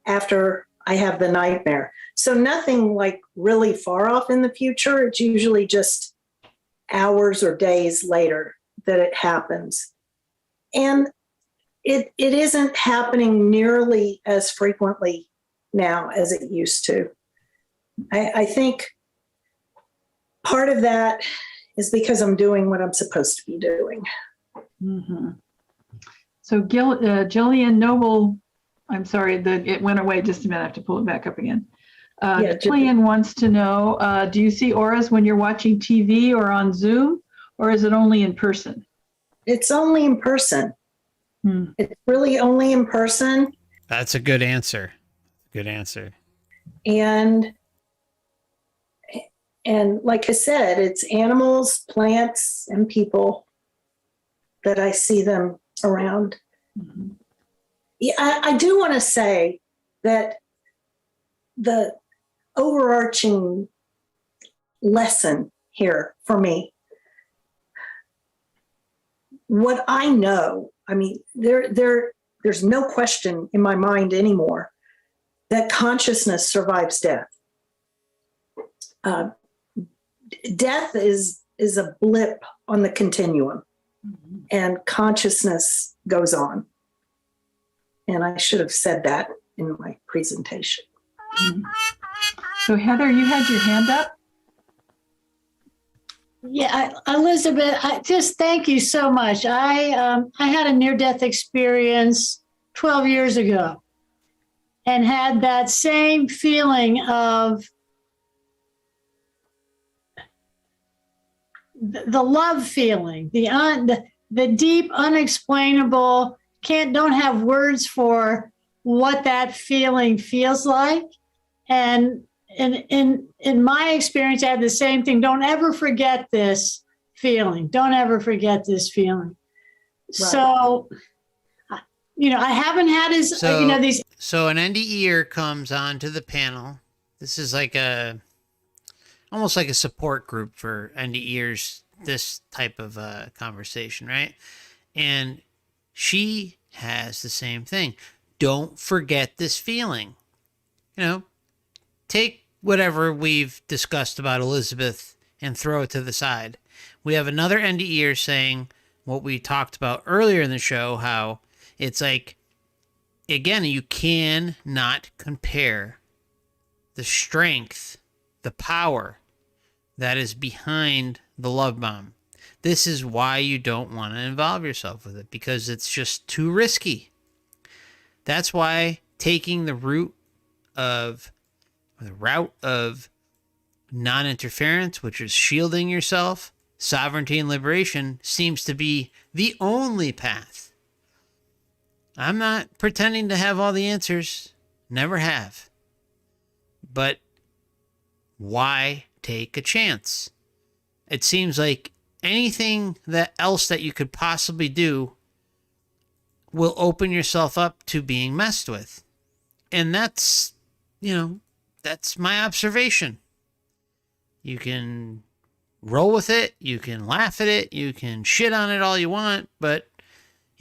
after I have the nightmare. So nothing like really far off in the future. It's usually just hours or days later that it happens. And it isn't happening nearly as frequently now as it used to. I think part of that is because I'm doing what I'm supposed to be doing. Mm-hmm. So Jillian Noble, I'm sorry, it went away just a minute. I have to pull it back up again. Jillian wants to know, do you see auras when you're watching TV or on Zoom, or is it only in person? It's only in person. It's really only in person. That's a good answer. Good answer. And like I said, it's animals, plants, and people that I see them around. Mm-hmm. Yeah, I do want to say that the overarching lesson here for me, what I know, I mean, there's no question in my mind anymore that consciousness survives death. Death is a blip on the continuum, and consciousness goes on. And I should have said that in my presentation. Mm-hmm. So Heather, you had your hand up? Yeah, Elizabeth, just thank you so much. I had a near-death experience 12 years ago and had that same feeling of the love feeling, the deep, unexplainable, don't have words for what that feeling feels like. And in my experience, I had the same thing. Don't ever forget this feeling. Don't ever forget this feeling. Right. So, I haven't had these. So an NDEer comes onto the panel. This is like a almost like a support group for NDEers, this type of conversation, right? And she has the same thing. Don't forget this feeling. You know, take whatever we've discussed about Elizabeth and throw it to the side. We have another NDEer saying what we talked about earlier in the show, how it's like, again, you can not compare the strength, the power that is behind the love bomb. This is why you don't want to involve yourself with it, because it's just too risky. That's why taking the route of non-interference, which is shielding yourself, sovereignty and liberation, seems to be the only path. I'm not pretending to have all the answers. Never have. But why take a chance? It seems like anything else that you could possibly do will open yourself up to being messed with. And that's my observation. You can roll with it, you can laugh at it, you can shit on it all you want, but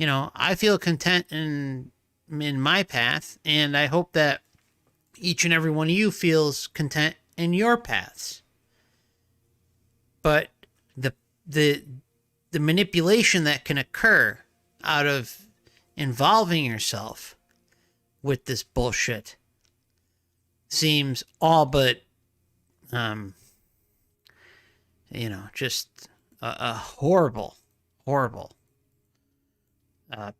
I feel content in my path, and I hope that each and every one of you feels content in your paths. But the manipulation that can occur out of involving yourself with this bullshit seems all but just a horrible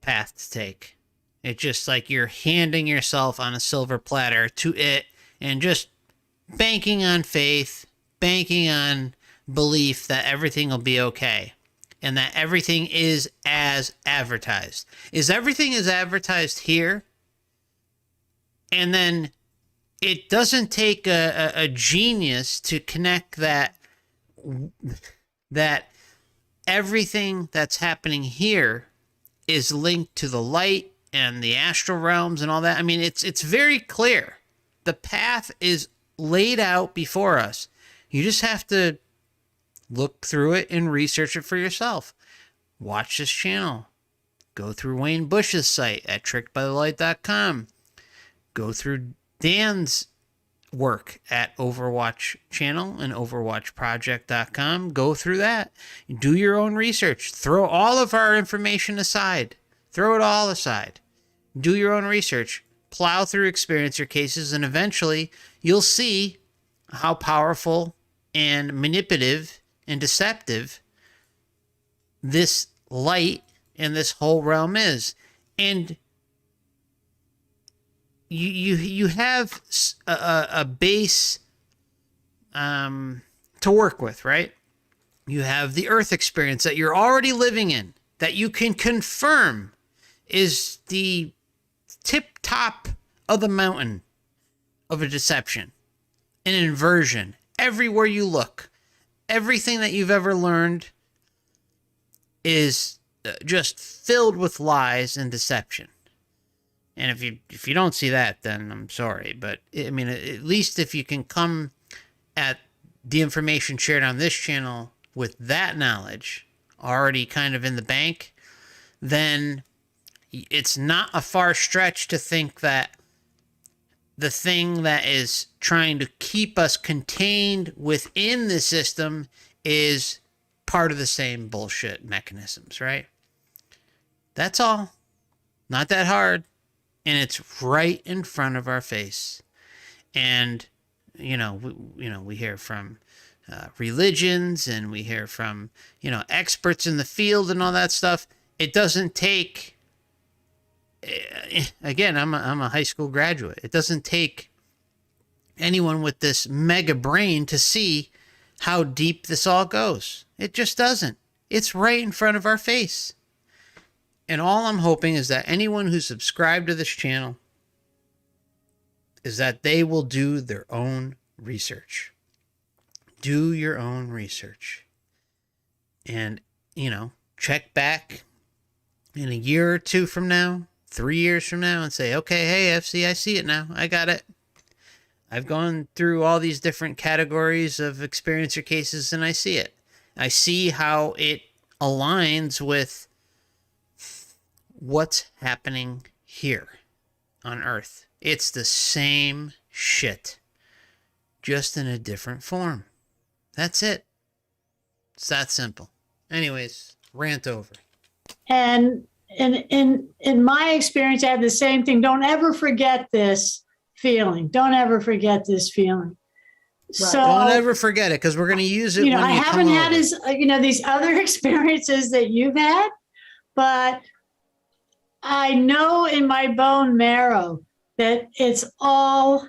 path to take. It's just like you're handing yourself on a silver platter to it and just banking on faith, banking on belief that everything will be okay and that everything is as advertised. Is everything as advertised here? And then it doesn't take a genius to connect that everything that's happening here is linked to the light and the astral realms and all that. I mean, it's very clear. The path is laid out before us. You just have to look through it and research it for yourself. Watch this channel. Go through Wayne Bush's site at trickedbythelight.com. Go through Dan's work at Overwatch channel and overwatchproject.com. Go through that. Do your own research. Throw all of our information aside. Throw it all aside. Do your own research. Plow through experiencer cases, and eventually you'll see how powerful and manipulative and deceptive this light and this whole realm is. And you have a base to work with, right? You have the earth experience that you're already living in, that you can confirm is the tip top of the mountain of a deception, an inversion. Everywhere you look, everything that you've ever learned is just filled with lies and deception. And if you don't see that, then I'm sorry. But I mean, at least if you can come at the information shared on this channel with that knowledge already kind of in the bank, then it's not a far stretch to think that the thing that is trying to keep us contained within the system is part of the same bullshit mechanisms, right? That's all. Not that hard. And it's right in front of our face. And, we hear from religions, and we hear from, experts in the field and all that stuff. It doesn't take, again, I'm a high school graduate. It doesn't take anyone with this mega brain to see how deep this all goes. It just doesn't. It's right in front of our face. And all I'm hoping is that anyone who's subscribed to this channel is that they will do their own research. Do your own research. And, check back in a year or two from now, 3 years from now, and say, okay, hey, FC, I see it now. I got it. I've gone through all these different categories of experiencer cases, and I see it. I see how it aligns with what's happening here on Earth. It's the same shit, just in a different form. That's it. It's that simple. Anyways, rant over. And in my experience, I had the same thing. Don't ever forget this feeling. Don't ever forget this feeling. Right. So Don't ever forget it, because we're going to use it. you know, when I you haven't come had over. as these other experiences that you've had, but I know in my bone marrow that it's all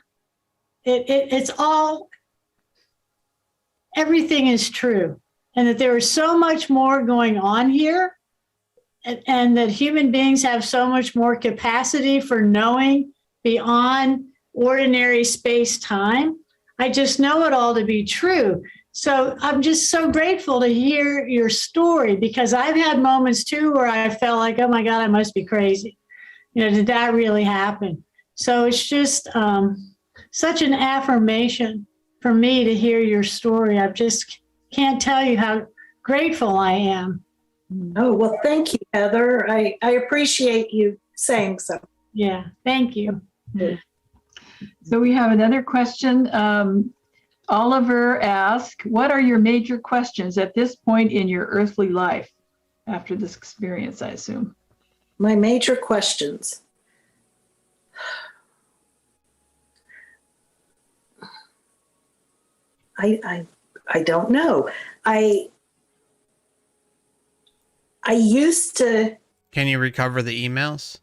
everything is true, and that there is so much more going on here, and that human beings have so much more capacity for knowing beyond ordinary space-time. I just know it all to be true. So I'm just so grateful to hear your story, because I've had moments too where I felt like, oh my God, I must be crazy. Did that really happen? So it's just such an affirmation for me to hear your story. I just can't tell you how grateful I am. Oh, well, thank you, Heather. I appreciate you saying so. Yeah, thank you. So we have another question. Oliver asked, what are your major questions at this point in your earthly life after this experience, I assume? My major questions. I don't know. I used to Can you recover the emails?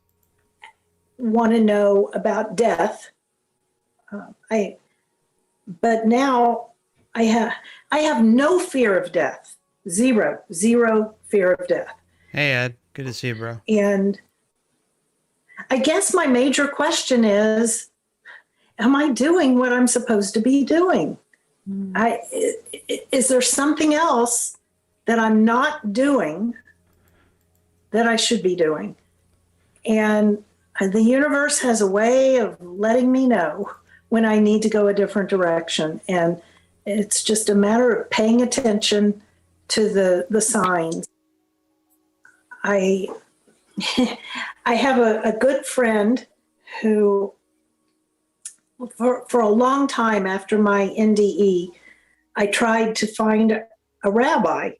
want to know about death. But now I have no fear of death. Zero fear of death. Hey, Ed. Good to see you, bro. And I guess my major question is, am I doing what I'm supposed to be doing? Is there something else that I'm not doing that I should be doing? And the universe has a way of letting me know when I need to go a different direction. And it's just a matter of paying attention to the signs. I have a good friend who, for a long time after my NDE, I tried to find a rabbi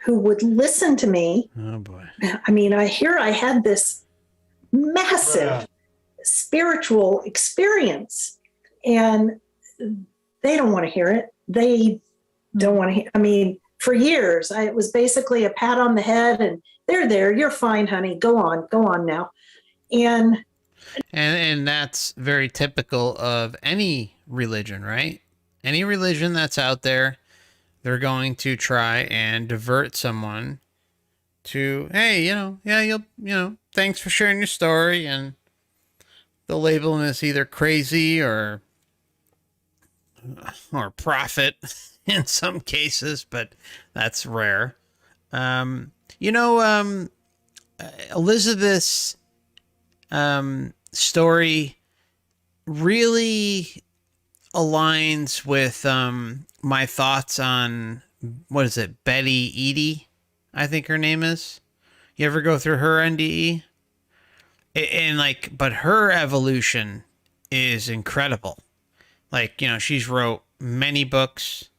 who would listen to me. Oh, boy. I mean, I had this massive spiritual experience, and they don't want to hear it. They don't want to hear. I mean, for years, it was basically a pat on the head and there, you're fine, honey. Go on now. And that's very typical of any religion, right? Any religion that's out there, they're going to try and divert someone to, hey, thanks for sharing your story, and they'll label them as either crazy or prophet in some cases, but that's rare. Elizabeth's story really aligns with my thoughts on, what is it, Betty Eadie, I think her name is. You ever go through her NDE? But her evolution is incredible. She's wrote many books.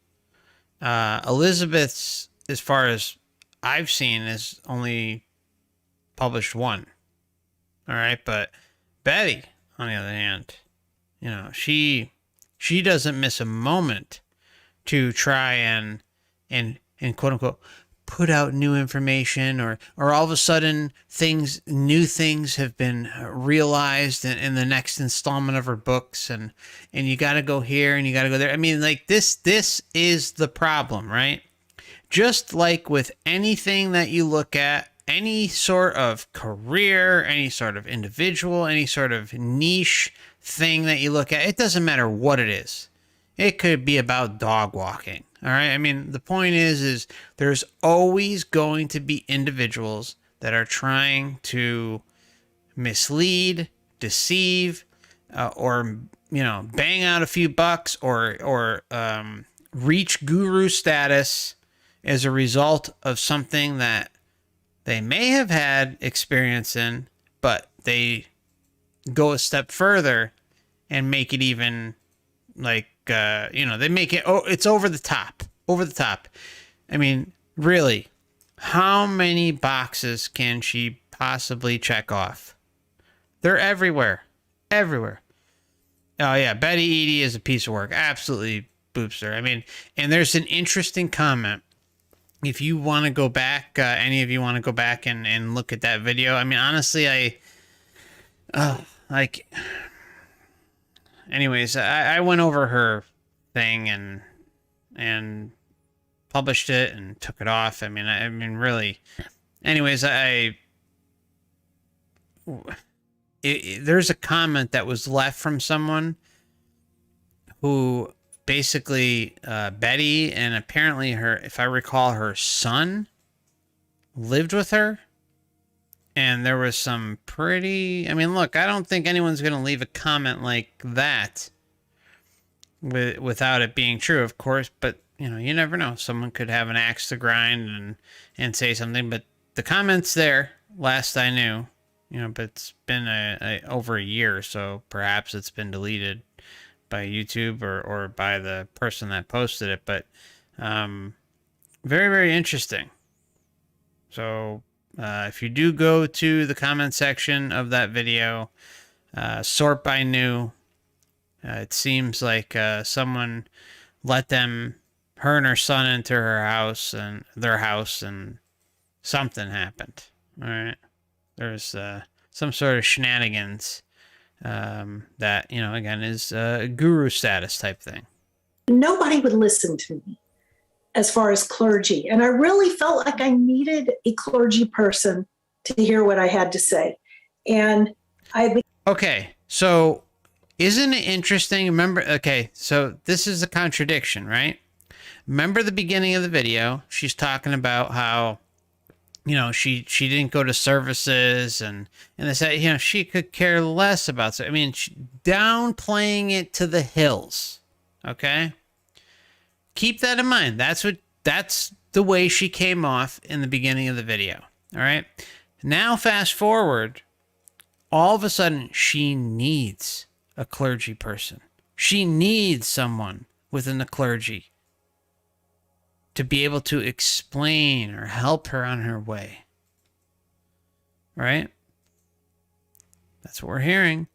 Elizabeth's, as far as I've seen, is only published one. All right, but Betty, on the other hand, she doesn't miss a moment to try and quote unquote put out new information, or all of a sudden new things have been realized in the next installment of her books, and you got to go here and you got to go there. I mean, this is the problem, right? Just like with anything that you look at, any sort of career, any sort of individual, any sort of niche thing that you look at, it doesn't matter what it is. It could be about dog walking. All right. I mean, the point is there's always going to be individuals that are trying to mislead, deceive, or you know, bang out a few bucks or reach guru status as a result of something that they may have had experience in, but they go a step further and make it even like, you know, they make it, oh, it's over the top. I mean, really, how many boxes can she possibly check off? They're everywhere. Everywhere. Oh, yeah. Betty Eady is a piece of work. Absolutely boops her. I mean, and there's an interesting comment. If you want to go back, any of you want to go back and look at that video. I mean, honestly, anyways, I went over her thing and published it and took it off. I mean, really. Anyways, there's a comment that was left from someone who basically Betty and apparently her, if I recall, her son lived with her. And there was some pretty, I mean, look, I don't think anyone's going to leave a comment like that without it being true, of course. But, you know, you never know. Someone could have an axe to grind and say something. But the comment's there, last I knew, you know, but it's been over a year. So perhaps it's been deleted by YouTube or by the person that posted it. But very, very interesting. So if you do go to the comment section of that video, sort by new, it seems like someone let her and her son into their house, and something happened. All right. There's some sort of shenanigans that, you know, again, is guru status type thing. Nobody would listen to me as far as clergy. And I really felt like I needed a clergy person to hear what I had to say. And okay, so isn't it interesting? Remember, okay, so this is a contradiction, right? Remember the beginning of the video, she's talking about how, you know, she didn't go to services and they said, you know, she could care less about it. I mean, downplaying it to the hills, okay? Keep that in mind. That's the way she came off in the beginning of the video. All right. Now, fast forward, all of a sudden, she needs a clergy person. She needs someone within the clergy to be able to explain or help her on her way. Right? That's what we're hearing.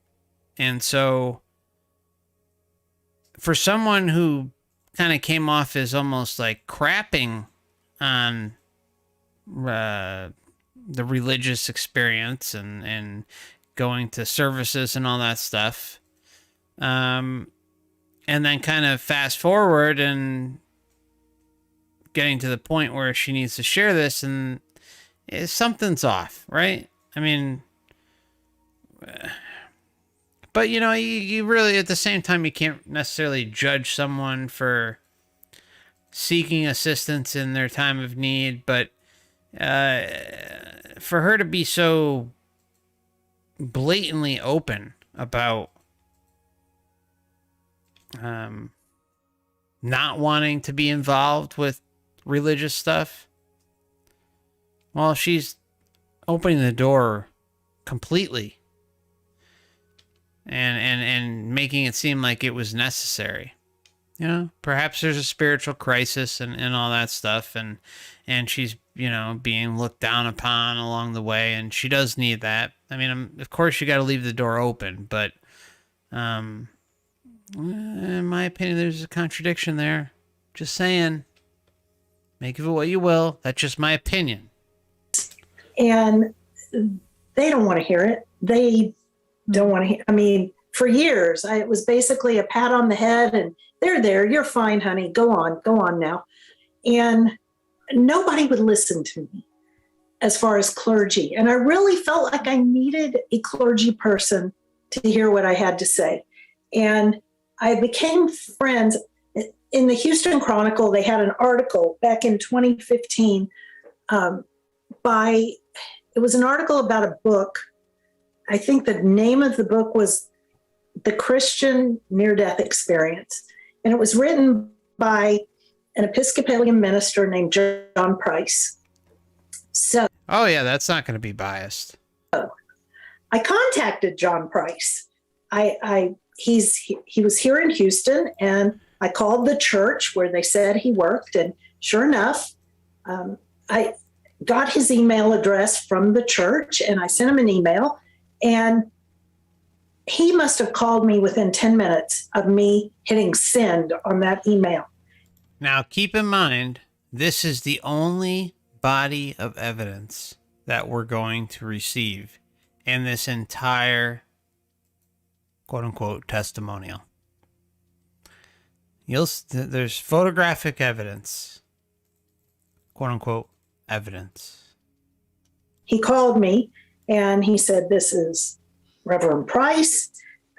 And so, for someone who kind of came off as almost like crapping on the religious experience and going to services and all that stuff. And then kind of fast forward and getting to the point where she needs to share this and something's off, right? I mean, but, you know, you really, at the same time, you can't necessarily judge someone for seeking assistance in their time of need. But for her to be so blatantly open about not wanting to be involved with religious stuff, well, she's opening the door completely. And making it seem like it was necessary. You know, perhaps there's a spiritual crisis and all that stuff, and she's, you know, being looked down upon along the way, and she does need that. I mean, of course you got to leave the door open, but in my opinion, there's a contradiction there. Just saying. Make of it what you will. That's just my opinion. And they don't want to hear it. They don't want to hear. I mean, for years, it was basically a pat on the head and they're there. You're fine, honey. Go on now. And nobody would listen to me as far as clergy. And I really felt like I needed a clergy person to hear what I had to say. And I became friends. In the Houston Chronicle, they had an article back in 2015 it was an article about a book. I think the name of the book was The Christian Near-Death Experience. And it was written by an Episcopalian minister named John Price. So, oh yeah, that's not going to be biased. I contacted John Price. He was here in Houston, and I called the church where they said he worked, and sure enough, I got his email address from the church, and I sent him an email, and he must have called me within 10 minutes of me hitting send on that email. Now, keep in mind, this is the only body of evidence that we're going to receive in this entire quote unquote testimonial. There's photographic evidence, quote unquote evidence. He called me and he said, "This is Reverend Price."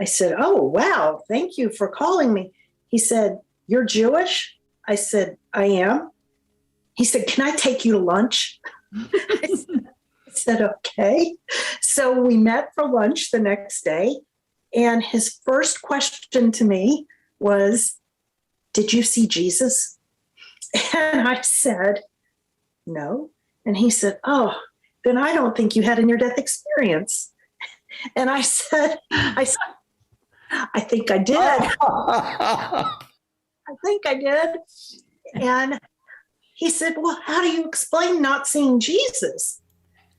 I said, "Oh, wow, thank you for calling me." He said, "You're Jewish?" I said, "I am." He said, "Can I take you to lunch?" I said, "Okay." So we met for lunch the next day. And his first question to me was, "Did you see Jesus?" And I said, "No." And he said, "Oh, then I don't think you had a near-death experience." And I said, I think I did. I think I did. And he said, "Well, how do you explain not seeing Jesus?"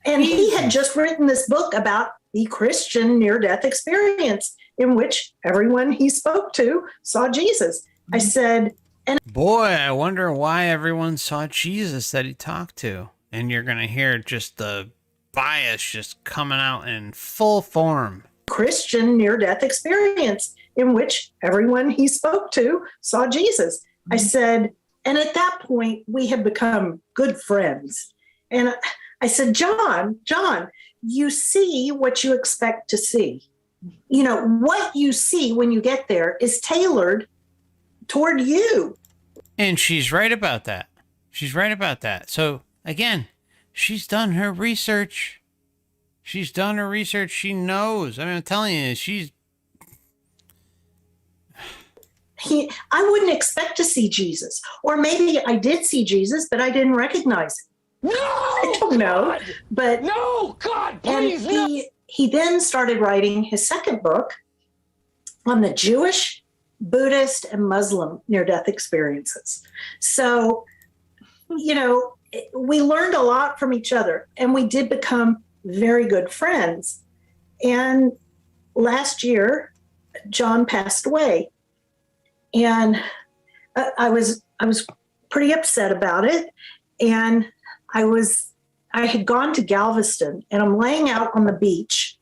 And he had just written this book about the Christian near-death experience in which everyone he spoke to saw Jesus. I said, boy, I wonder why everyone saw Jesus that he talked to. And you're going to hear just the bias just coming out in full form. Christian near-death experience in which everyone he spoke to saw Jesus. I said, and at that point, we had become good friends. And I said, John, you see what you expect to see. You know, what you see when you get there is tailored toward you. And she's right about that. She's right about that. So, again, she's done her research. She's done her research. She knows. I mean, I'm telling you, I wouldn't expect to see Jesus. Or maybe I did see Jesus, but I didn't recognize him. No! I don't know. God! But no, God, please, and no! he then started writing his second book on the Jewish, Buddhist, and Muslim near-death experiences. So, you know, we learned a lot from each other, and we did become very good friends. And last year, John passed away, and I was pretty upset about it. And I had gone to Galveston, and I'm laying out on the beach,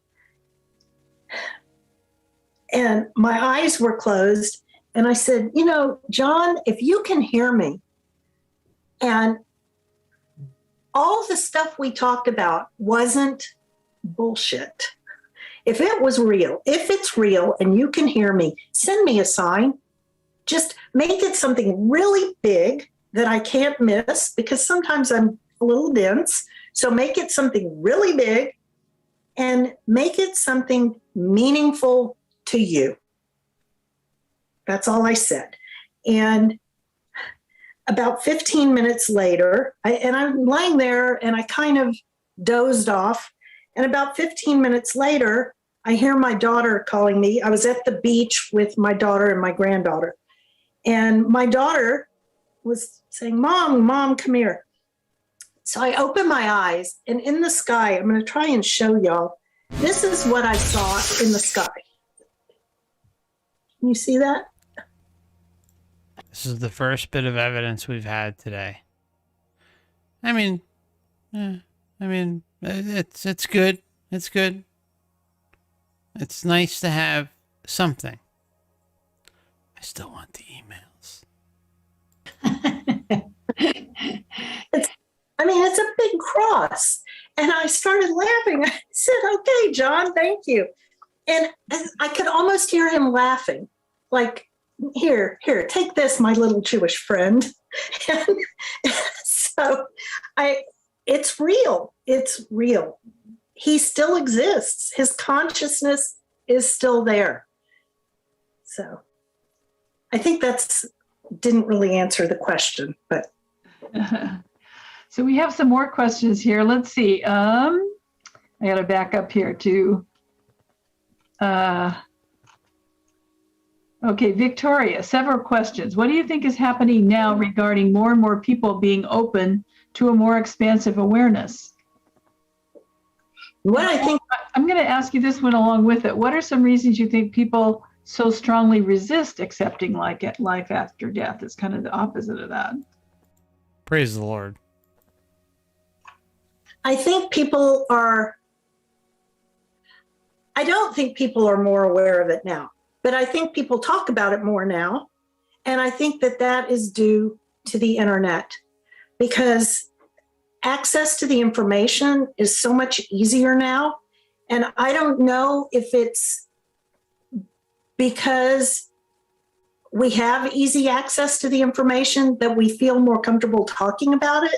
and my eyes were closed. And I said, you know, John, if you can hear me, and all the stuff we talked about wasn't bullshit. If it was real, if it's real and you can hear me, send me a sign. Just make it something really big that I can't miss, because sometimes I'm a little dense. So make it something really big and make it something meaningful to you. That's all I said. And about 15 minutes later, I'm lying there and I kind of dozed off. And about 15 minutes later, I hear my daughter calling me. I was at the beach with my daughter and my granddaughter. And my daughter was saying, Mom, come here. So I opened my eyes, and in the sky, I'm going to try and show y'all. This is what I saw in the sky. Can you see that? this is the first bit of evidence we've had today. I mean, it's good. It's good. It's nice to have something. I still want the emails. It's a big cross. And I started laughing. I said, okay, John, thank you. And I could almost hear him laughing, like, here, take this, my little Jewish friend. And so it's real. It's real. He still exists. His consciousness is still there. So I think didn't really answer the question, but. So we have some more questions here. Let's see. I got to back up here to, okay, Victoria, several questions. What do you think is happening now regarding more and more people being open to a more expansive awareness? What I think, I'm going to ask you this one along with it. What are some reasons you think people so strongly resist accepting life after death? It's kind of the opposite of that. Praise the Lord. I don't think people are more aware of it now, but I think people talk about it more now. And I think that is due to the internet, because access to the information is so much easier now. And I don't know if it's because we have easy access to the information that we feel more comfortable talking about it,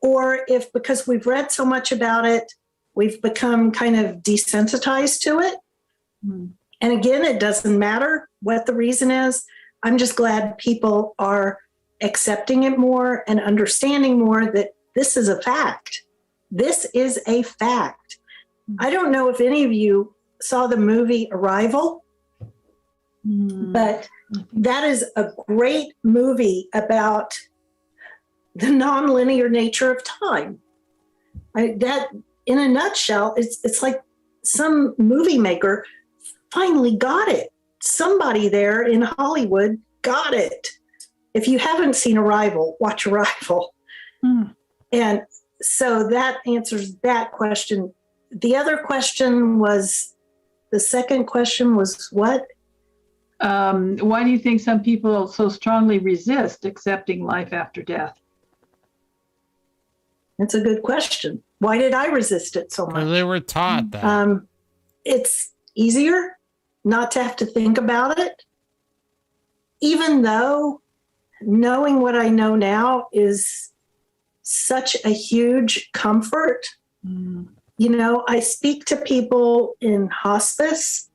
or if because we've read so much about it, we've become kind of desensitized to it. Mm. And again, it doesn't matter what the reason is. I'm just glad people are accepting it more and understanding more that this is a fact. This is a fact. I don't know if any of you saw the movie Arrival, but that is a great movie about the nonlinear nature of time. That, in a nutshell, it's like some movie maker finally got it. Somebody there in Hollywood got it. If you haven't seen Arrival, watch Arrival. And so that answers that question. The other question was, the second question was what? Why do you think some people so strongly resist accepting life after death? That's a good question. Why did I resist it so much? Because they were taught that. It's easier not to have to think about it, even though knowing what I know now is such a huge comfort. You know, I speak to people in hospice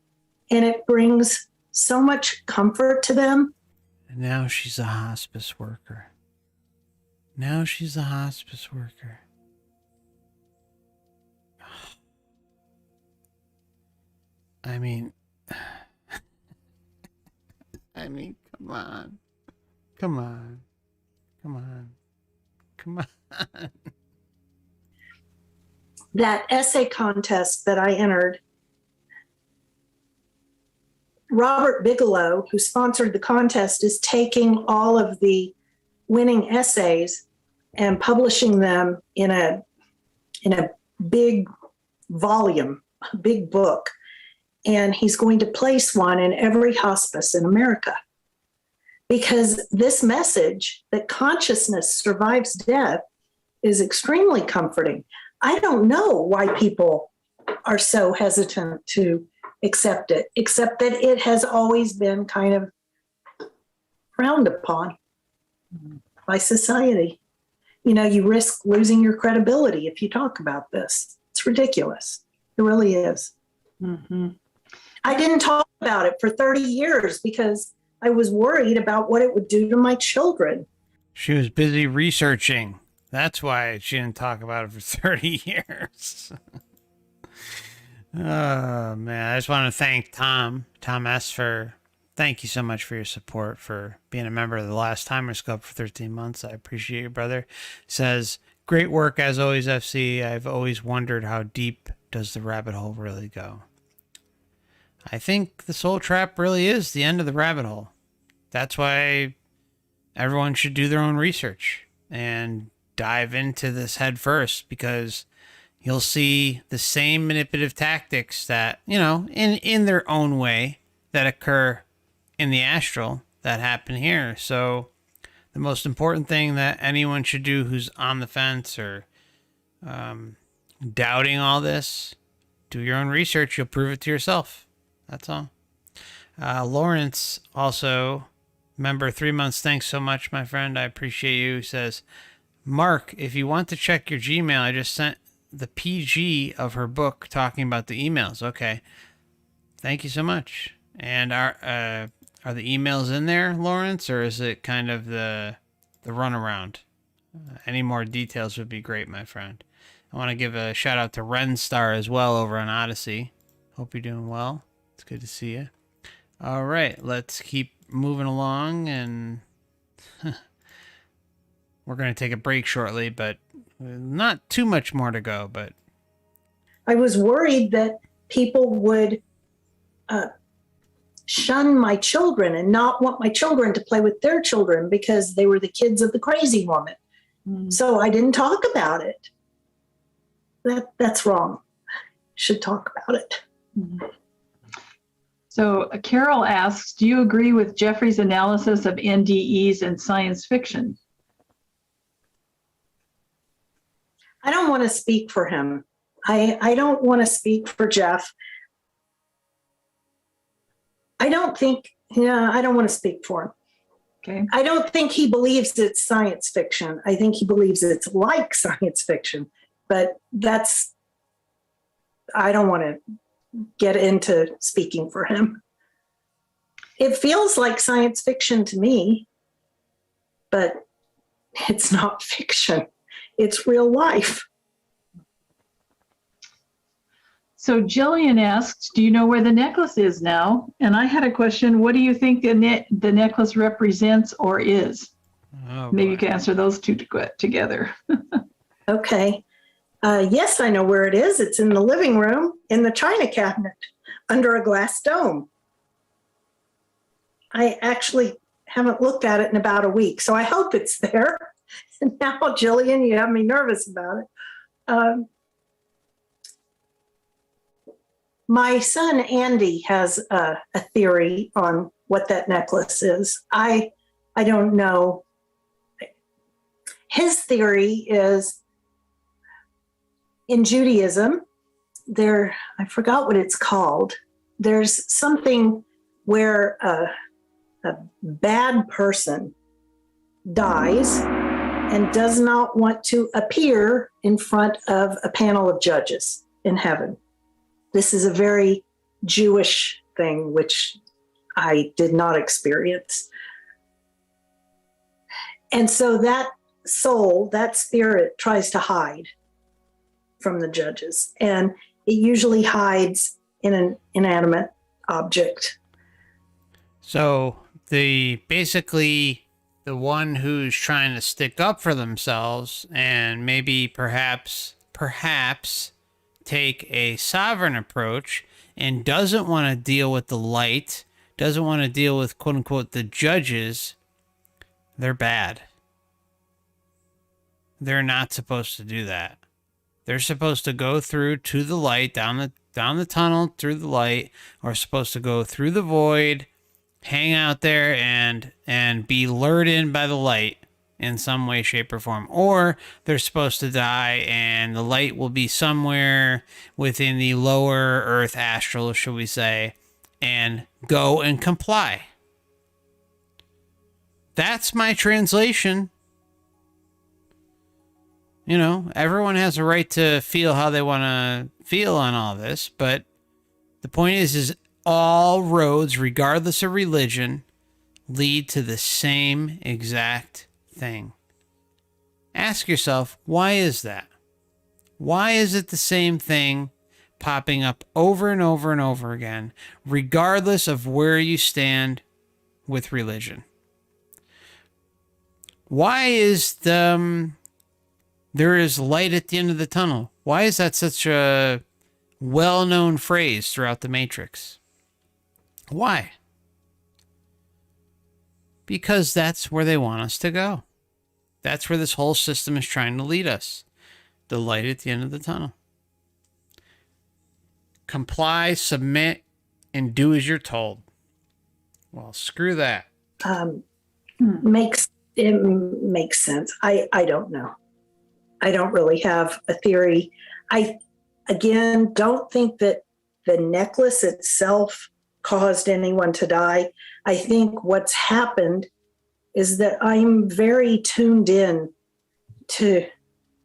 and it brings so much comfort to them. And now she's a hospice worker. Now she's a hospice worker. I mean, come on. Come on. Come on. Come on. That essay contest that I entered, Robert Bigelow, who sponsored the contest, is taking all of the winning essays and publishing them in a big volume, a big book. And he's going to place one in every hospice in America. Because this message that consciousness survives death is extremely comforting. I don't know why people are so hesitant to accept it, except that it has always been kind of frowned upon by society. You know, you risk losing your credibility if you talk about this. It's ridiculous. It really is. Mm-hmm. I didn't talk about it for 30 years because I was worried about what it would do to my children. She was busy researching. That's why she didn't talk about it for 30 years. Oh, man. I just want to thank Tom S. Thank you so much for your support, for being a member of the Last Timers Club for 13 months. I appreciate you, brother. Says, great work as always, FC. I've always wondered how deep does the rabbit hole really go. I think the soul trap really is the end of the rabbit hole. That's why everyone should do their own research and dive into this head first, because you'll see the same manipulative tactics that, you know, in their own way, that occur in the astral that happen here. So the most important thing that anyone should do who's on the fence or doubting all this, do your own research. You'll prove it to yourself. That's all. Lawrence, also, member 3 months. Thanks so much, my friend. I appreciate you. Says, Mark, if you want to check your Gmail, I just sent the PG of her book talking about the emails. Okay. Thank you so much. And our Are the emails in there, Lawrence, or is it kind of the runaround? Any more details would be great, my friend. I want to give a shout out to Ren Star as well over on Odyssey. Hope you're doing well. It's good to see you. All right, let's keep moving along, and we're going to take a break shortly, but not too much more to go. But I was worried that people would shun my children and not want my children to play with their children because they were the kids of the crazy woman. So I didn't talk about it. That's wrong. Should talk about it. So Carol asks, do you agree with Jeffrey's analysis of NDEs and science fiction? I don't want to speak for him. I don't want to speak for Jeff. I don't want to speak for him. Okay. I don't think he believes it's science fiction. I think he believes it's like science fiction, but I don't want to get into speaking for him. It feels like science fiction to me, but it's not fiction. It's real life. So Jillian asked, do you know where the necklace is now? And I had a question. What do you think the necklace represents or is? oh, Maybe boy. you can answer those two together. Okay. Yes, I know where it is. It's in the living room in the china cabinet under a glass dome. I actually haven't looked at it in about a week, so I hope it's there. And now, Jillian, you have me nervous about it. My son, Andy, has a theory on what that necklace is. I don't know. His theory is in Judaism, I forgot what it's called. There's something where a bad person dies and does not want to appear in front of a panel of judges in heaven. This is a very Jewish thing, which I did not experience. And so that soul, that spirit, tries to hide from the judges. And it usually hides in an inanimate object. So basically the one who's trying to stick up for themselves and maybe perhaps take a sovereign approach and doesn't want to deal with the light, doesn't want to deal with quote unquote the judges, they're bad. They're not supposed to do that. They're supposed to go through to the light, down the tunnel through the light, or supposed to go through the void, hang out there and be lured in by the light in some way, shape, or form. Or they're supposed to die and the light will be somewhere within the lower earth astral, shall we say, and go and comply. That's my translation. You know, everyone has a right to feel how they want to feel on all this, but the point is all roads, regardless of religion, lead to the same exact thing. Ask yourself, why is that? Why is it the same thing popping up over and over and over again, regardless of where you stand with religion? Why is there is light at the end of the tunnel? Why is that such a well-known phrase throughout the Matrix? Why? Because that's where they want us to go. That's where this whole system is trying to lead us. The light at the end of the tunnel. Comply, submit, and do as you're told. Well, screw that. Makes sense. I don't know. I don't really have a theory. I, again, don't think that the necklace itself caused anyone to die. I think what's happened is that I'm very tuned in to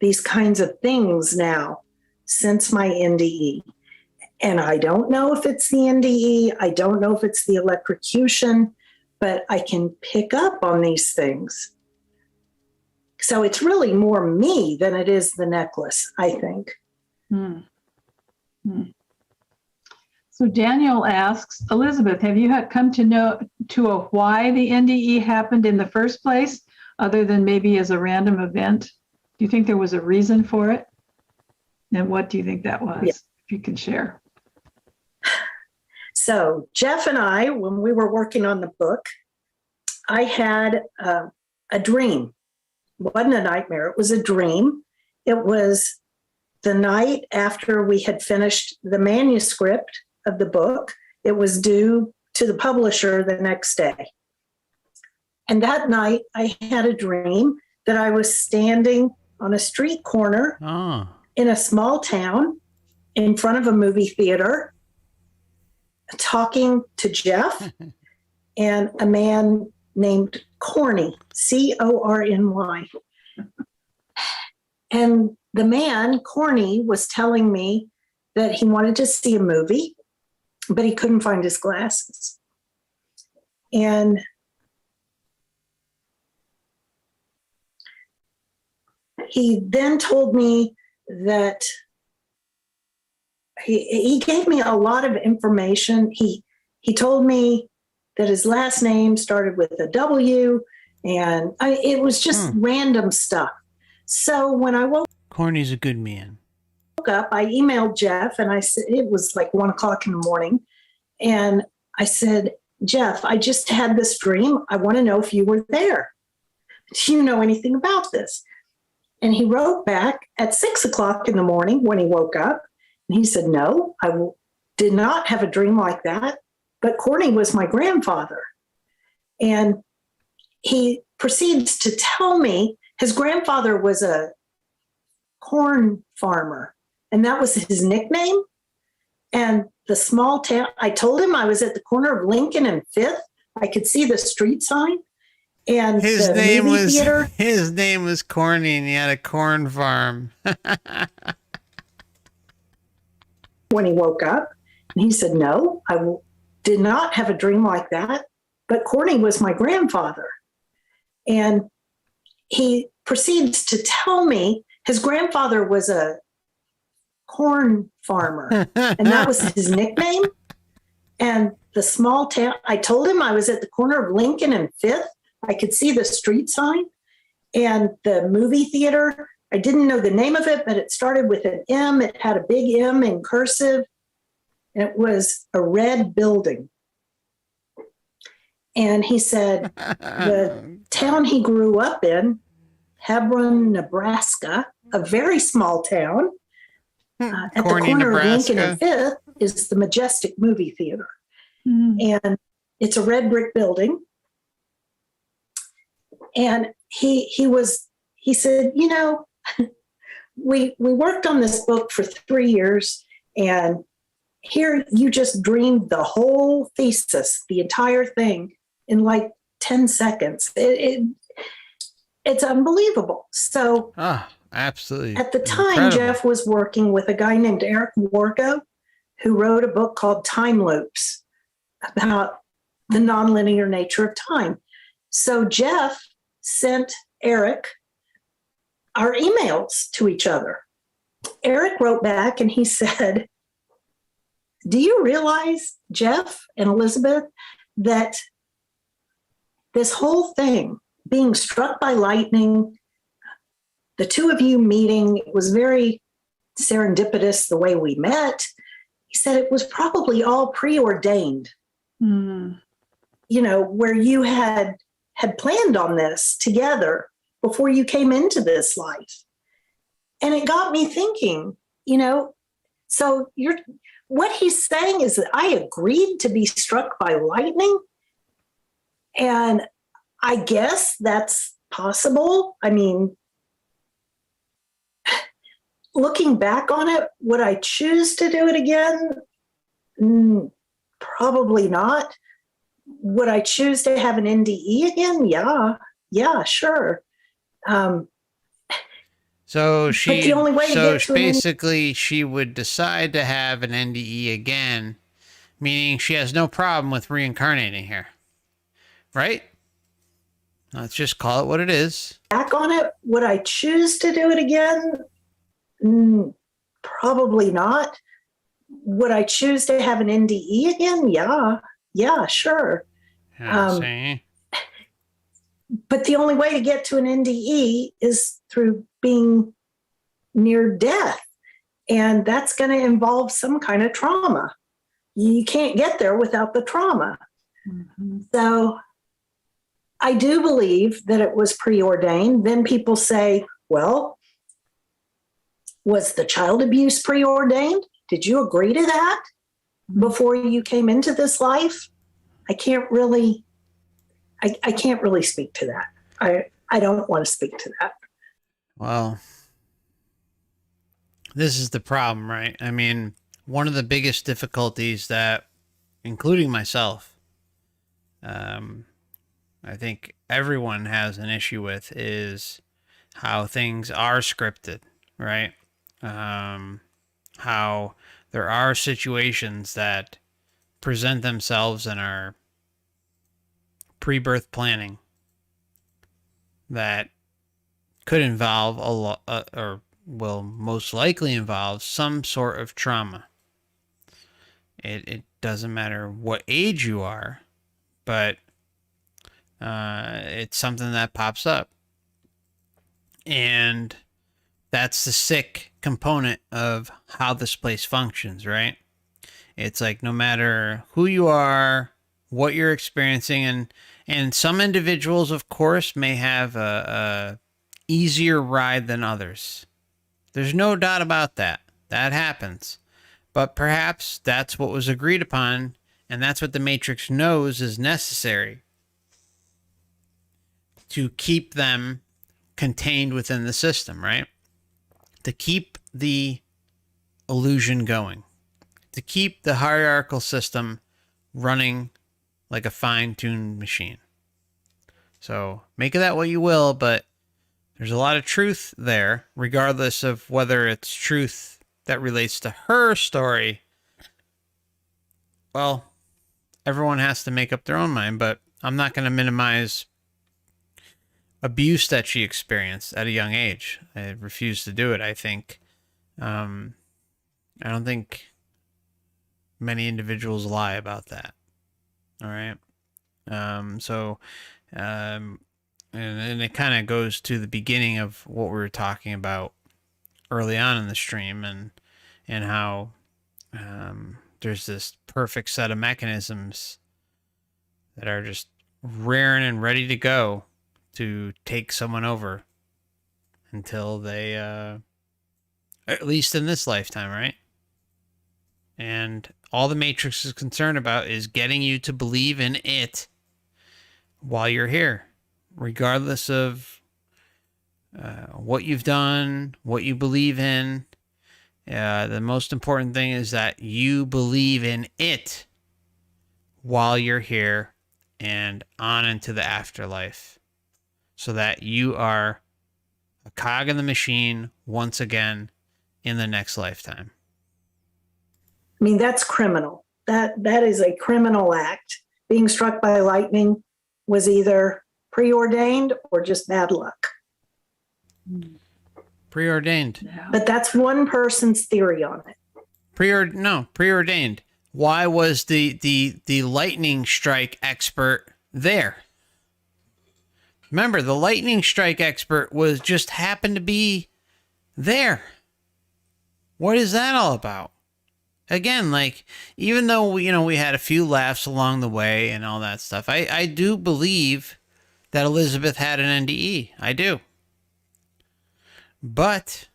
these kinds of things now since my NDE. And I don't know if it's the NDE. I don't know if it's the electrocution. but I can pick up on these things. So it's really more me than it is the necklace, I think. Hmm. So Daniel asks, Elizabeth, have you come to know why the NDE happened in the first place, other than maybe as a random event? Do you think there was a reason for it? And what do you think that was? Yeah. If you can share. So Jeff and I, when we were working on the book, I had a dream. It wasn't a nightmare. It was a dream. It was the night after we had finished the manuscript of the book. It was due to the publisher the next day. And that night I had a dream that I was standing on a street corner in a small town in front of a movie theater talking to Jeff and a man named Corny, Corny. And the man, Corny, was telling me that he wanted to see a movie, but he couldn't find his glasses. And he then told me that he gave me a lot of information. He told me that his last name started with a W, and it was just random stuff. So when I woke Corny's a good man. up, I emailed Jeff, and I said, it was like 1 o'clock in the morning. And I said, Jeff, I just had this dream. I want to know if you were there. Do you know anything about this? And he wrote back at 6 o'clock in the morning when he woke up. And he said, no, I did not have a dream like that. But Corny was my grandfather. And he proceeds to tell me his grandfather was a corn farmer, and that was his nickname. And the small town, I told him I was at the corner of Lincoln and Fifth. I could see the street sign. And his name was Corny, and he had a corn farm. When he woke up, and he said, no, I did not have a dream like that. But Corny was my grandfather. And he proceeds to tell me his grandfather was a corn farmer, and that was his nickname. And the small town, I told him I was at the corner of Lincoln and Fifth. I could see the street sign. And the movie theater, I didn't know the name of it, but it started with an M. It had a big M in cursive. And it was a red building. And he said the town he grew up in, Hebron, Nebraska, a very small town, at the corner Nebraska. of Lincoln and Fifth is the Majestic Movie Theater. And it's a red brick building. And he said, you know, we worked on this book for 3 years, and here you just dreamed the whole thesis, the entire thing, in like 10 seconds. It's unbelievable. So absolutely. At the time, incredible. Jeff was working with a guy named Eric Wargo, who wrote a book called Time Loops about the nonlinear nature of time. So Jeff sent Eric our emails to each other. Eric wrote back and he said, do you realize, Jeff and Elizabeth, that this whole thing, being struck by lightning, the two of you meeting, it was very serendipitous the way we met. He said it was probably all preordained, you know, where you had planned on this together before you came into this life. And it got me thinking, you know, so what he's saying is that I agreed to be struck by lightning. And I guess that's possible. I mean, looking back on it, would I choose to do it again? Probably not. Would I choose to have an NDE again? Yeah, sure. So she basically she would decide to have an NDE again, meaning she has no problem with reincarnating here. right? Let's just call it what it is. Back on it, would I choose to do it again? Probably not. Would I choose to have an NDE again? Yeah, sure. See? But the only way to get to an NDE is through being near death. And that's going to involve some kind of trauma. You can't get there without the trauma. Mhm. So I do believe that it was preordained. Then people say, well, was the child abuse preordained? Did you agree to that before you came into this life? I can't really speak to that. I don't want to speak to that. Well, this is the problem, right? I mean, one of the biggest difficulties that, including myself, I think everyone has an issue with is how things are scripted, right? How there are situations that present themselves in our pre-birth planning that could involve a lot, or will most likely involve some sort of trauma. It doesn't matter what age you are, but it's something that pops up. And that's the sick component of how this place functions, right? It's like no matter who you are, what you're experiencing, and some individuals, of course, may have a easier ride than others. There's no doubt about that. That happens. But perhaps that's what was agreed upon, and that's what the Matrix knows is necessary to keep them contained within the system, right? To keep the illusion going, to keep the hierarchical system running like a fine-tuned machine. So make of that what you will, but there's a lot of truth there, regardless of whether it's truth that relates to her story. Well, everyone has to make up their own mind, but I'm not going to minimize abuse that she experienced at a young age. I refuse to do it. I think, I don't think many individuals lie about that. All right. And it kind of goes to the beginning of what we were talking about early on in the stream, and how there's this perfect set of mechanisms that are just raring and ready to go to take someone over until they, at least in this lifetime, right? And all the Matrix is concerned about is getting you to believe in it while you're here, regardless of what you've done, what you believe in. The most important thing is that you believe in it while you're here and on into the afterlife, so that you are a cog in the machine once again in the next lifetime. I mean, that's criminal. That is a criminal act. Being struck by lightning was either preordained or just bad luck. Preordained. Yeah. But that's one person's theory on it. Preordained. Why was the lightning strike expert there? Remember, the lightning strike expert was just happened to be there. What is that all about? Again, like, even though we had a few laughs along the way and all that stuff, I do believe that Elizabeth had an NDE. I do. But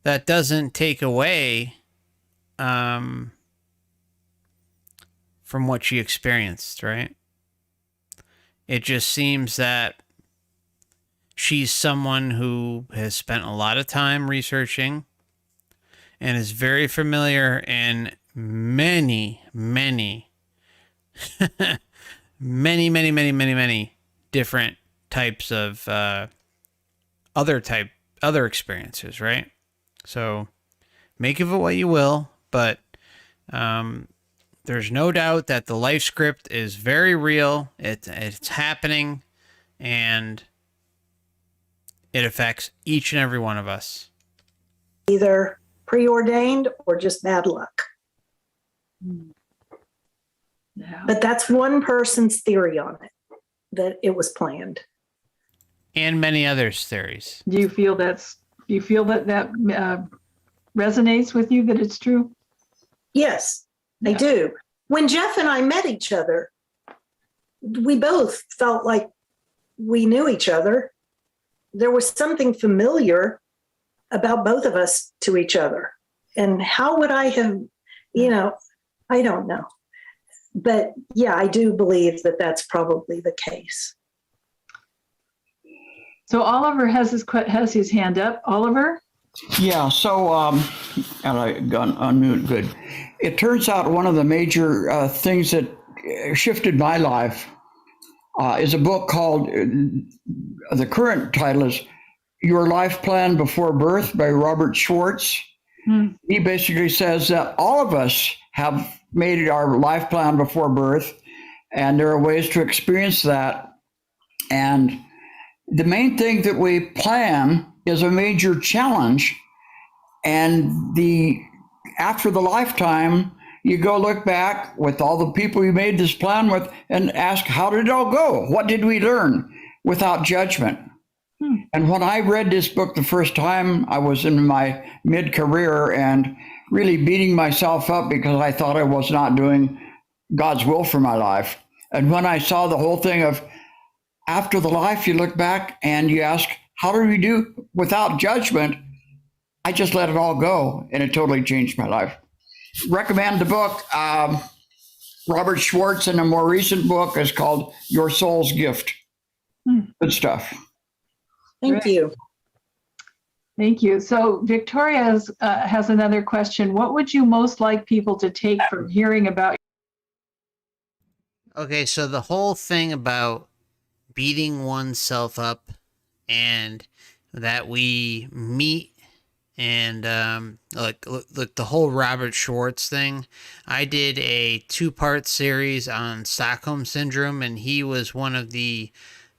that doesn't take away from what she experienced, right? It just seems that she's someone who has spent a lot of time researching and is very familiar in many, many, many different types of other experiences, right? So make of it what you will, but There's no doubt that the life script is very real. It's happening, and it affects each and every one of us. Either preordained or just bad luck. Yeah. But that's one person's theory on it, that it was planned. And many others' theories. Do you feel that resonates with you, that it's true? Yes, I Yeah. do. When Jeff and I met each other, we both felt like we knew each other. There was something familiar about both of us to each other. And how would I have, I don't know. But yeah, I do believe that that's probably the case. So Oliver has his hand up. Oliver? Yeah, so, and I got unmuted, good. It turns out one of the major things that shifted my life is a book called, the current title is Your Life Plan Before Birth by Robert Schwartz. He basically says that all of us have made our life plan before birth, and there are ways to experience that. And the main thing that we plan is a major challenge. And after the lifetime, you go look back with all the people you made this plan with and ask, how did it all go? What did we learn? Without judgment. And when I read this book the first time, I was in my mid-career and really beating myself up because I thought I was not doing God's will for my life. And when I saw the whole thing of after the life, you look back and you ask, how did we do without judgment? I just let it all go, and it totally changed my life. Recommend the book. Robert Schwartz, and a more recent book is called Your Soul's Gift. Good stuff. Thank you. Thank you. So Victoria has another question. What would you most like people to take from hearing about? Okay, so the whole thing about beating oneself up and that we meet and like the whole Robert Schwartz thing. I did a 2-part series on Stockholm Syndrome, and he was one of the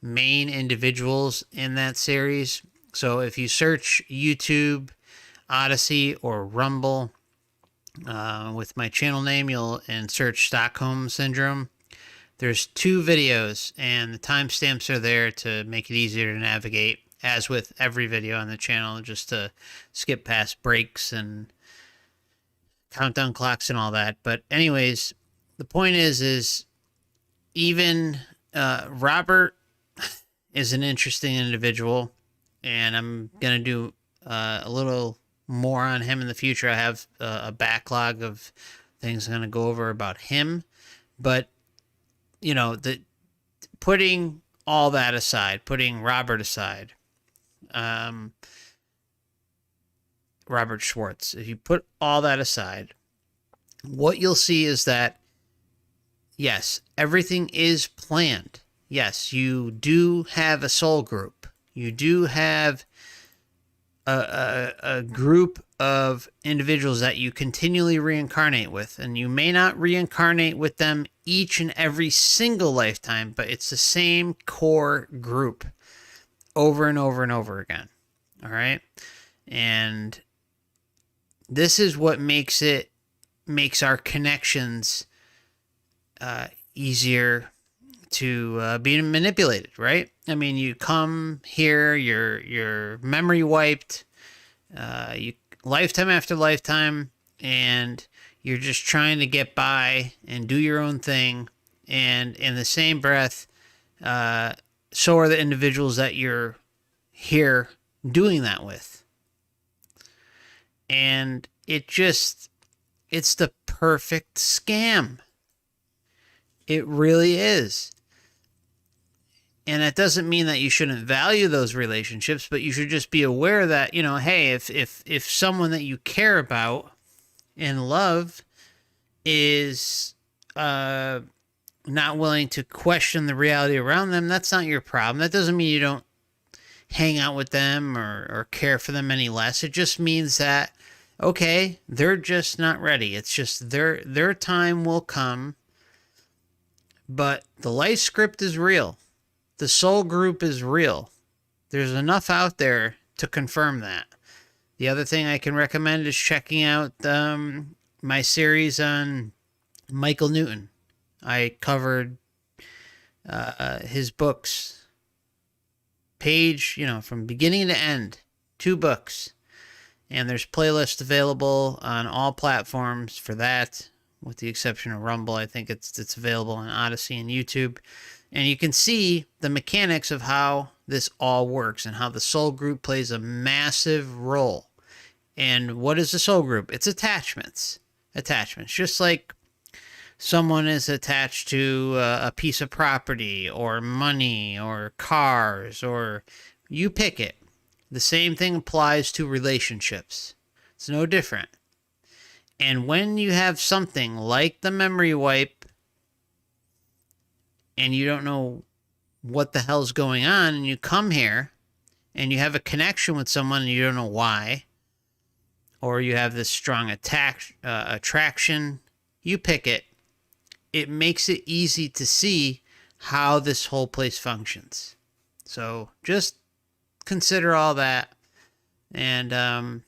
main individuals in that series. So if you search YouTube, Odyssey, or Rumble with my channel name, and search Stockholm Syndrome, there's 2 videos, and the timestamps are there to make it easier to navigate, as with every video on the channel, just to skip past breaks and countdown clocks and all that. But anyways, the point is even Robert is an interesting individual, and I'm going to do a little more on him in the future. I have a backlog of things I'm going to go over about him, but putting all that aside, putting Robert aside, Robert Schwartz, if you put all that aside, what you'll see is that, yes, everything is planned. Yes, you do have a soul group. You do have a group of individuals that you continually reincarnate with, and you may not reincarnate with them each and every single lifetime, but it's the same core group over and over and over again. All right. And this is what makes our connections easier to be manipulated, right? I mean, you come here, you're memory wiped, you lifetime after lifetime, and you're just trying to get by and do your own thing. And in the same breath, so are the individuals that you're here doing that with. And it's the perfect scam. It really is. And that doesn't mean that you shouldn't value those relationships, but you should just be aware that, hey, if someone that you care about and love is not willing to question the reality around them, that's not your problem. That doesn't mean you don't hang out with them or care for them any less. It just means that okay, they're just not ready. It's just their time will come. But the life script is real. The soul group is real. There's enough out there to confirm that. The other thing I can recommend is checking out my series on Michael Newton. I covered his books, page, from beginning to end, 2 books. And there's playlists available on all platforms for that, with the exception of Rumble. I think it's available on Odyssey and YouTube. And you can see the mechanics of how this all works and how the soul group plays a massive role. And what is the soul group? It's attachments. Attachments. Just like someone is attached to a piece of property or money or cars, or you pick it. The same thing applies to relationships. It's no different. And when you have something like the memory wipe and you don't know what the hell's going on, and you come here and you have a connection with someone and you don't know why, or you have this strong attraction, you pick it. It makes it easy to see how this whole place functions. So just consider all that, and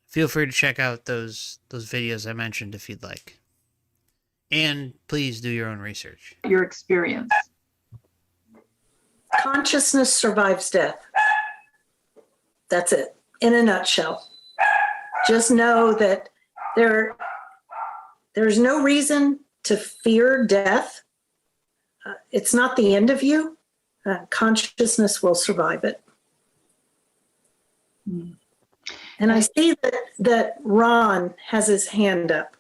feel free to check out those videos I mentioned if you'd like. And please do your own research. Your experience. Consciousness survives death. That's it, in a nutshell. Just know that there's no reason to fear death. It's not the end of you. Consciousness will survive it. And I see that Ron has his hand up.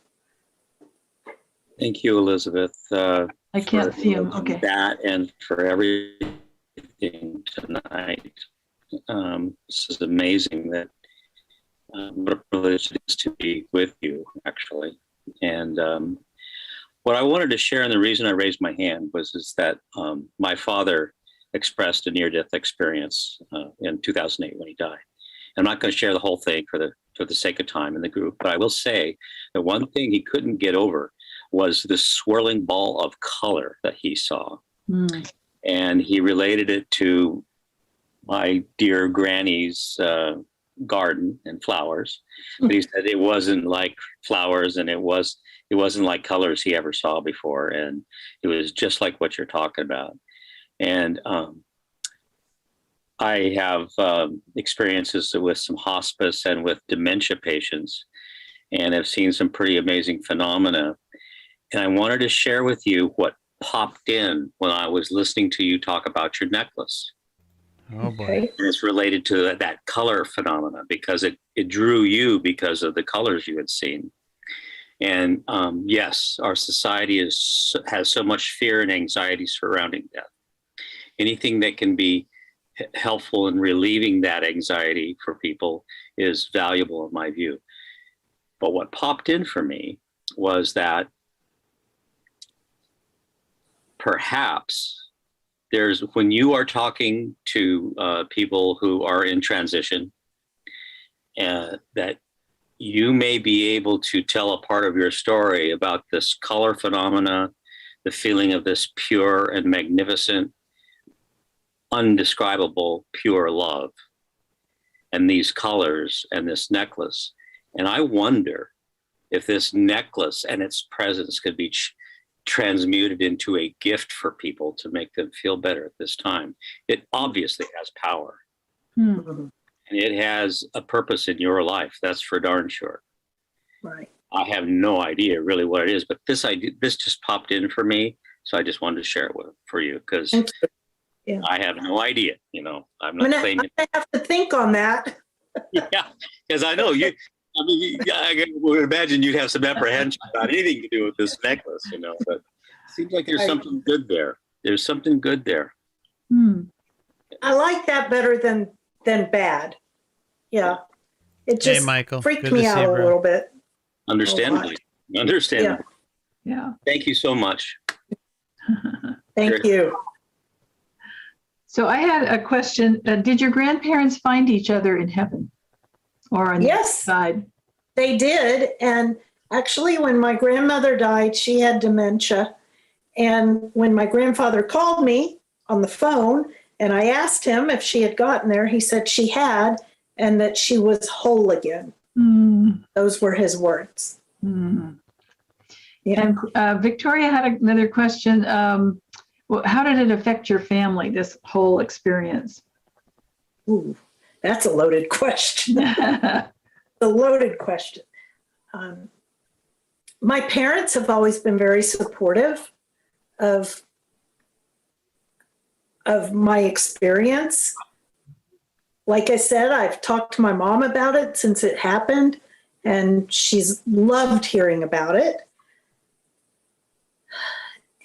Thank you, Elizabeth. I can't see him. Okay. That and for everything tonight. This is amazing that what a privilege it is to be with you, actually. And what I wanted to share, and the reason I raised my hand is that my father expressed a near-death experience in 2008 when he died. I'm not going to share the whole thing for the sake of time in the group, but I will say that one thing he couldn't get over was this swirling ball of color that he saw. Mm. And he related it to my dear granny's garden and flowers. But he said it wasn't like flowers, and it wasn't like colors he ever saw before. And it was just like what you're talking about. And I have experiences with some hospice and with dementia patients, and have seen some pretty amazing phenomena. And I wanted to share with you what popped in when I was listening to you talk about your necklace. Oh boy. Okay. And it's related to that color phenomena, because it drew you because of the colors you had seen. And yes, our society has so much fear and anxiety surrounding death. Anything that can be helpful in relieving that anxiety for people is valuable in my view. But what popped in for me was that perhaps when you are talking to people who are in transition, that you may be able to tell a part of your story about this color phenomena, the feeling of this pure and magnificent, undescribable, pure love, and these colors and this necklace. And I wonder if this necklace and its presence could be transmuted into a gift for people to make them feel better at this time. It obviously has power. Mm-hmm. And it has a purpose in your life. That's for darn sure. Right. I have no idea really what it is, but this just popped in for me. So I just wanted to share it for you, because yeah. I have no idea, I'm not claiming. I have to think on that. Yeah, because I know you. I mean, I would imagine you'd have some apprehension about anything to do with this necklace, but it seems like there's something good there. There's something good there. I like that better than bad. Yeah. It just Michael. freaked Good me to see out you, a bro. little bit. Understandably. Understandably. Yeah. Thank you so much. Thank you. So I had a question. Did your grandparents find each other in heaven or on the Yes. side? They did. And actually, when my grandmother died, she had dementia. And when my grandfather called me on the phone and I asked him if she had gotten there, he said she had and that she was whole again. Those were his words. Yeah. And Victoria had another question. How did it affect your family, this whole experience? Ooh, that's a loaded question. A loaded question. My parents have always been very supportive of my experience. Like I said, I've talked to my mom about it since it happened, and she's loved hearing about it.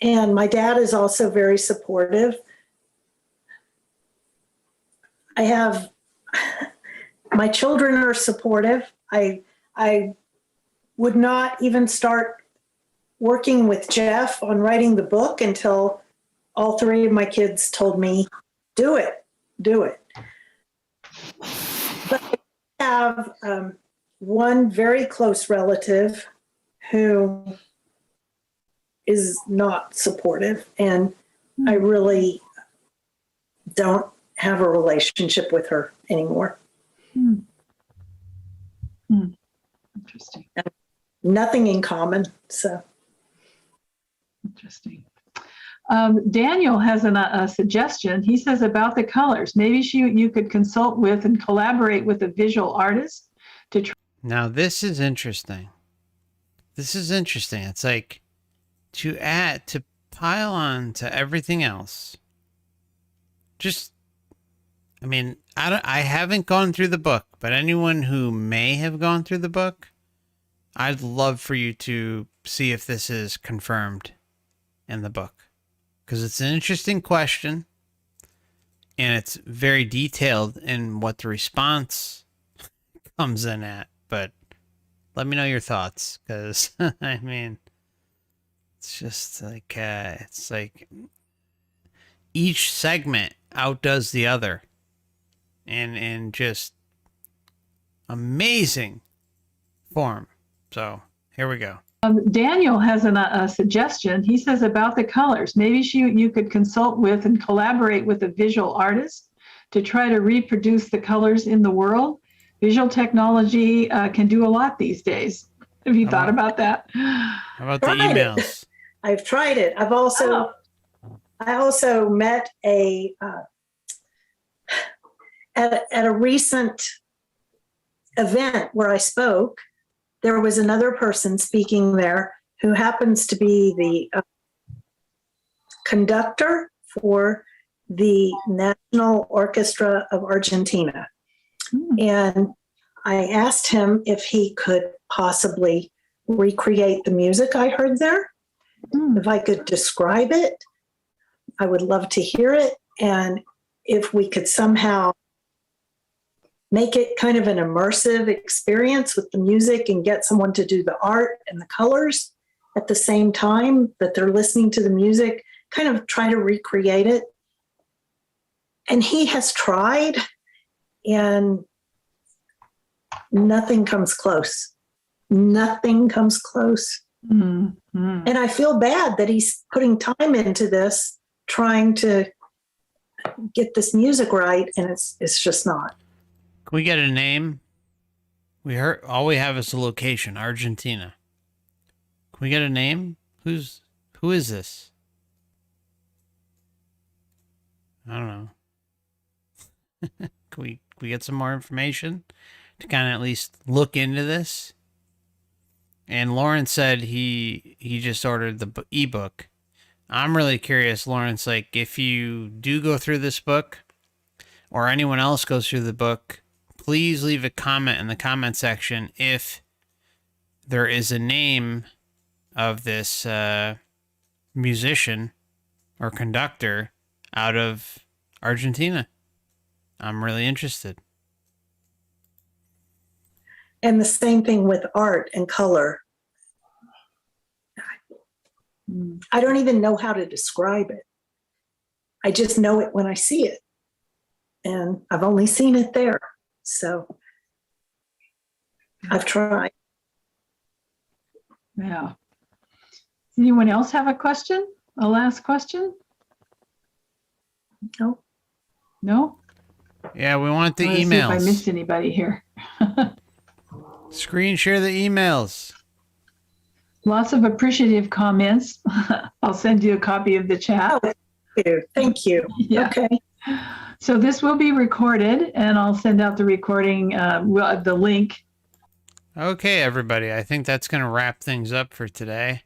And my dad is also very supportive. I have, my children are supportive. I would not even start working with Jeff on writing the book until all three of my kids told me, do it. But I have one very close relative who is not supportive, and I really don't have a relationship with her anymore. Interesting. Nothing in common. So interesting. Daniel has a suggestion. He says about the colors. Maybe you could consult with and collaborate with a visual artist to try. Now this is interesting. It's like to pile on to everything else. I haven't gone through the book, but anyone who may have gone through the book, I'd love for you to see if this is confirmed in the book, because it's an interesting question and it's very detailed in what the response comes in at. But let me know your thoughts, because it's just like it's like each segment outdoes the other, and just amazing form. So here we go. Daniel has a suggestion. He says about the colors. Maybe you could consult with and collaborate with a visual artist to try to reproduce the colors in the world. Visual technology can do a lot these days. Have you thought about that? How about the emails? I've tried it. I also met at a recent event where I spoke. There was another person speaking there who happens to be the conductor for the National Orchestra of Argentina. And I asked him if he could possibly recreate the music I heard there. If I could describe it, I would love to hear it. And if we could somehow make it kind of an immersive experience with the music and get someone to do the art and the colors at the same time that they're listening to the music, kind of try to recreate it. And he has tried, and nothing comes close. Nothing comes close. And I feel bad that he's putting time into this, trying to get this music right, and it's just not. Can we get a name? All we have is a location, Argentina. Can we get a name? Who is this? I don't know. Can we get some more information to kind of at least look into this? And Lawrence said he just ordered the ebook. I'm really curious, Lawrence, like if you do go through this book or anyone else goes through the book, please leave a comment in the comment section if there is a name of this musician or conductor out of Argentina. I'm really interested. And the same thing with art and color. I don't even know how to describe it. I just know it when I see it. And I've only seen it there. So I've tried. Yeah. Does anyone else have a question? A last question? No. No? Yeah, we want the Let's see if I emails. missed anybody here. Screen share the emails. Lots of appreciative comments. I'll send you a copy of the chat. Oh, thank you. Yeah. Okay. So this will be recorded, and I'll send out the recording, the link. Okay, everybody. I think that's going to wrap things up for today.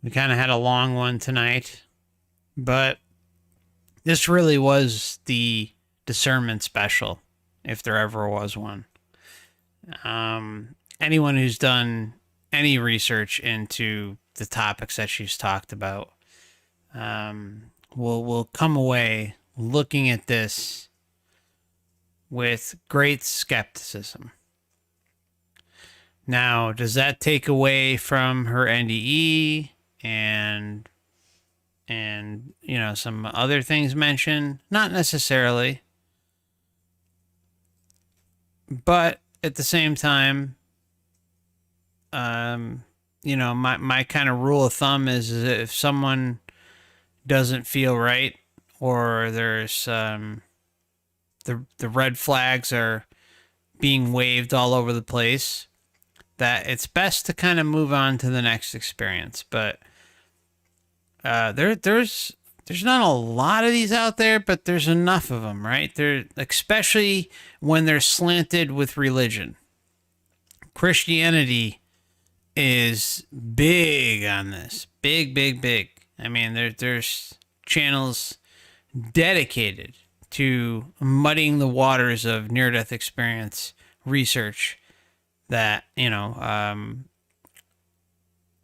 We kind of had a long one tonight, but this really was the discernment special, if there ever was one. Anyone who's done any research into the topics that she's talked about will come away looking at this with great skepticism. Now, does that take away from her NDE and some other things mentioned? Not necessarily. But at the same time, my kind of rule of thumb is if someone doesn't feel right, or there's the red flags are being waved all over the place, that it's best to kind of move on to the next experience. But there's not a lot of these out there, but there's enough of them, right? There, especially when they're slanted with religion. Christianity is big on this. Big. I mean, there's channels dedicated to muddying the waters of near-death experience research that,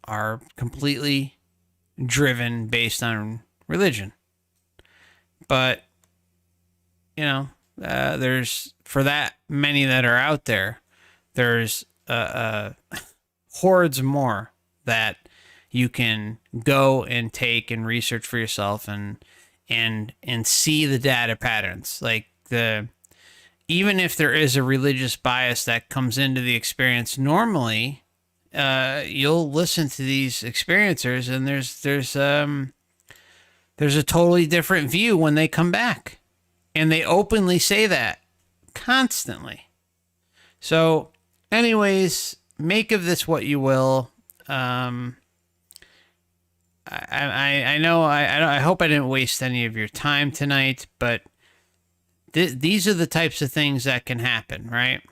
are completely driven based on religion. But, there's, for that many that are out there, there's hordes more that you can go and take and research for yourself and see the data patterns. Like even if there is a religious bias that comes into the experience, normally you'll listen to these experiencers and there's a totally different view when they come back, and they openly say that constantly. So anyways, make of this what you will. I know I hope I didn't waste any of your time tonight, but these are the types of things that can happen, right?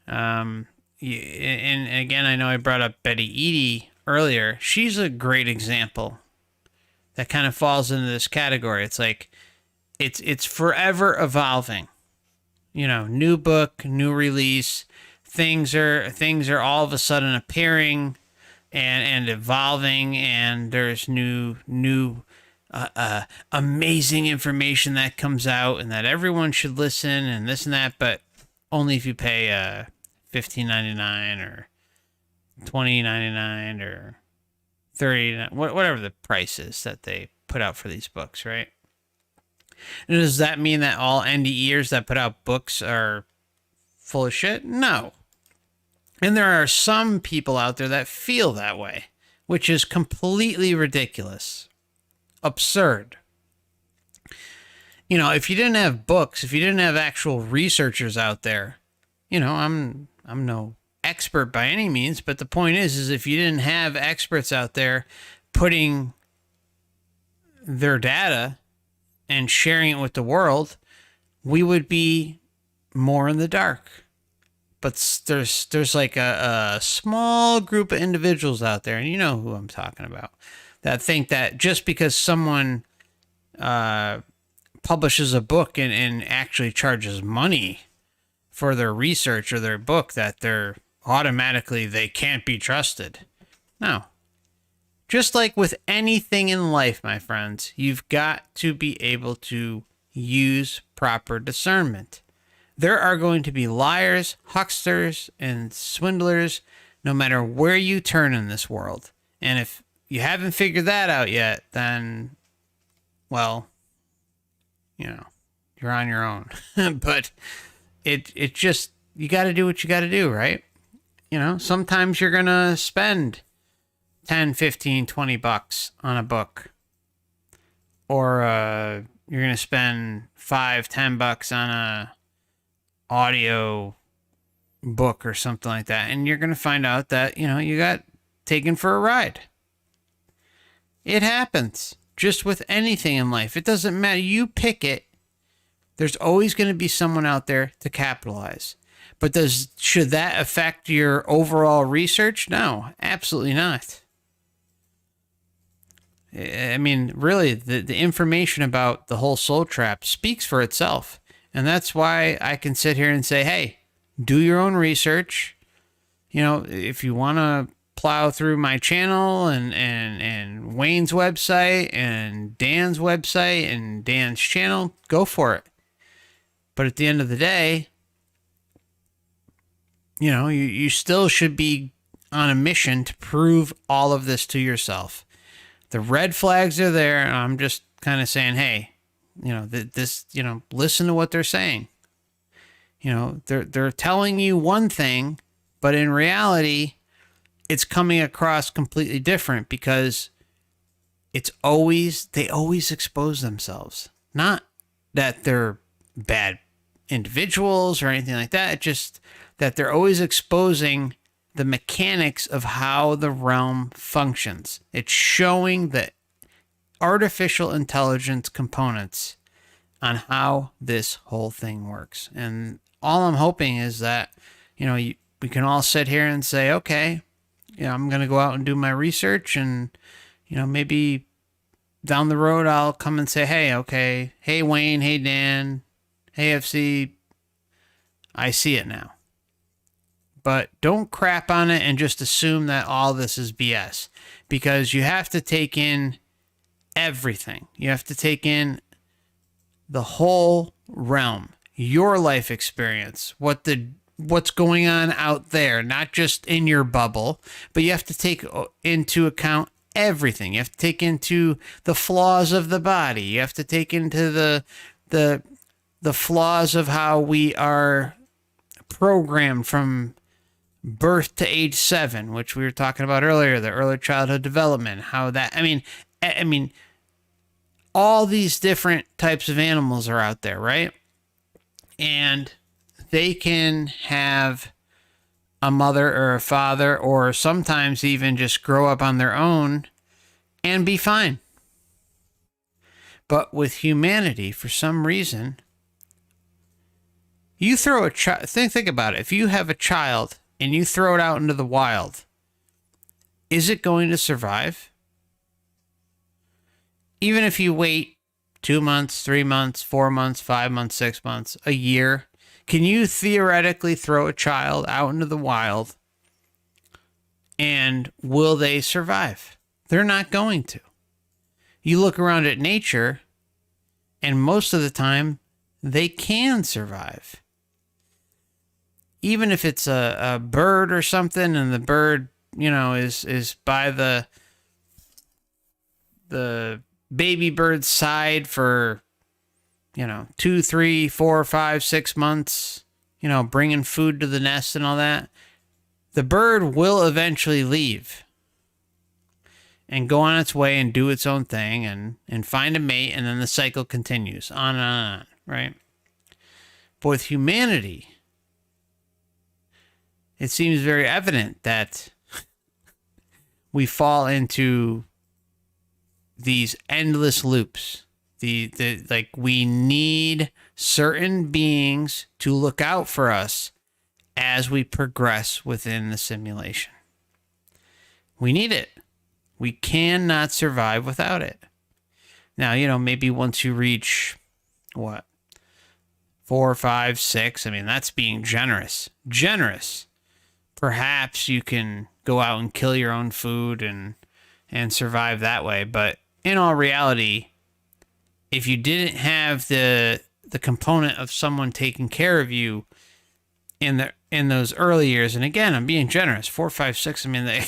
And again, I know I brought up Betty Eadie earlier. She's a great example that kind of falls into this category. It's like it's forever evolving. New book, new release. Things are all of a sudden appearing and evolving, and there's new amazing information that comes out, and that everyone should listen, and this and that, but only if you pay $15.99 or $20.99 or $30, whatever the price is that they put out for these books, right? And does that mean that all NDEers that put out books are full of shit? No. And there are some people out there that feel that way, which is completely ridiculous. Absurd. If you didn't have books, if you didn't have actual researchers out there, I'm no expert by any means, but the point is if you didn't have experts out there putting their data and sharing it with the world, we would be more in the dark. But there's like a small group of individuals out there, and you know who I'm talking about, that think that just because someone publishes a book and actually charges money for their research or their book, that they're automatically, they can't be trusted. No. Just like with anything in life, my friends, you've got to be able to use proper discernment. There are going to be liars, hucksters, and swindlers no matter where you turn in this world. And if you haven't figured that out yet, then, well, you're on your own. But it just, you got to do what you got to do, right? You know, sometimes you're going to spend 10, 15, 20 bucks on a book. Or you're going to spend 5, 10 bucks on a audio book or something like that. And you're going to find out that, you know, you got taken for a ride. It happens just with anything in life. It doesn't matter. You pick it. There's always going to be someone out there to capitalize. But should that affect your overall research? No, absolutely not. I mean, really, the information about the whole soul trap speaks for itself. And that's why I can sit here and say, hey, do your own research. You know, if you want to plow through my channel and Wayne's website and Dan's website and Dan's channel, go for it. But at the end of the day, you know, you still should be on a mission to prove all of this to yourself. The red flags are there, and I'm just kind of saying, hey, you know, this, you know, listen to what they're saying. You know, they're telling you one thing, but in reality, it's coming across completely different because they always expose themselves. Not that they're bad individuals or anything like that. It's just that they're always exposing the mechanics of how the realm functions. It's showing the artificial intelligence components on how this whole thing works. And all I'm hoping is that, you know, we can all sit here and say, okay, you know, I'm going to go out and do my research, and, you know, maybe down the road I'll come and say, hey, okay, hey Wayne, hey Dan, hey FC, I see it now. But don't crap on it and just assume that all this is BS, because you have to take in everything. You have to take in the whole realm, your life experience, what's going on out there, not just in your bubble, but you have to take into account everything. You have to take into the flaws of the body. You have to take into the flaws of how we are programmed from birth to age 7, which we were talking about earlier, the early childhood development, how that, I mean, all these different types of animals are out there, right? And they can have a mother or a father, or sometimes even just grow up on their own and be fine. But with humanity, for some reason, you throw a child, think about it. If you have a child and you throw it out into the wild, is it going to survive? Even if you wait 2 months, 3 months, 4 months, 5 months, 6 months, a year, can you theoretically throw a child out into the wild and will they survive? They're not going to. You look around at nature and most of the time they can survive. Even if it's a bird or something, and the bird, you know, is by the baby bird's side for, you know, 2, 3, 4, 5, 6 months, you know, bringing food to the nest and all that, the bird will eventually leave and go on its way and do its own thing and find a mate, and then the cycle continues on and on, right? But with humanity, it seems very evident that we fall into these endless loops. Like, we need certain beings to look out for us as we progress within the simulation. We need it. We cannot survive without it. Now, you know, maybe once you reach, 4, 5, 6, I mean, that's being generous. Perhaps you can go out and kill your own food and survive that way. But in all reality, if you didn't have the component of someone taking care of you in those early years, and again, I'm being generous, 4, 5, 6, I mean,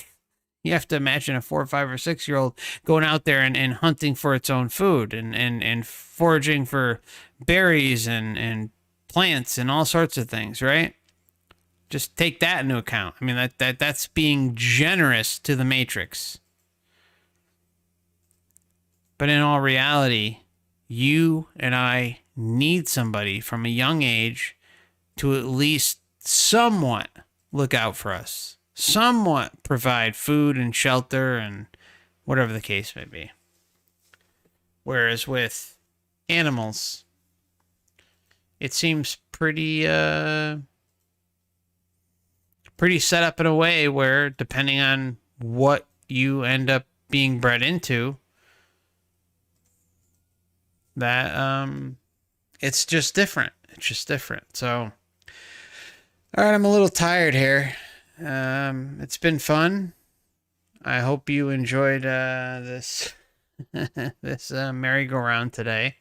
you have to imagine a 4, 5, or 6-year-old going out there and hunting for its own food and foraging for berries and plants and all sorts of things, right? Just take that into account. I mean, that's being generous to the Matrix. But in all reality, you and I need somebody from a young age to at least somewhat look out for us, somewhat provide food and shelter and whatever the case may be. Whereas with animals, it seems pretty set up in a way where, depending on what you end up being bred into, that it's just different. It's just different. So, all right, I'm a little tired here. It's been fun. I hope you enjoyed this this merry-go-round today.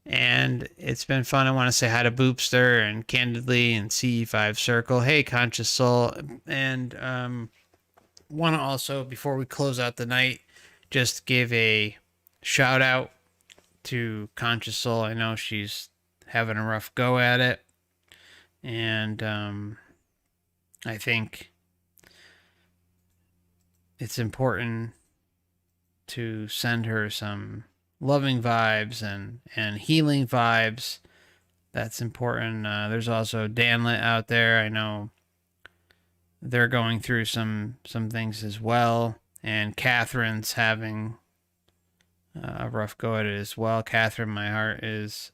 And it's been fun. I want to say hi to Boopster and Candidly and CE5 Circle. Hey, Conscious Soul. And want to also, before we close out the night, just give a shout out to Conscious Soul. I know she's having a rough go at it. And I think it's important to send her some loving vibes and healing vibes. That's important. There's also Danlet out there. I know they're going through some things as well. And Catherine's having a rough go at it as well. Catherine, my heart is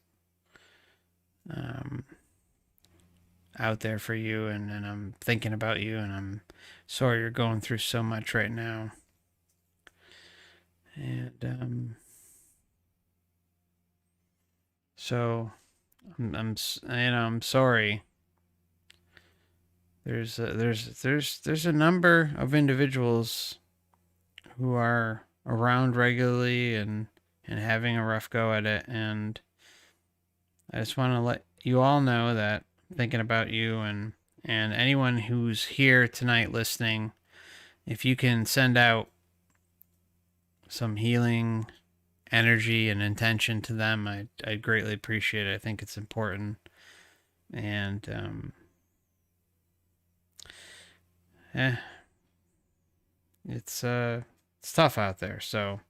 out there for you, and I'm thinking about you, and I'm sorry you're going through so much right now. And so I'm sorry. There's a number of individuals who are around regularly and having a rough go at it, and I just want to let you all know that I'm thinking about you, and anyone who's here tonight listening, if you can send out some healing energy and intention to them, I'd greatly appreciate it. I think it's important. And it's tough out there. So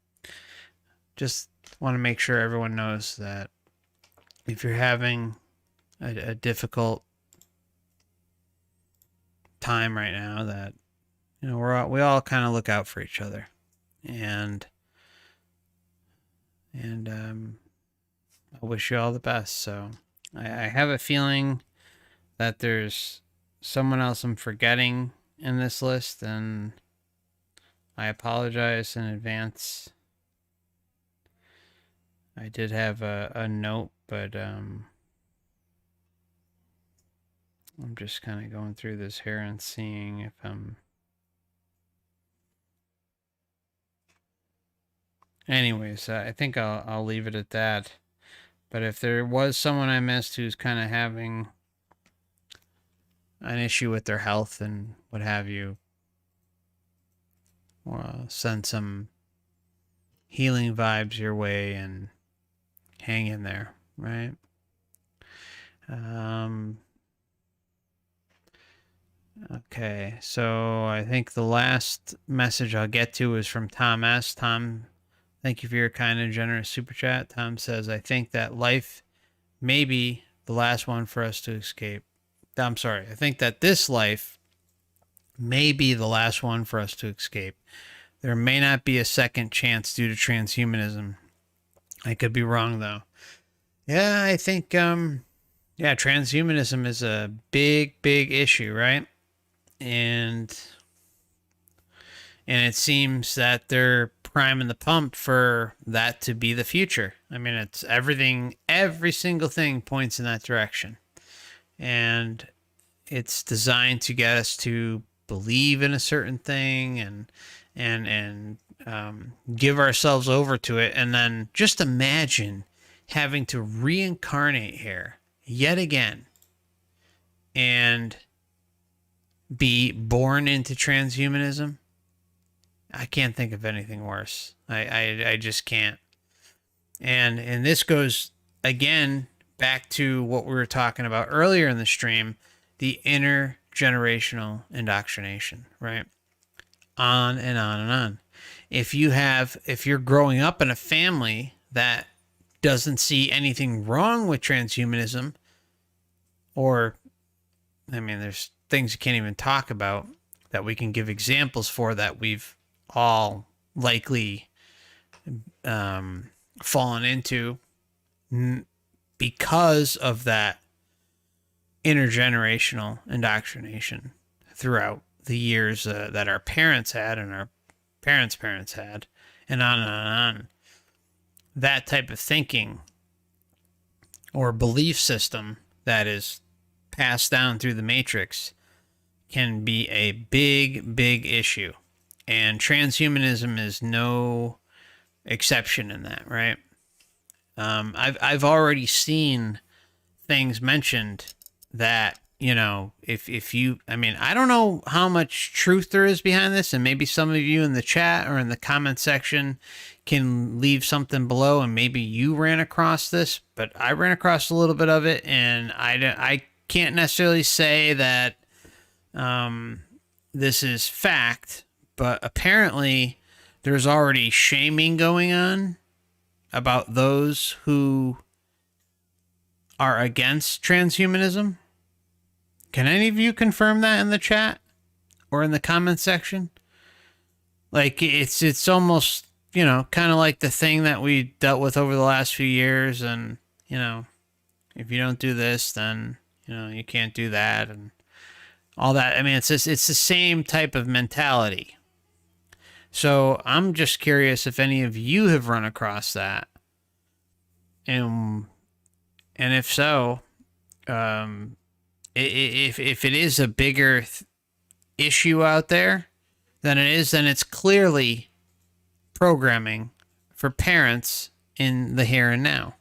just want to make sure everyone knows that if you're having a difficult time right now, that we all kind of look out for each other, and I wish you all the best. So I have a feeling that there's someone else I'm forgetting in this list, and I apologize in advance. I did have a note, but I'm just kind of going through this here and seeing if I'm... Anyways, I think I'll leave it at that. But if there was someone I missed who's kind of having an issue with their health and what have you, send some healing vibes your way and hang in there, right? Okay, so I think the last message I'll get to is from Tom S. Tom, thank you for your kind and generous super chat. Tom says, I think that life may be the last one for us to escape. I'm sorry. I think that this life may be the last one for us to escape. There may not be a second chance due to transhumanism. I could be wrong, though. Yeah, I think, transhumanism is a big, big issue, right? And it seems that they're priming the pump for that to be the future. I mean, it's everything, every single thing points in that direction. And it's designed to get us to believe in a certain thing and give ourselves over to it. And then just imagine having to reincarnate here yet again and be born into transhumanism. I can't think of anything worse. I just can't. And this goes again back to what we were talking about earlier in the stream, the inner generational indoctrination, right? On and on and on. If you're growing up in a family that doesn't see anything wrong with transhumanism, or, I mean, there's things you can't even talk about that we can give examples for that we've all likely fallen into because of that intergenerational indoctrination throughout the years that our parents had and our parents' had, and on and on and on. That type of thinking or belief system that is passed down through the matrix can be a big, big issue. And transhumanism is no exception in that, right? I've already seen things mentioned that, you know, if you, I mean, I don't know how much truth there is behind this, and maybe some of you in the chat or in the comment section can leave something below, and maybe you ran across this, but I ran across a little bit of it, and I can't necessarily say that this is fact, but apparently there's already shaming going on about those who are against transhumanism. Can any of you confirm that in the chat or in the comment section? Like, it's almost, you know, kind of like the thing that we dealt with over the last few years, and, you know, if you don't do this, then, you know, you can't do that, and all that. I mean, it's the same type of mentality. So I'm just curious if any of you have run across that, and if so, if it is a bigger issue out there than it is, then it's clearly programming for parents in the here and now.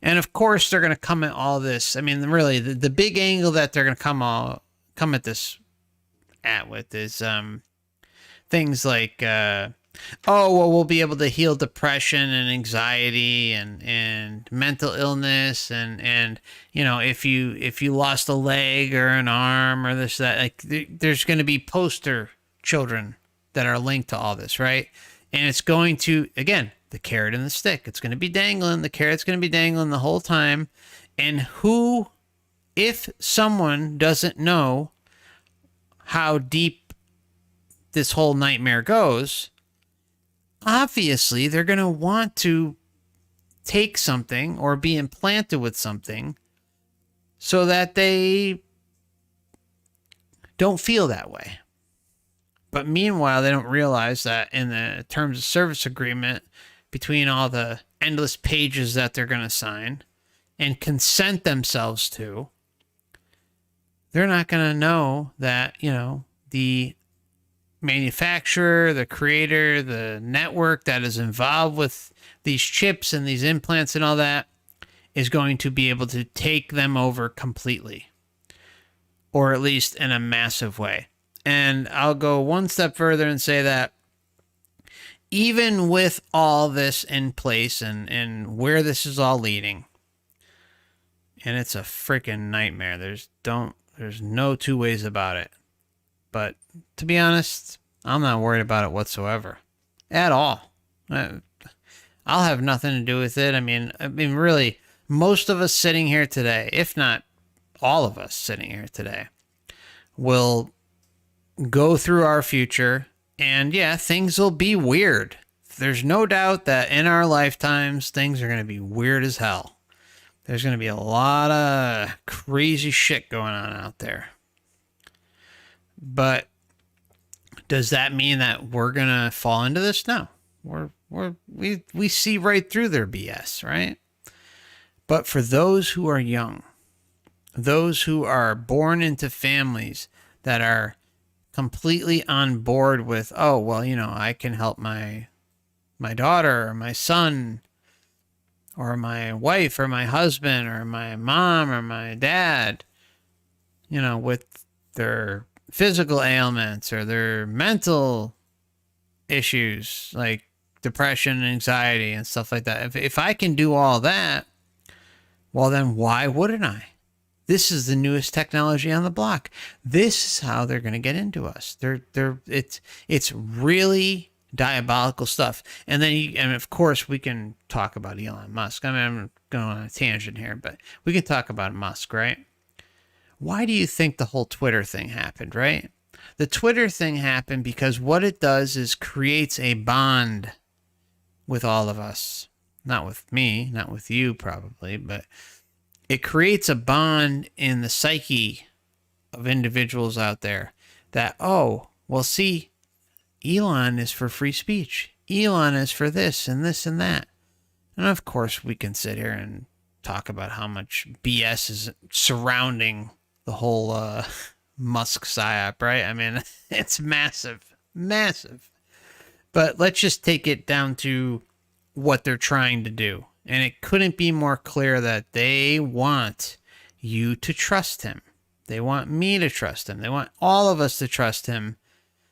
And of course, they're going to come at all this. I mean, really, the big angle that they're going to come at this with is things like, oh, well, we'll be able to heal depression and anxiety and mental illness, and you know, if you lost a leg or an arm or this, that, like, there's going to be poster children that are linked to all this, right? And it's going to, again, the carrot and the stick. It's going to be dangling. The carrot's going to be dangling the whole time. And who, if someone doesn't know how deep this whole nightmare goes, obviously they're going to want to take something or be implanted with something so that they don't feel that way. But meanwhile, they don't realize that in the terms of service agreement, between all the endless pages that they're going to sign and consent themselves to, they're not going to know that, you know, the manufacturer, the creator, the network that is involved with these chips and these implants and all that is going to be able to take them over completely, or at least in a massive way. And I'll go one step further and say that even with all this in place and where this is all leading, and it's a freaking nightmare. There's no two ways about it. But to be honest, I'm not worried about it whatsoever, at all. I'll have nothing to do with it. I mean, really, most of us sitting here today, if not all of us sitting here today, will go through our future, and yeah, things will be weird. There's no doubt that in our lifetimes, things are going to be weird as hell. There's going to be a lot of crazy shit going on out there. But does that mean that we're going to fall into this? No. We see right through their BS, right? But for those who are young, those who are born into families that are completely on board with, oh, well, you know, I can help my daughter or my son or my wife or my husband or my mom or my dad, you know, with their physical ailments or their mental issues like depression, anxiety, and stuff like that. If I can do all that, well, then why wouldn't I? This is the newest technology on the block. This is how they're going to get into us. It's really diabolical stuff. And then, and of course, we can talk about Elon Musk. I mean, I'm going on a tangent here, but we can talk about Musk, right? Why do you think the whole Twitter thing happened, right? The Twitter thing happened because what it does is creates a bond with all of us. Not with me, not with you probably, but it creates a bond in the psyche of individuals out there that, oh, well, see, Elon is for free speech. Elon is for this and this and that. And of course, we can sit here and talk about how much BS is surrounding the whole Musk psyop, right? I mean, it's massive, massive. But let's just take it down to what they're trying to do. And it couldn't be more clear that they want you to trust him. They want me to trust him. They want all of us to trust him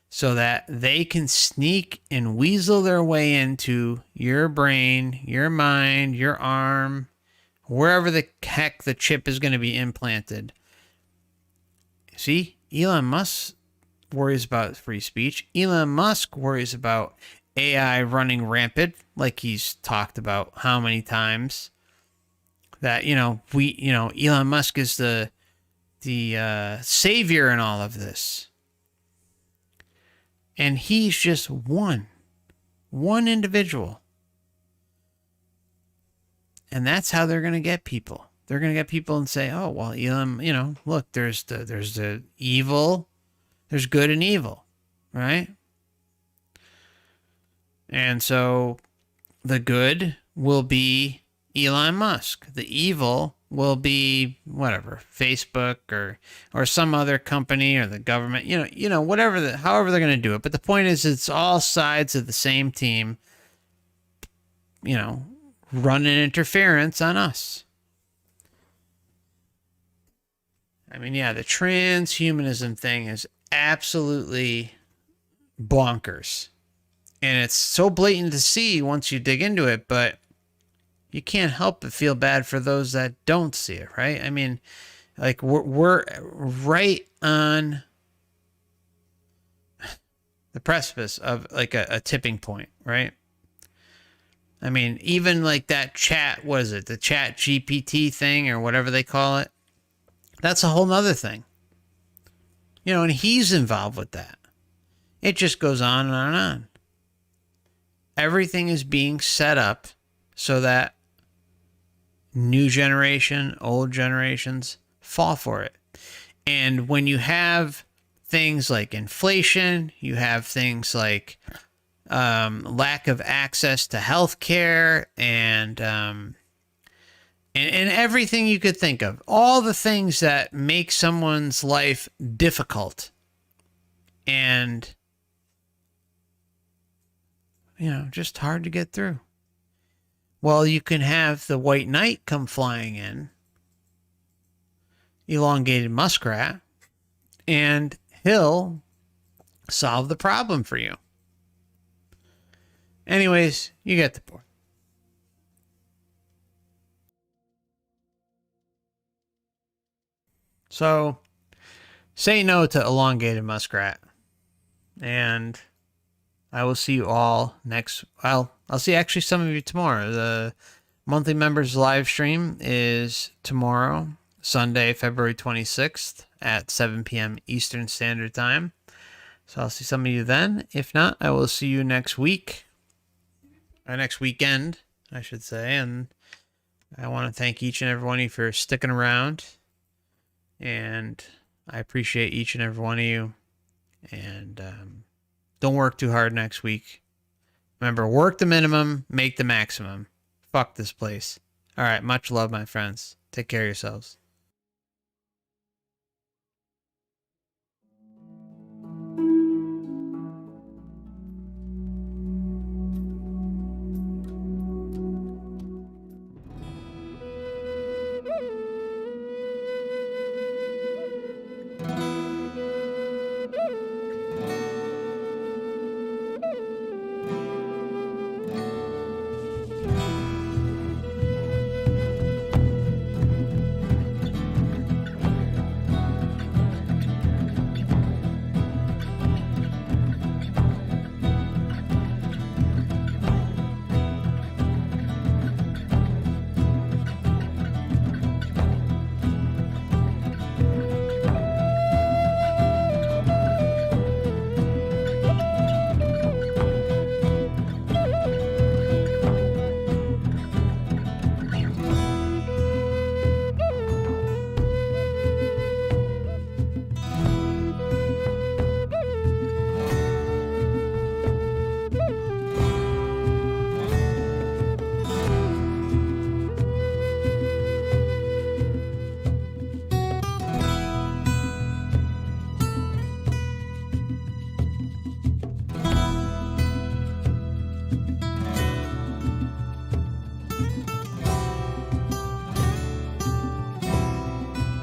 so that they can sneak and weasel their way into your brain, your mind, your arm, wherever the heck the chip is going to be implanted. See, Elon Musk worries about free speech. Elon Musk worries about AI running rampant, like he's talked about how many times. That, Elon Musk is the savior in all of this. And he's just one individual. And that's how they're going to get people. They're going to get people and say, oh, well, Elon, look, there's the evil, there's good and evil, right? And so the good will be Elon Musk. The evil will be whatever, Facebook or some other company or the government, however they're going to do it. But the point is, it's all sides of the same team, running interference on us. I mean, yeah, the transhumanism thing is absolutely bonkers. And it's so blatant to see once you dig into it, but you can't help but feel bad for those that don't see it, right? I mean, like we're right on the precipice of like a tipping point, right? I mean, even like that chat, what is it? The chat GPT thing or whatever they call it. That's a whole nother thing. And he's involved with that. It just goes on and on and on. Everything is being set up so that new generation, old generations fall for it. And when you have things like inflation, you have things like lack of access to healthcare and everything you could think of, all the things that make someone's life difficult and just hard to get through. Well, you can have the white knight come flying in, elongated muskrat, and he'll solve the problem for you. Anyways, you get the point. So, say no to elongated muskrat, and I will see you all I'll see actually some of you tomorrow. The monthly members live stream is tomorrow, Sunday, February 26th at 7 p.m. Eastern Standard Time. So I'll see some of you then. If not, I will see you next week, or next weekend, I should say. And I want to thank each and every one of you for sticking around. And I appreciate each and every one of you. And don't work too hard next week. Remember, work the minimum, make the maximum. Fuck this place. All right, much love, my friends. Take care of yourselves.